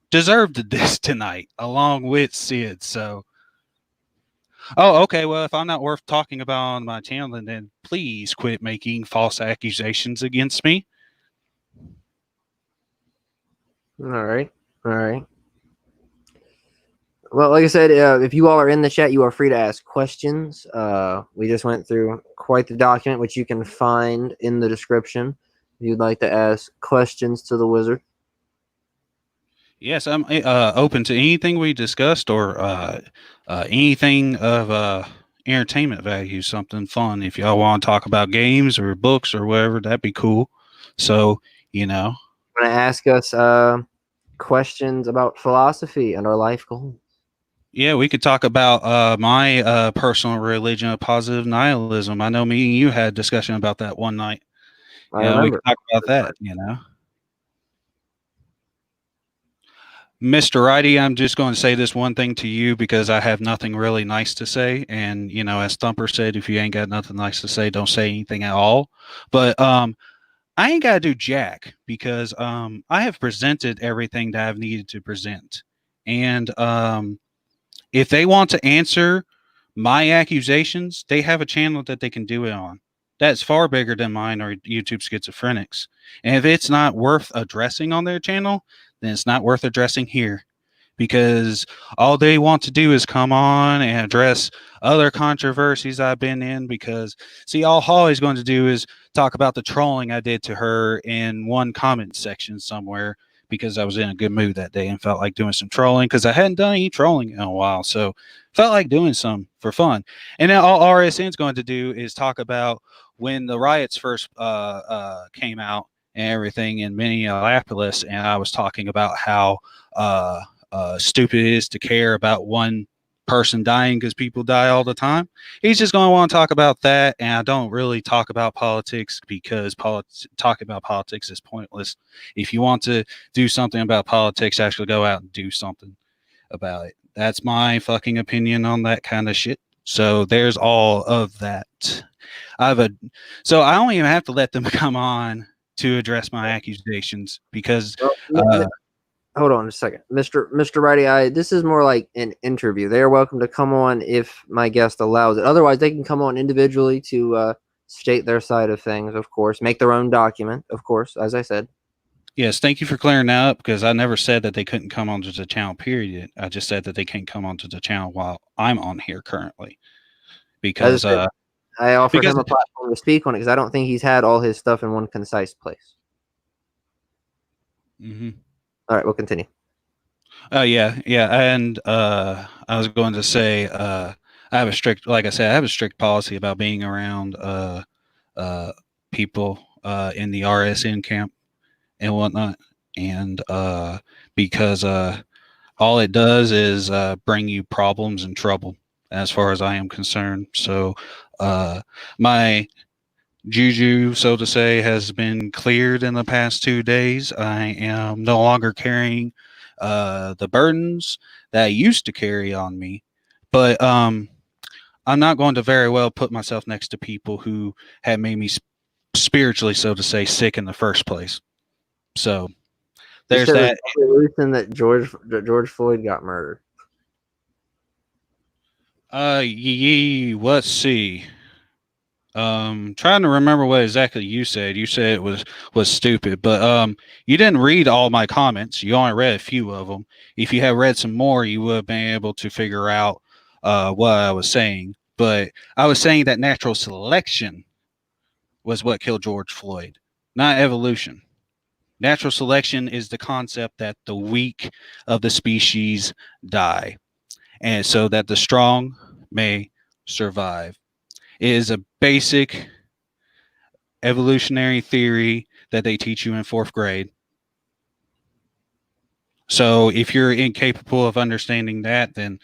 deserved this tonight along with Sid. So, oh, okay. Well, if I'm not worth talking about on my channel, then please quit making false accusations against me. All right. Well, like I said, if you all are in the chat, you are free to ask questions. We just went through quite the document, which you can find in the description if you'd like to ask questions to the wizard. Yes, I'm open to anything we discussed or anything of entertainment value, something fun. If y'all want to talk about games or books or whatever, that'd be cool. So, Want to ask us questions about philosophy and our life goals? Yeah, we could talk about my personal religion of positive nihilism. I know me and you had a discussion about that one night. I remember. We could talk about that, Mr. Righty, I'm just going to say this one thing to you because I have nothing really nice to say. And, as Thumper said, if you ain't got nothing nice to say, don't say anything at all. But I ain't got to do jack because I have presented everything that I've needed to present. And if they want to answer my accusations, they have a channel that they can do it on. That's far bigger than mine or YouTube Schizophrenics. And if it's not worth addressing on their channel, then it's not worth addressing here. Because all they want to do is come on and address other controversies I've been in. Because, see, all Holly's going to do is talk about the trolling I did to her in one comment section somewhere because I was in a good mood that day and felt like doing some trolling because I hadn't done any trolling in a while. So felt like doing some for fun. And then all RSN's going to do is talk about when the riots first came out and everything in Minneapolis. And I was talking about how stupid it is to care about one person dying because people die all the time. He's just going to want to talk about that, and I don't really talk about politics because talking about politics is pointless. If you want to do something about politics, actually go out and do something about it. That's my fucking opinion on that kind of shit. So there's all of that. So I don't even have to let them come on to address my accusations because Well, hold on a second, Mr. Righty. This is more like an interview. They are welcome to come on if my guest allows it. Otherwise, they can come on individually to state their side of things. Of course, make their own document. Of course, as I said. yes, thank you for clearing that up because I never said that they couldn't come onto the channel. Period. I just said that they can't come onto the channel while I'm on here currently because I offered him a platform to speak on it because I don't think he's had all his stuff in one concise place. Mm-hmm. All right, we'll continue. Oh yeah, and I was going to say I have a strict, like I said, I have a strict policy about being around people in the RSN camp and whatnot, and because all it does is bring you problems and trouble, as far as I am concerned. So my juju, so to say, has been cleared in the past 2 days. I am no longer carrying the burdens that I used to carry on me, but I'm not going to very well put myself next to people who had made me spiritually, so to say, sick in the first place. So there's that. The reason that George Floyd got murdered. Let's see. Trying to remember what exactly you said. You said it was stupid, but you didn't read all my comments. You only read a few of them. If you had read some more, you would have been able to figure out what I was saying. But I was saying that natural selection was what killed George Floyd, not evolution. Natural selection is the concept that the weak of the species die, and so that the strong may survive. It is a basic evolutionary theory that they teach you in 4th grade. So if you're incapable of understanding that, then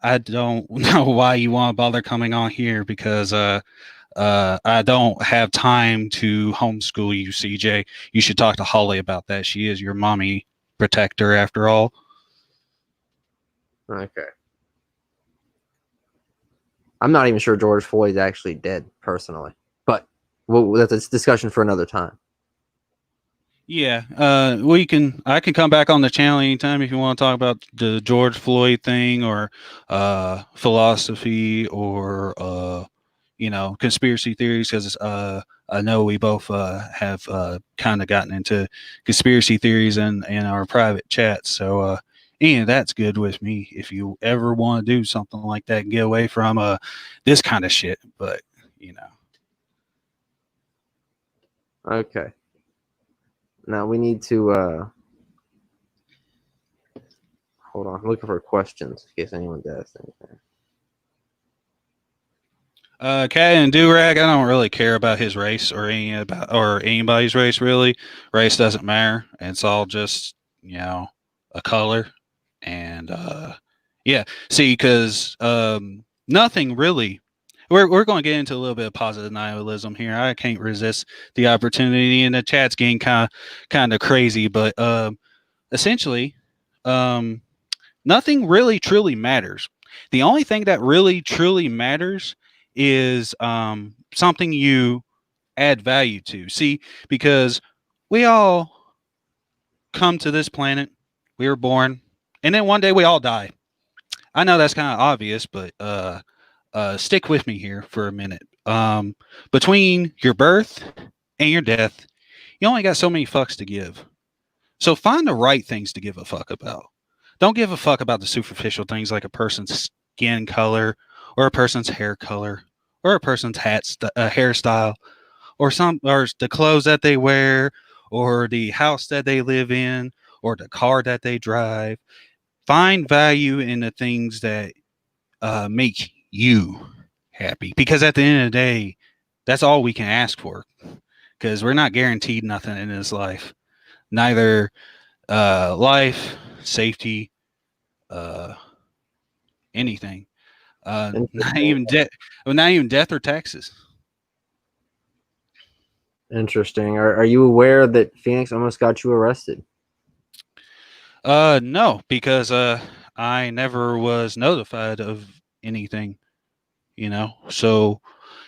I don't know why you want to bother coming on here because I don't have time to homeschool you, CJ. You should talk to Holly about that. She is your mommy protector after all. Okay. I'm not even sure George Floyd's actually dead, personally. But that's a discussion for another time. Yeah, I can come back on the channel anytime if you want to talk about the George Floyd thing or philosophy or conspiracy theories because I know we both have kind of gotten into conspiracy theories in our private chat. So and that's good with me if you ever want to do something like that and get away from this kind of shit. But Okay. Now we need to hold on. I'm looking for questions in case anyone's asked anything. Cat and Durag, I don't really care about his race or anybody's race really. Race doesn't matter. It's all just a color, and yeah. See, because nothing really. We're going to get into a little bit of positive nihilism here. I can't resist the opportunity, and the chat's getting kind of crazy, but essentially, nothing really truly matters. The only thing that really truly matters is something you add value to. See, because we all come to this planet, we were born, and then one day we all die. I know that's kind of obvious, but stick with me here for a minute. Between your birth and your death, you only got so many fucks to give. So find the right things to give a fuck about. Don't give a fuck about the superficial things like a person's skin color or a person's hair color or a person's hairstyle or the clothes that they wear or the house that they live in or the car that they drive. Find value in the things that make you happy, because at the end of the day, that's all we can ask for, because we're not guaranteed nothing in this life, neither life, safety, anything. Not even death or taxes. Interesting. Are you aware that Phoenix almost got you arrested? No, because I never was notified of anything, So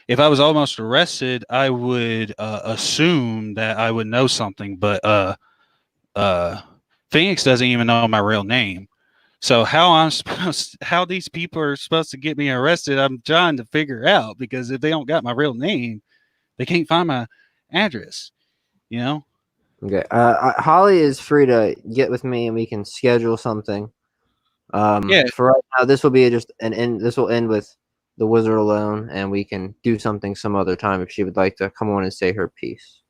if I was almost arrested, I would assume that I would know something, but Phoenix doesn't even know my real name. So how these people are supposed to get me arrested, I'm trying to figure out, because if they don't got my real name, they can't find my address, Okay. Holly is free to get with me, and we can schedule something. Yeah. For right now, this will be just an end. This will end with the wizard alone, and we can do something some other time if she would like to come on and say her piece.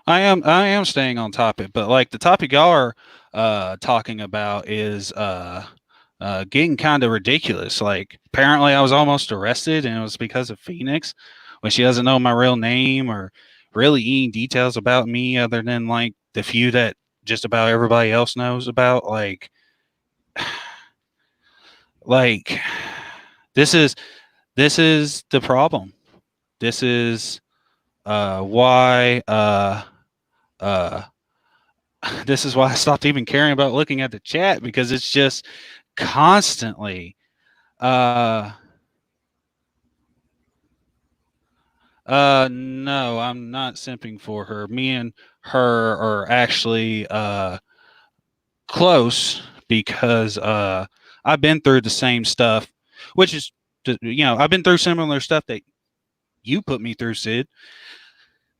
I am staying on topic, but like the topic y'all are talking about is getting kind of ridiculous. Like apparently I was almost arrested, and it was because of Phoenix, when she doesn't know my real name or really any details about me other than like the few that just about everybody else knows about. Like this is the problem. This is why this is why I stopped even caring about looking at the chat, because it's just constantly no, I'm not simping for her. Me and her are actually close because I've been through the same stuff, which is I've been through similar stuff that you put me through, Sid,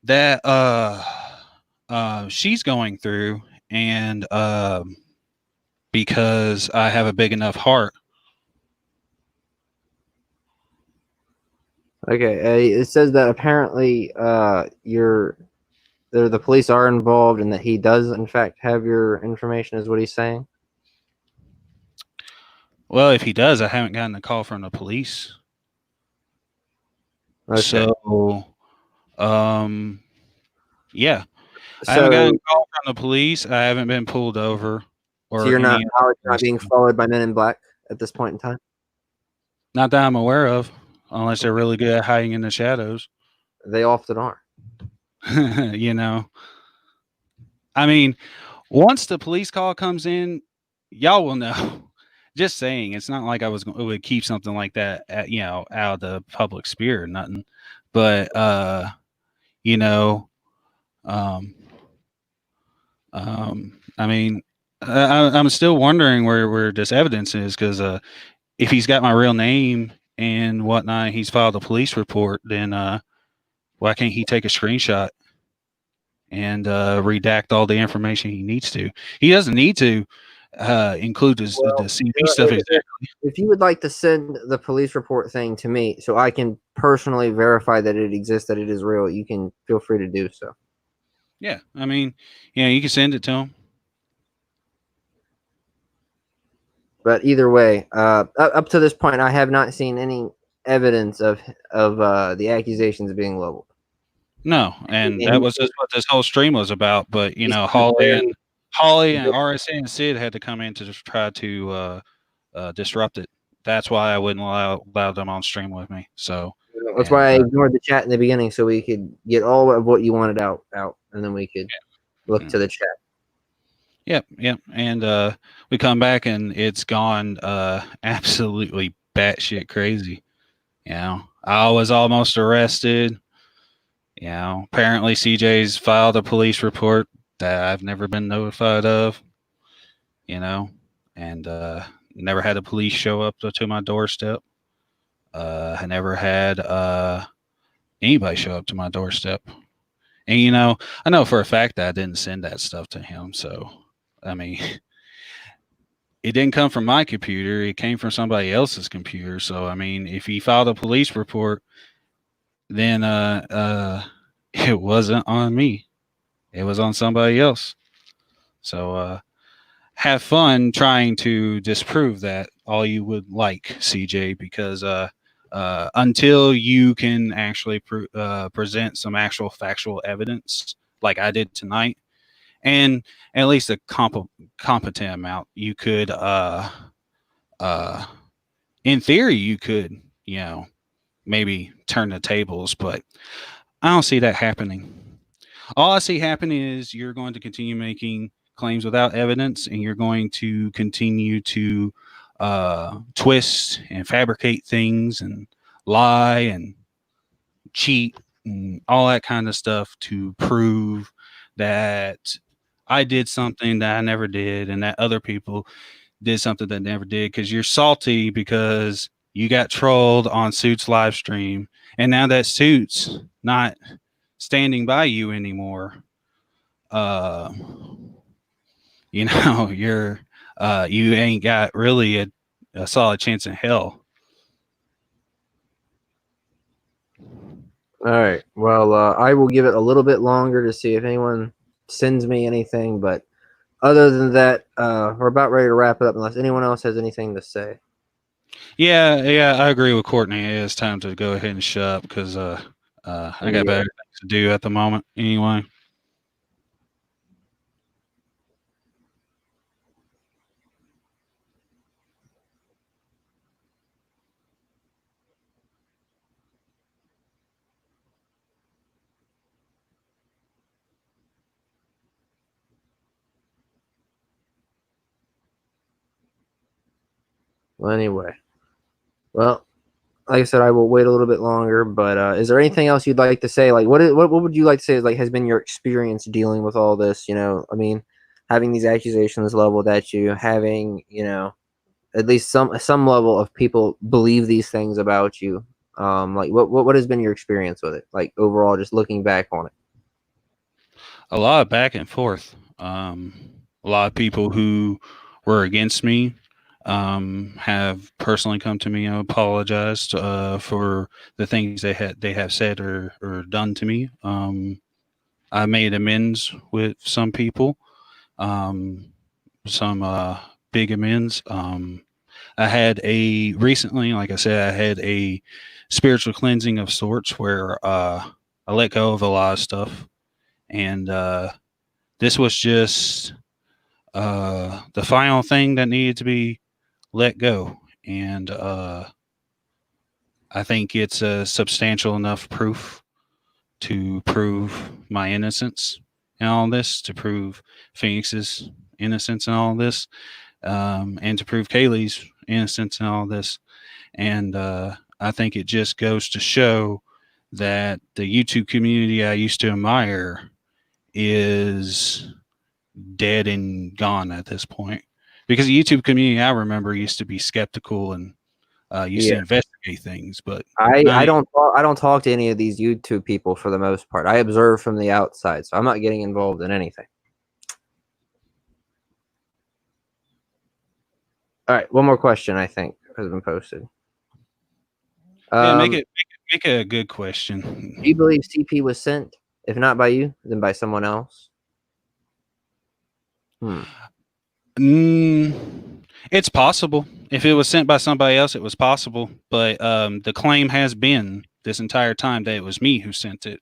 that she's going through, and because I have a big enough heart. Okay. It says that apparently the police are involved, and that he does in fact have your information. Is what he's saying. Well, if he does, I haven't gotten a call from the police. Okay. So, yeah, I So, haven't gotten a call from the police. I haven't been pulled over, so or you're not any being followed by Men in Black at this point in time. not that I'm aware of, unless they're really good at hiding in the shadows. They often are. I mean, once the police call comes in, y'all will know. Just saying, it's not like I would keep something like that out of the public sphere or nothing. But um, I mean, I'm still wondering where this evidence is, because if he's got my real name and whatnot, he's filed a police report, then why can't he take a screenshot and redact all the information he needs to? He doesn't need to include the CV stuff exactly. If you would like to send the police report thing to me so I can personally verify that it exists, that it is real, you can feel free to do so. Yeah, I mean, you can send it to him. But either way, up to this point, I have not seen any evidence of the accusations being leveled. No, and that was just what this whole stream was about. But Holly and RSA and Sid had to come in to just try to disrupt it. That's why I wouldn't allow them on stream with me. So that's why I ignored the chat in the beginning, so we could get all of what you wanted out, and then we could look to the chat. Yep. And we come back and it's gone absolutely batshit crazy. I was almost arrested. Apparently CJ's filed a police report that I've never been notified of. And never had the police show up to my doorstep. I never had anybody show up to my doorstep. And I know for a fact that I didn't send that stuff to him. So I mean, it didn't come from my computer. It came from somebody else's computer. So I mean, if he filed a police report, then it wasn't on me. It was on somebody else. So have fun trying to disprove that all you would like, CJ, because until you can actually present some actual factual evidence like I did tonight, and at least a competent amount, you could in theory, you could, maybe turn the tables, but I don't see that happening. All I see happening is you're going to continue making claims without evidence, and you're going to continue to twist and fabricate things and lie and cheat and all that kind of stuff to prove that I did something that I never did and that other people did something that never did, because you're salty because you got trolled on Suits live stream, and now that Suits not standing by you anymore, uh you're you ain't got really a solid chance in hell. All right. Well, I will give it a little bit longer to see if anyone sends me anything. But other than that, we're about ready to wrap it up unless anyone else has anything to say. Yeah, I agree with Courtney. It's time to go ahead and shut up because I got better things to do at the moment anyway. Well, anyway. Well, like I said, I will wait a little bit longer. But is there anything else you'd like to say? Like, what would you like to say? Like, has been your experience dealing with all this? I mean, having these accusations leveled at you, having at least some level of people believe these things about you. Like, what has been your experience with it? Like overall, just looking back on it. A lot of back and forth. A lot of people who were against me have personally come to me and apologized for the things they have said or done to me. I made amends with some people, some big amends. I had recently, like I said, I had a spiritual cleansing of sorts where I let go of a lot of stuff, and this was just the final thing that needed to be let go. And I think it's a substantial enough proof to prove my innocence in all this, to prove Phoenix's innocence in all this, and to prove Kaylee's innocence in all this. And I think it just goes to show that the YouTube community I used to admire is dead and gone at this point. Because the YouTube community I remember used to be skeptical and used to investigate things, but I don't talk to any of these YouTube people for the most part. I observe from the outside, so I'm not getting involved in anything. All right, one more question I think has been posted. Yeah, make a good question. Do you believe CP was sent? If not by you, then by someone else? It's possible. If it was sent by somebody else, it was possible. But the claim has been this entire time that it was me who sent it.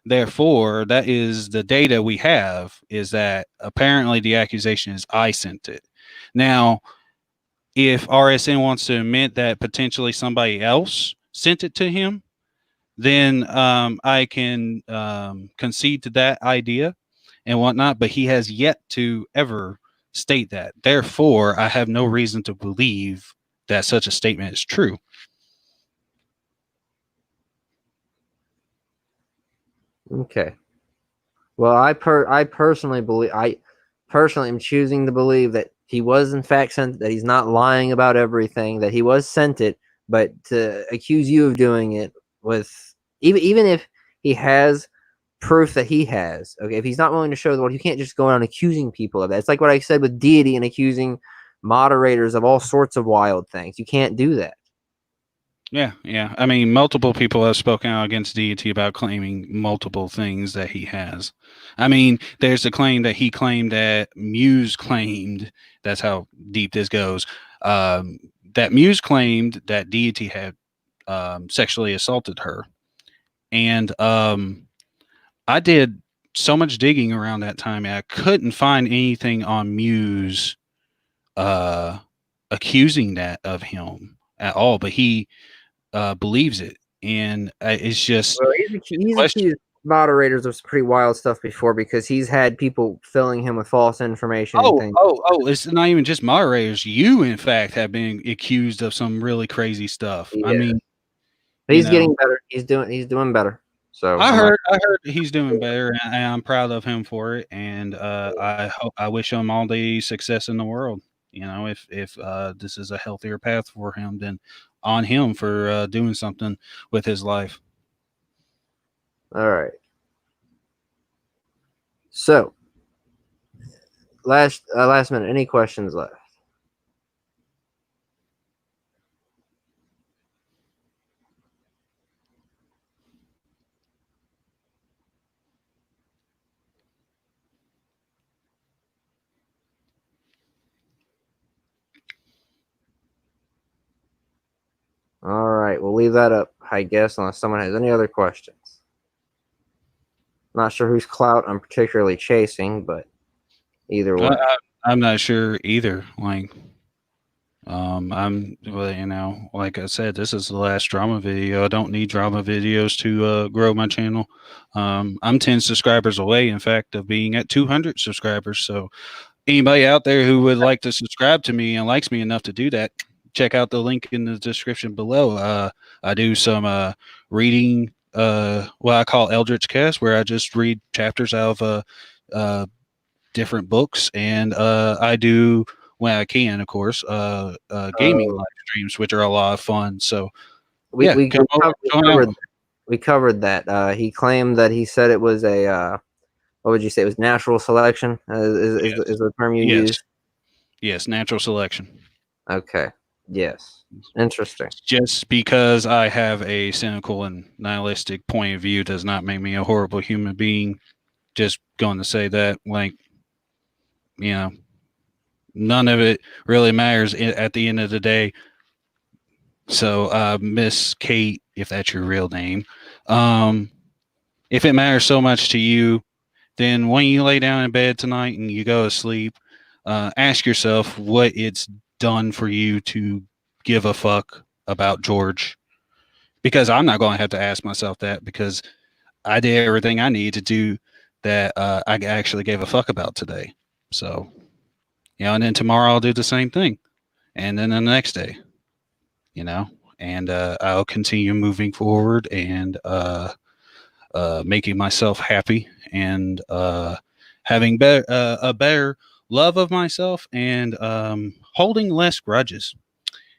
Therefore, that is the data we have, is that apparently the accusation is I sent it. Now, if RSN wants to admit that potentially somebody else sent it to him, then I can concede to that idea and whatnot. But he has yet to ever state that. Therefore, I have no reason to believe that such a statement is true. Okay. Well, I personally am choosing to believe that he was in fact sent, that he's not lying about everything, that he was sent it, but to accuse you of doing it with even if he has proof that he has, okay, if he's not willing to show the world, you can't just go around accusing people of that. It's like what I said with Deity and accusing moderators of all sorts of wild things. You can't do that. Yeah. I mean, multiple people have spoken out against Deity about claiming multiple things that he has. I mean, there's a claim that he claimed that Muse claimed. That's how deep this goes. That Muse claimed that Deity had sexually assaulted her, and I did so much digging around that time, and I couldn't find anything on Muse accusing that of him. at all, but he believes it, and it's just Well, it's a he's question. accused moderators of some pretty wild stuff before because he's had people filling him with false information and Oh, things. oh, oh! It's not even just moderators. You, in fact, have been accused of some really crazy stuff. I Yeah, mean, he's getting better. He's doing better. So I I'm not. heard he's doing better, and I'm proud of him for it. And I wish him all the success in the world. You know, if this is a healthier path for him, then on him for doing something with his life. All right. So last minute. Any questions left? All right, we'll leave that up, I guess, unless someone has any other questions. Not sure whose clout I'm particularly chasing, but either way. I'm not sure either. Like, well, you know, like I said, this is the last drama video. I don't need drama videos to grow my channel. I'm 10 subscribers away, in fact, of being at 200 subscribers. So anybody out there who would like to subscribe to me and likes me enough to do that, check out the link in the description below. I do some reading, what I call Eldritch Cast, where I just read chapters out of different books, and I do, when I can, of course, gaming live streams, which are a lot of fun. So yeah, come over, join out. We covered that. He claimed that he said it was a what would you say? It was natural selection. Is the term you use? Yes, natural selection. Okay. Yes. Interesting. Just because I have a cynical and nihilistic point of view does not make me a horrible human being. Just going to say that, like, you know, none of it really matters at the end of the day. So, Miss Kate, if that's your real name, if it matters so much to you, then when you lay down in bed tonight and you go to sleep, ask yourself what it's done for you to give a fuck about George. Because I'm not going to have to ask myself that, because I did everything I needed to do that I actually gave a fuck about today. So, you know, and then tomorrow I'll do the same thing. And then the next day, you know, and I'll continue moving forward and making myself happy and having a better love of myself and holding less grudges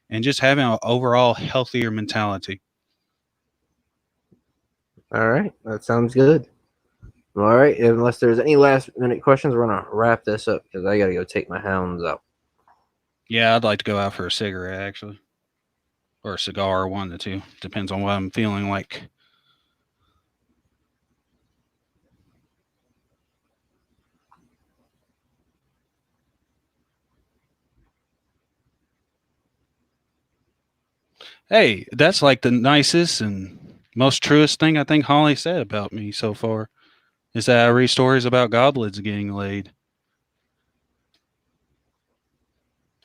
and just having an overall healthier mentality. All right, that sounds good. All right, unless there's any last minute questions, we're gonna wrap this up because I gotta go take my hounds out. Yeah, I'd like to go out for a cigarette, actually, or a cigar, one of the two. Depends on what I'm feeling like. Hey, that's like the nicest and most truest thing I think Holly said about me so far, is that I read stories about goblins getting laid.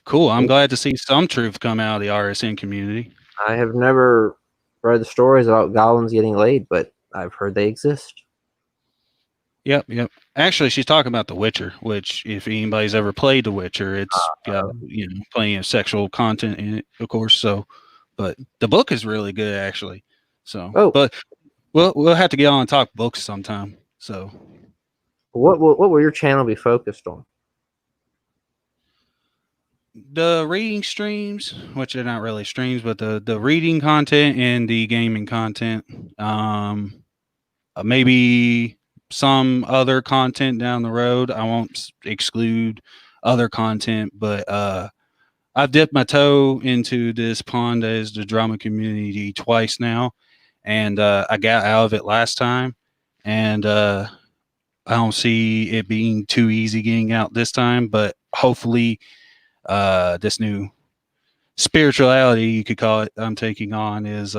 Cool. I'm glad to see some truth come out of the RSN community. I have never read the stories about goblins getting laid, but I've heard they exist. Yep, yep. Actually, she's talking about The Witcher, which, if anybody's ever played The Witcher, it's got, you know, plenty of sexual content in it, of course. So, but the book is really good, actually. So, but we'll have to get on and talk books sometime. So, what will your channel be focused on? The reading streams, which are not really streams, but the reading content and the gaming content. Maybe some other content down the road. I won't exclude other content, but I've dipped my toe into this pond as the drama community twice now, and I got out of it last time, and I don't see it being too easy getting out this time. But hopefully, this new spirituality, you could call it, I'm taking on is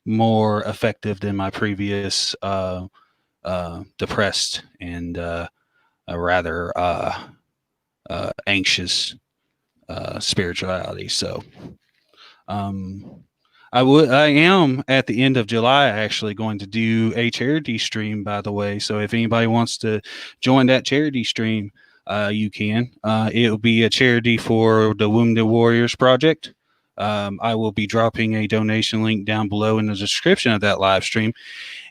more effective than my previous depressed and a rather anxious spirituality. So, I am at the end of July actually going to do a charity stream, by the way. So if anybody wants to join that charity stream, you can. It will be a charity for the Wounded Warriors Project. I will be dropping a donation link down below in the description of that live stream.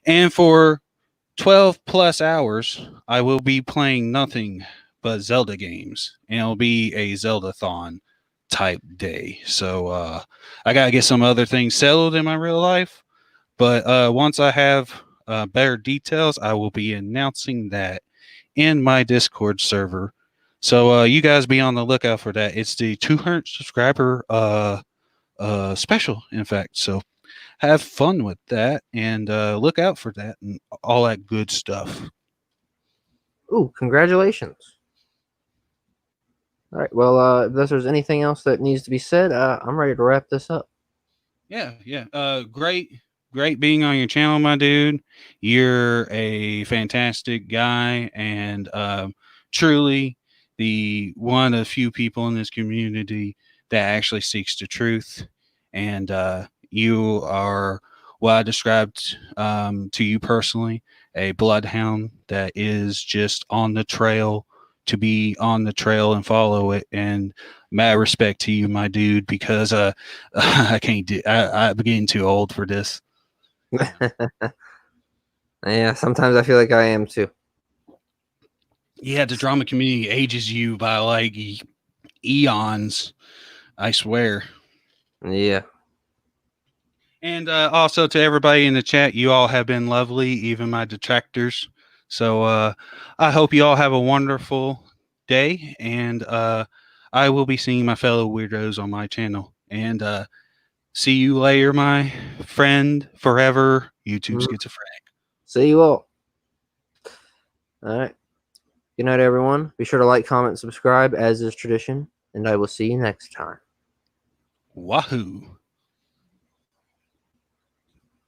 And for 12 plus hours, I will be playing nothing but Zelda games. And it'll be a Zelda-thon type day. So I got to get some other things settled in my real life. But once I have better details, I will be announcing that in my Discord server. So you guys be on the lookout for that. It's the 200 subscriber special, in fact. So have fun with that and look out for that and all that good stuff. Ooh, congratulations. All right. Well, if there's anything else that needs to be said, I'm ready to wrap this up. Yeah. Great being on your channel, my dude. You're a fantastic guy and truly the one of the few people in this community that actually seeks the truth. And you are what I described to you personally, a bloodhound that is just on the trail to be on the trail and follow it. And mad respect to you, my dude, because I can't do. I'm getting too old for this. Yeah, sometimes I feel like I am too. Yeah, the drama community ages you by like eons. I swear. Yeah. And also to everybody in the chat, you all have been lovely, even my detractors. So I hope you all have a wonderful day, and I will be seeing my fellow weirdos on my channel. And see you later, my friend, forever, YouTube schizophrenic. See you all. All right. Good night, everyone. Be sure to like, comment, subscribe, as is tradition, and I will see you next time. Wahoo!